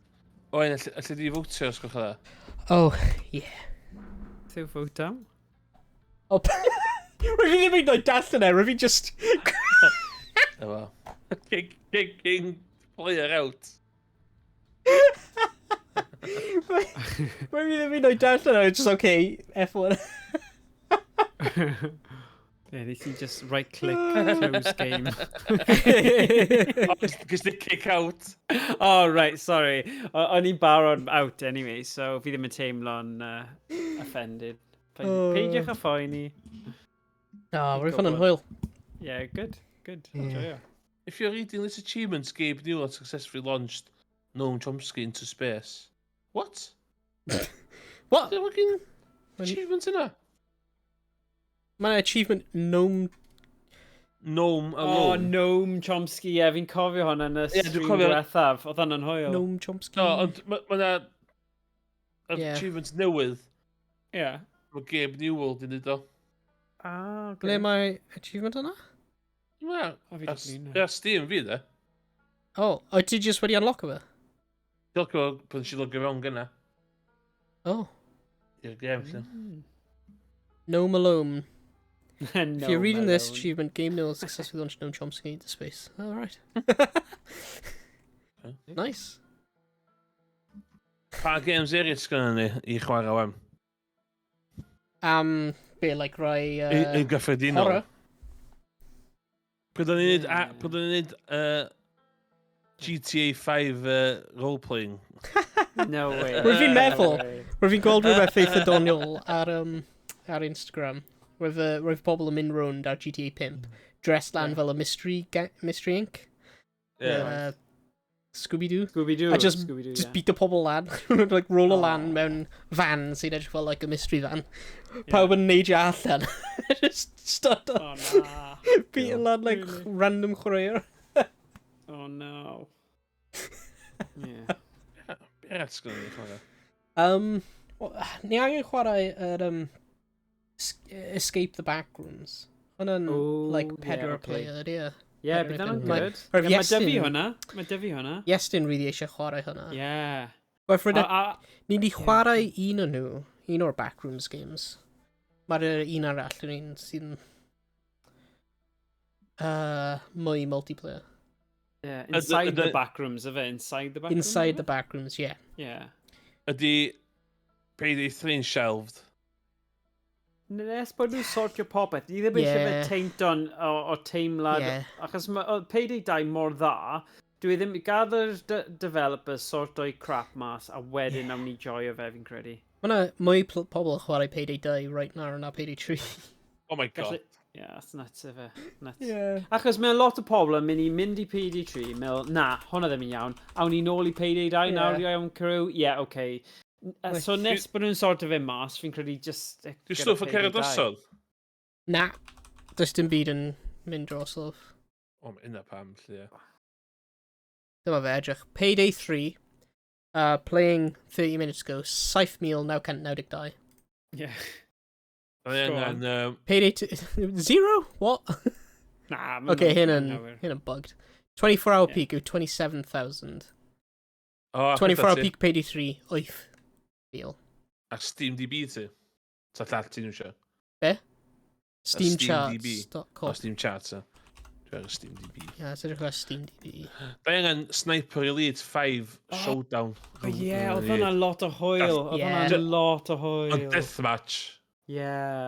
D: Owain, allu di fwtio os gwch dda?
B: Oh, yeah.
A: Thiw photo.
B: Oh, rwy'n fi ddim yn dweud darllen e, rwy'n fi just...
D: O, wel. King player out.
B: Rwy'n fi ddim yn dweud darllen e, just okay, F1.
A: Yeah, this is just right click, close game.
D: Gys di kick out.
A: Oh, right, sorry. O'n i'n barod out anyway, so fi ddim yn teimlo'n offended. Peidiwch a phoeni.
B: Oh, rwy'n ffyn yn hwyl.
A: Yeah, good. Joio.
D: If you're reading this achievement, Gabe Newell successfully launched Noam Chomsky into space. What?
B: What?
D: The fucking achievement yna?
B: Mae'n achievement gnome...
D: Noam
A: Oh,
D: alone.
A: Noam Chomsky, ie, fi'n cofio hwn yn y
D: dwi'n
A: stream
D: cofio-
A: diwethaf. Oedd hwnna'n hwyl.
B: Gnome Chomsky.
D: No, ond mae'na
B: Ie.
D: achievement newydd.
A: Ie.
D: Mae Gabe Newell di neud o.
A: Ah,
B: Ble mae achievement yna?
D: Wel,
A: O, fi 'di blino.
D: ar Steam fi, de.
B: Oh, o ti just wedi unlock o fe?
D: Diolch o pan si logio fewn gyna.
B: Oh.
D: I'r gem, lle.
B: Gnome alone.
A: No,
B: If you're reading this
A: Malone.
B: achievement, Game Newell successfully launched Noam Chomsky into space. Alright. Nice.
D: Pa games eraill sgynnon ni I chwarae wan?
B: Be, like, rai...
D: Yn gyffredinol.
B: horror?
D: Pryd o'n i'n neud GTA 5 role-playing.
A: No way.
B: Rwy'n fi'n meddwl,
A: No way.
B: rwy'n fi'n gweld rhywbeth eitha doniol ar Instagram. Roedd pobl yn mynd rownd ar GTA 5, dressed lan fel y Mystery Inc.
D: Yeah.
B: Scooby-Doo.
A: Scooby-Doo.
B: A just
A: Scooby-Doo,
B: beat y pobl lan. Like, roll o lan mewn van sy'n edrych fel like a mystery van. Pawb yn neidio allan. Just start
A: Oh, nah.
B: beat lan like random chwarae'r.
A: Oh, no. Yeah.
D: Be arall sgynnon ni chwarae?
B: Ni angen chwarae Escape the Backrooms. Hwna'n
A: Ooh,
B: like
A: yeah,
B: pedwar
A: okay.
B: player, yeah.
A: Yeah,
B: I
A: bydd
B: reckon,
A: hwnna'n
B: like-
A: good.
B: Or
A: Yeah, mae dyfu
B: Iestyn-
A: hwnna. Mae dyfu hwnna.
B: Iestyn really eisiau chwarae hwnna.
A: Yeah.
B: Wel, Fred,
A: A-
B: ni di chwarae un o'n nhw, un o'r Backrooms games. Mae'r un arall yn un sy'n mwy multiplayer.
A: Yeah, inside the
D: the-
A: backrooms of it. Inside the backrooms.
B: Inside the Backrooms, yeah.
A: Yeah.
D: Ydy Payday 3 shelved?
A: Nes bod nhw'n sortio popeth. Ni ddim eisiau
B: Yeah.
A: fe teint o teimlad.
B: Yeah.
A: Achos mae Payday 2 mor dda. Dwi ddim i gadw'r developers sort o'i crap mas a wedyn nawn ni joio fe fi'n credu.
B: Mae mwy pobl yn chwarae Payday 2 right now na Payday 3.
D: Oh my god.
A: Felly, yeah, that's nuts of it. Nuts.
B: Yeah.
A: Achos mae lot o pobl yn mynd I Payday 3, meddwl, na, hwnna ddim yn iawn. Awn ni nôl I Payday 2, nawr I YnChwarae, yeah, okay. So nes bod nhw'n sort of fe mas, fi'n credu just...
D: Dwi'n stwff o cerdd osod?
B: Na, does dim byd yn mynd drosodd.
D: O, mae yna pam, lle.
B: Dyma fe edrych. Payday 3, playing 30 minutes ago, 7,992.
A: Yeah.
D: Mae
A: Go
D: angen...
B: Payday 2... Zero? What?
A: Nah,
B: Okay, hyn yn bugged. 24-hour
A: Yeah.
B: peak yw 27,000.
D: O,
B: 24-hour peak Payday 3, 8 fil.
D: A Steam DB ti? Ta llall ti'n eisiau?
B: Be?
D: SteamDB.
B: Steamcharts.com.
D: O, Steam Charts, e. Dwi'n ar Steam DB.
B: Yeah, it's edrych ar SteamDB.
D: Da angen Sniper Elite 5 Showdown.
A: Ie, oedd hwnna lot o hwyl. Oedd
B: Yeah.
A: hwnna lot o
D: A
A: hwyl.
D: Deathmatch.
A: Yeah.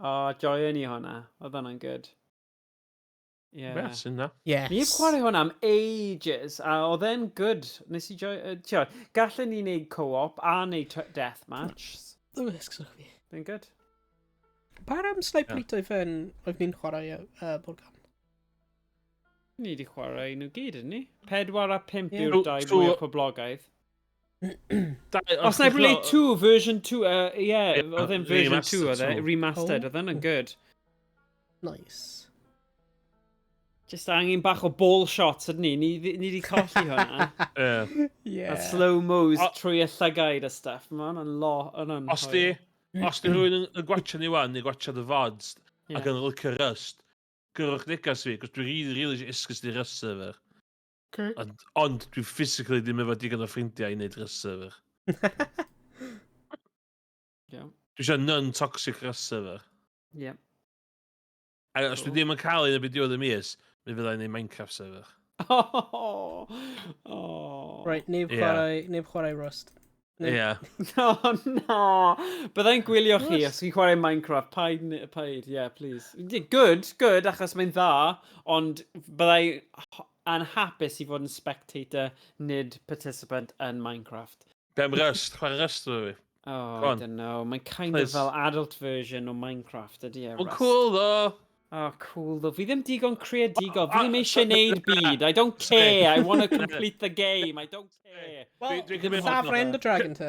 A: O, joio ni hwnna. Oedd hwnna'n good. Yeah.
D: Be, sy'n na?
B: Yes.
A: Ni heb chwarae hwnna am ages, a oedd e'n good. Nes I joio... Gallen ni wneud co-op a wneud deathmatch. Then good.
B: Par am Sniper Elite oedd ni'n chwarae bod gan?
A: Ni wedi chwarae nhw gyd, ydyn ni? 4 a 5
B: Ie.
A: yw'r dau
D: So-
A: mwy o poblogaidd. O, Sniper Elite 2, version 2, yeah, oedd e'n version 2, oedd e, remastered, oedd e'n good.
B: Nice.
A: Just angen bach o ball shots ydyn ni wedi colli hwnna.
D: Ie.
B: Yeah.
A: A slow-mos
D: O-
A: trwy y llygaid a stuff. Mae hwnna'n hwnna'n
D: Os di rhywun yn gwachio ni wan, neu gwachio dy vods, ac yn lycio rust, gyrwch negas fi, cos dwi'n really isgys di rust server. Ond dwi'n physically ddim efo digon o ffrindiau I wneud rust server.
A: Yeah.
D: Dwi eisiau non-toxic rust server.
A: Yeah.
D: A os dwi ddim yn cael un y diwedd y mis, mi fyddai'n neud Minecraft server.
A: Oh. Oh.
B: Right, neb
D: Ie.
B: chwarae Rust.
D: Ie.
A: No, no. Byddai'n gwylio chi os chi'n chwarae Minecraft. Paid, yeah, please. Good, achos mae'n dda, ond byddai anhapus I fod yn spectator, nid participant yn Minecraft.
D: Be'm rust, chwarae rust o fi.
A: Oh,
D: Go
A: I
D: on.
A: don't know. Mae'n kind
D: Please.
A: of fel adult version o Minecraft, ydy e?
D: Wel,
A: Rust.
D: cool ddo.
A: Oh, cool though. Fi ddim digon creadigol. Fi ddim eisiau neud byd. I don't care. I want to complete the game. I don't care.
B: Well,
D: Dwi'n cymryd
B: Llafr Ender Dragon te.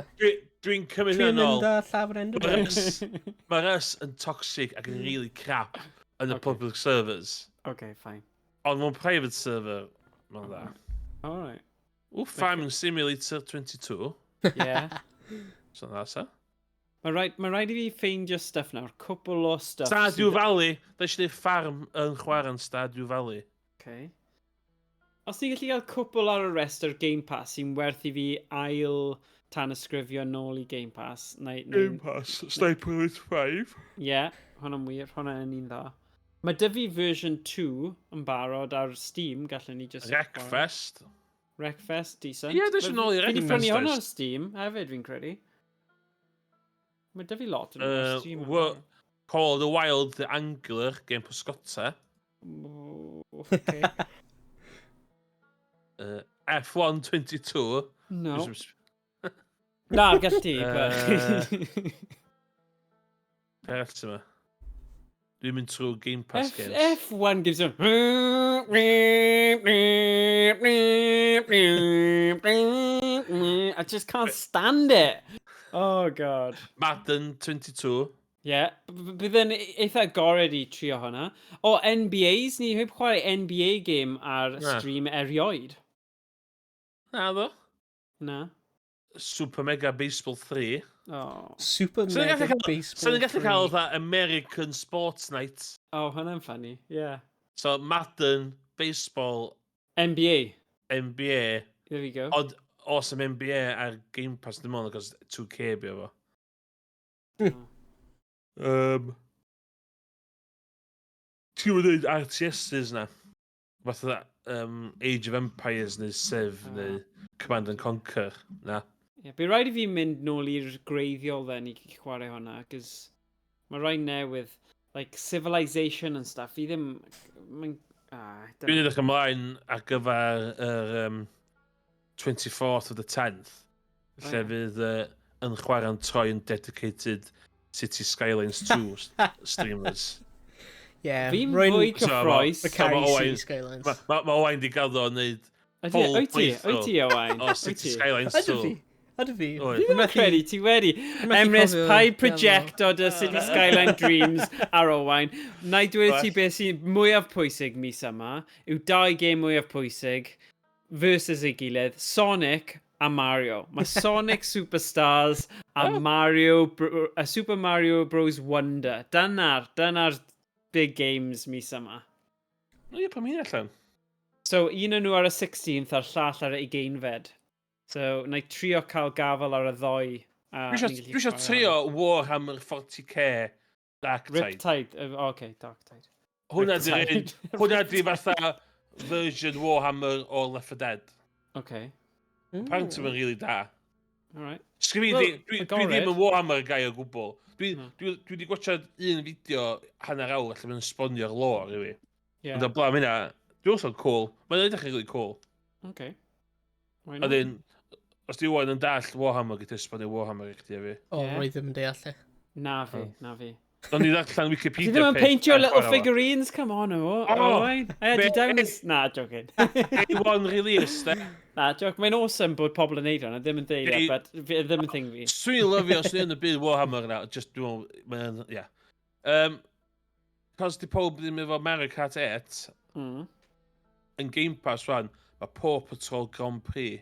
D: Dwi'n cymryd
B: Dwi'n
D: hyn ôl.
B: mynd â Llafr Ender Dragon.
D: Mae rust yn toxic ac yn really crap yn y public servers.
A: Okay, fine.
D: Ond mewn private server, mae'n dda.
A: Alright.
D: Ooh, Farming Simulator 22.
A: Yeah.
D: So dda, sa?
A: Mae rhaid I fi ffeindio stuff nawr. Cwpl o stuff.
D: Stardew Valley. Da eisiau gwneud ffarm yn chwarae yn Stardew Valley.
A: Okay. Os ni gallu cael cwpl ar y rest o'r Game Pass sy'n werth I fi ail tan ysgrifio nôl I Game Pass.
D: Game Pass, Sniper Elite 5.
A: Yeah, hwnna'n wir. Hwnna'n un dda. Mae dy fi version 2 yn barod ar Steam. Gallen ni just...
D: Wreckfest.
A: Wreckfest, decent.
D: Ie, dwi isio nôl i
A: Fi 'di
D: Wreckfest
A: prynu hwn
D: oes.
A: ar Steam hefyd, fi'n credu. Mae 'da fi lot yn ar Steam.
D: Call of the Wild, The Angler, game pysgota.
A: Okay.
D: F1 22.
A: No. Na, gall di.
D: Be arall yma? Dwi'n mynd trwy Game Pass games.
A: F1 gives him. I just can't stand it. Oh, God.
D: Madden 22.
A: Yeah, bydd yn eitha gored i trio hwnna. O, NBAs, ni heb chwarae NBA game ar
D: Na.
A: stream erioed.
D: Na ddo.
A: Na.
D: Super Mega Baseball 3.
A: Oh,
B: Super
D: So ni'n
B: Mega
D: gallu cael-
B: Baseball.
D: So ni'n gallu cael
B: 3.
D: fatha American Sports Night.
A: oh hwnna'n funny, yeah.
D: So Madden, Baseball,
A: NBA,
D: NBA.
A: there we go.
D: Ond os am NBA ar Game Pass dim ond, agos 2K bi efo. Ti'n mynd dweud RTSs na? Fatha Age of Empires neu Civ neu Command and Conquer, na?
A: Yeah, bydd rhaid i fi mynd nôl i'r greiddiol then i chwarae hwnna, cos mae rhaid newydd, like Civilization and stuff, fi ddim...
D: Dwi'n edrych ymlaen ar gyfer yr 24th of the 10th, lle fydd YnChwarae yn troi yn dedicated City Skylines 2 streamers.
B: Yeah,
A: Fi'n
B: rwy'n
A: fwy cyffroes.
B: y caru
D: Owain-
B: City Skylines.
D: Mae Owain di gael o wneud full
A: Wyt ti,
D: playthrough
A: Owain?
D: o City Skylines
B: Ydw
D: 2.
B: fi. Ydw fi.
D: Oed.
A: Fi ddim yn credu ti wedi.
B: methu
A: Emrys,
B: cofio
A: paid
B: ganddo.
A: projecto dy City Skyline Dreams ar Owain. Na i dweud ti beth sy'n mwyaf pwysig mis yma, yw dau game mwyaf pwysig versus ei gilydd, Sonic a Mario. Mae Sonic Superstars a a Super Mario Bros Wonder. Dyna'r big games mis yma.
D: No, ie, pa mi'n allan.
A: So, un o'n nhw ar y 16th a'r llall ar y 18fed. So, na i trio cael gafel ar y ddoi.
D: Dwi eisiau trio Warhammer 40k Dark Tide.
A: Riptide. Okay, Dark Tide.
D: Hwna
A: Riptide.
D: di fatha version Warhammer o Left 4 Dead.
A: Okay,
D: Apparently mae'n really da.
A: alright.
D: Dwi
A: Well,
D: ddim yn Warhammer guy o gwbl. Dwi
A: No.
D: wedi gwachod un fideo hanner awr lle mae'n esbonio'r lore i fi.
A: Yeah,
D: Ond o blaen hynna, dwi'n also cool. Mae'n edrych yn really cool.
A: okay. Why
D: A
A: not?
D: dyn, os di Owain yn dall Warhammer, gyda esbonio Warhammer i chdi a fi.
B: O,
A: Ie.
B: rwy ddim yn deall e.
A: Na fi, na fi.
D: Ond i ddarllen
A: Ti
D: Wikipedia
A: ddim yn paintio little
D: chwarae fo.
A: figurines? Come on, Owain. I had you down as... Na, joking.
D: Day one release, de.
A: Na, joke. Mae'n awesome bod pobl yn neud hwnna. Ddim yn deud
D: Hey.
A: but ddim yn thing fi.
D: Dwi'n lyfio os ni'n y byd Warhammer yna, just dwi'n meddwl, ie. Cos di pob ddim efo Mario Kart 8,
A: Mm.
D: yn Game Pass rhan, mae Paw Patrol Grand Prix.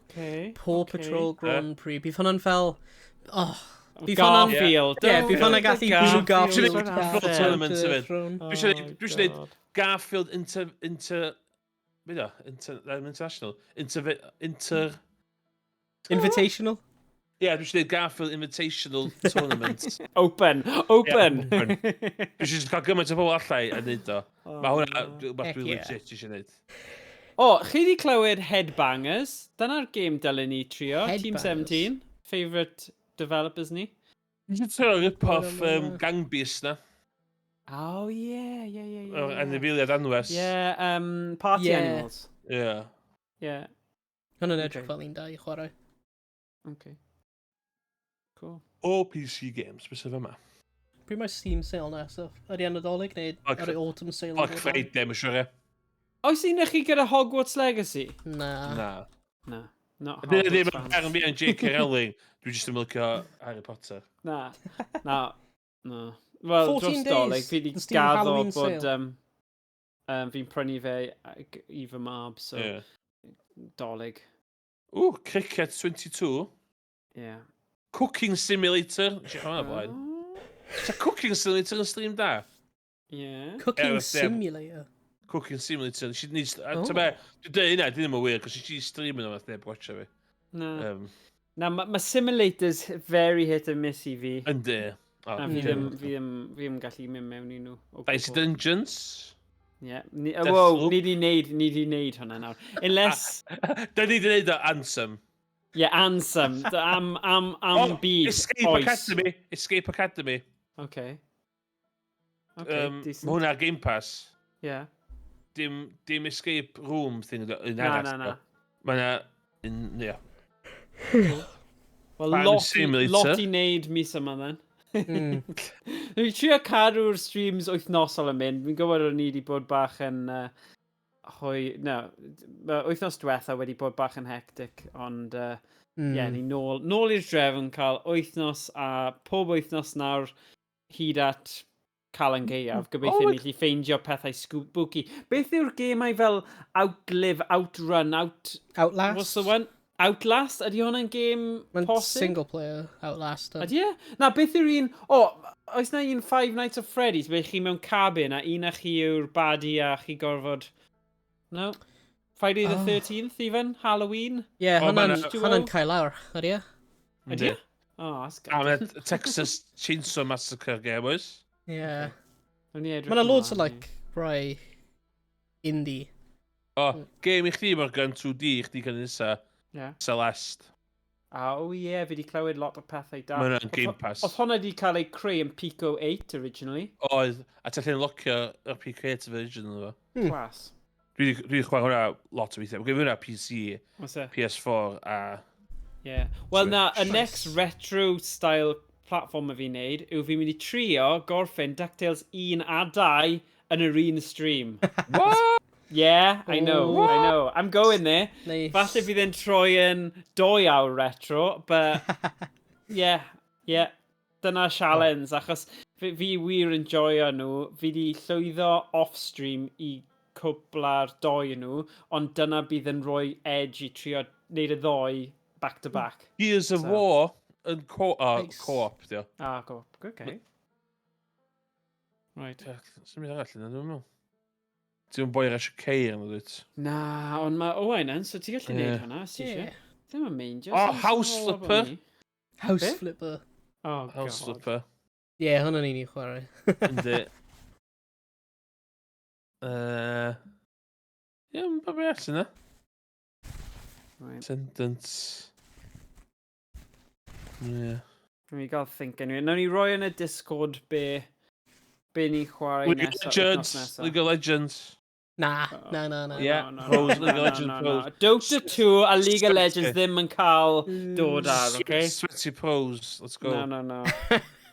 A: Okay.
B: Paw
A: okay.
B: Patrol Grand Prix. Bydd hwnna'n fel... Oh, bydd hwnna'n...
A: Garfield.
B: Ie, bydd hwnna'n gallu bwysig Garfield.
D: Garfield tournament
B: Garfield
D: hefyd.
B: throne.
D: Dwi eisiau neud Garfield International.
B: Invitational?
D: Ie, dwi eisiau neud Garfield Invitational Tournament.
A: Open.
D: open. Dwi eisiau cael gymaint o bobl allai yn neud o. Mae hwnna,
B: Heck
D: dwi'n
B: yeah.
D: legit eisiau neud.
A: O, chi wedi clywed Headbangers? Dyna'r game dylen ni trio. Team
B: Headbangers.
A: 17. Favourite developers ni.
D: Dwi eisiau trio rip-off
B: Hwnna.
D: Gang Beast na.
A: Oh, yeah.
D: Anifeiliad anwes.
A: Yeah, Party
B: Yeah.
A: Animals.
D: Ie.
A: Yeah,
B: Hwna'n edrych
A: Okay.
B: fel un da i chwarae.
A: okay. Cool.
D: O PC Games, beth sydd yma?
B: Pryd mae'r Steam sale nesaf? Ar i Nadolig neu
D: Black-
B: ar y Autumn sale?
D: Black Friday, mae'n siwr e.
A: Oes un chi gyda Hogwarts Legacy?
B: Na.
D: Na.
A: Na. Not
D: Dyn ddim
A: Hogwarts
D: yn
A: fans.
D: fferm fi yn J.K. Rowling. Dwi jyst yn mylicio Harry Potter.
A: Na. No. Wel,
B: 14
A: dros
B: days,
A: doleg, fi wedi
B: the Steam
A: gaddo
B: Halloween
A: bod
B: sale.
A: fi'n prynu fe i fy mab, so
D: Ie.
A: doleg.
D: Cricket 22.
A: Yeah.
D: Cooking Simulator. Eisiau hwnna blaen. Sa Cooking Simulator yn stream da?
A: Yeah.
B: Cooking
D: Ie,
B: Simulator.
D: Cooking Simulator. Dwi'n
B: Oh.
D: dweud hynna, dyn nhw'n wir, cos eisiau stream yn oedd neb watcha fi.
A: Na.
D: Um,
A: Mae simulators very hit and miss i fi.
D: Yndi.
A: A fi ddim gallu mynd mewn i nhw. o
D: Dicey
A: gwbl.
D: Dungeons.
A: Ie. Wow, ni di neud hwnna nawr. Unless...
D: Da ni wedi gwneud o Ansem.
A: Ie, Ansem. Am byd.
D: Escape Academy.
A: Okay.
D: Mae
A: Decent.
D: hwnna Game Pass.
A: Ie.
D: Dim Escape Room thing yn
A: Na,
D: arall.
A: na.
D: Mae yna...
A: Wel,
D: Farm Simulator.
A: lot i neud mis yma then. Dwi'n trio cadw'r streams wythnosol yn mynd. Fi'n gwybod o'n i wedi bod bach yn wythnos diwetha wedi bod bach yn hectic, ond ni nôl i'r drefn cael wythnos a pob wythnos nawr hyd at cael yn gaeaf. Gobeithio ni allu ffeindio pethau spooky. Beth yw'r gemau fel Outlive, Outrun,
B: Outlast?
A: What's the one? Outlast? Ydy hwnna'n game posib?
B: Single player Outlast.
A: Ydy e? Na, beth yw'r un... oes na un Five Nights at Freddy's, ble chi mewn cabin a un a chi yw'r baddie a chi gorfod... No? Friday the 13th, even? Halloween?
B: Ie, hwnna'n cael lawr, ydy e?
A: Ydy e? That's good.
D: A mae Texas Chainsaw Massacre game oes.
B: Ie.
A: Mae
B: Mae'n loads o, rai indie.
D: Game i chdi Morgan 2D, i chdi gan nesa. Celeste.
A: Fi wedi clywed lot o pethau da.
D: Mae hwnna'n Game Pass.
A: Oedd hwnna wedi cael ei creu yn Pico 8 originally.
D: Oedd, a ti'n llun locio y Pico 8 version o fo.
A: Clas.
D: Dwi wedi chwarae hwnna lot o weithiau. Mae hwnna PC, PS4 a...
A: Ie. Wel na, y next retro style platform y fi'n neud yw fi'n mynd i trio gorffen DuckTales 1 a 2 yn yr un stream.
D: What?
A: Yeah, I know. I'm going there.
B: Nice.
A: Falle bydd e'n troi yn 2 awr retro, but yeah. Dyna challenge, achos fi wir yn joio nhw. Fi di llwyddo off-stream i cwpla'r 2 nhw, ond dyna bydd yn rhoi edge i trio neud y 2 back-to-back.
D: Gears of War yn co-op, dio.
A: Co-op. Okay. Right.
D: Sy'n mynd arall yna, dwi'n meddwl. Ti'n boi rasio ceir yn dweud.
A: Na, ond mae Owain yn, so ti'n gallu neud hwnna, os ti eisiau. Ddim yn meindio.
D: House Flipper.
B: House Flipper.
D: House Flipper.
B: Ie, hwnna'n un i chwarae.
D: Yndi. Mae'n babi all yna. Sentence. Ie.
A: Rwy'n gael think anyway. Nawn ni roi yn y Discord be ni'n chwarae nesaf.
D: League of Legends.
B: Na.
D: Yeah, Pros, League of Legends Pros.
A: Dota 2 a League of Legends ddim yn cael dod ar, okay?
D: Sweaty Pros, let's go.
A: No.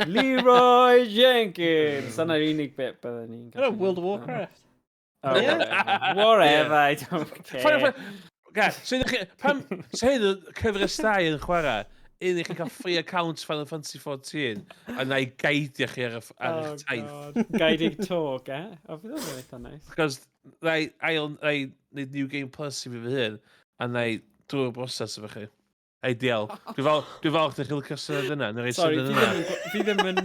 A: Leroy Jenkins! Dyna'r unig bit byddwn ni'n
B: Yna World of Warcraft.
A: Whatever, I don't care.
D: So hyn y cyfres da yn chwarae, un i chi cael free account Final Fantasy 14, a na i gaidio chi ar eich taith.
A: Guiding talk, fydd o'n eitha nice.
D: Because na i neud New Game Plus i fi fy hyn, a na i drwy'r broses efo chi. Ideal. Dwi'n falch na chi licio syniad yna.
A: Sorry, fi ddim yn...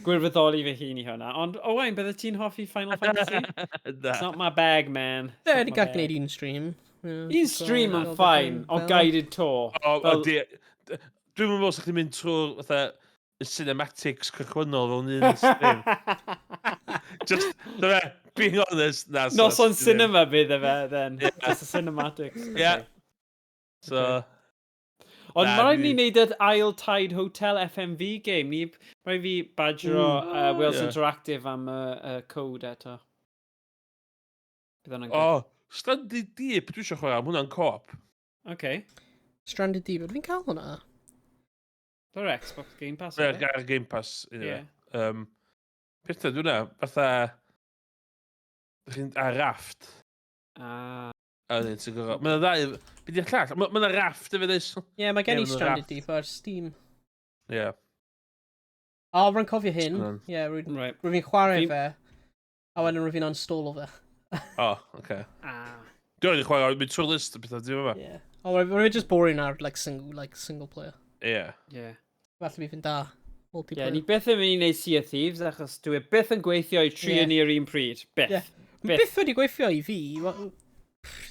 A: gwirfoddoli fy hun i hwnna. Ond, Owain, bydde ti'n hoffi Final Fantasy? It's not my bag, man.
B: Ni gael gwneud un stream.
A: Un stream yn fine, o guided tour.
D: Dwi'n meddwl sa'ch chi'n mynd trwy'r fatha y cinematics cychwynnol fel un stream. Just, being honest.
A: Nos on cinema bydd e fe, then. Just the cinematics.
D: Yeah. So...
A: Ond mae rhaid ni wneud y ail Tide Hotel FMV game. Mae fi badgero Wales Interactive am y code eto. Bydd hwnna'n good.
D: Stranded Deep, dwi eisiau chwarae, hwnna'n co-op.
A: Okay.
B: Stranded Deep, dwi'n cael hwnna?
A: Do'r Xbox Game Pass.
D: Ar Game Pass. Pethau, dwi'n na, fatha... A Raft. Mae'n ddau... Byd i'r llall? Mae'n Raft efo ddys.
B: Ie, mae gen i Stranded Deep ar Steam.
D: Ie.
B: Rwy'n cofio hyn. Ie, rwy'n fi'n chwarae fe. A wedyn rwy'n fi'n uninstall o fe.
D: Oce. Dwi'n rhaid i chwarae, mynd trwy'r list o bethau, dwi'n meddwl.
B: Ie. Rwy'n just boring ar single player.
D: Ie.
B: Falle fi fi'n da.
A: Ie, ni beth yn mynd i wneud Sea of Thieves, achos dwi beth yn gweithio i tri yn i'r un pryd. Beth.
B: Beth wedi gweithio i fi.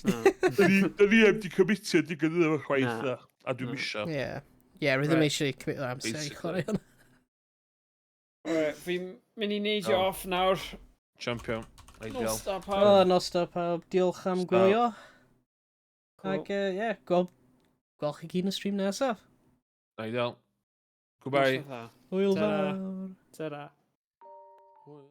D: Da ni heb di commitio digon iddo fo chwaith a dwi'n misio.
B: Ie, rydym eisiau cymryd o amser i chwarae hwnna.
A: Alright, fi'n mynd i neidio
D: Oh.
A: off nawr.
D: Champion. Ideal.
A: Nosta
B: O,
A: pawb.
B: nosta pawb. Diolch am
D: Stop.
B: gwylio.
A: Cool.
B: Ac, ie, gweld chi gyd yn y stream nesaf.
D: Ideal. Goodbye.
A: Nosa dda.
B: Hwyl
A: Ta-ra.
B: fawr.
A: Ta-ra.
D: Hwyl.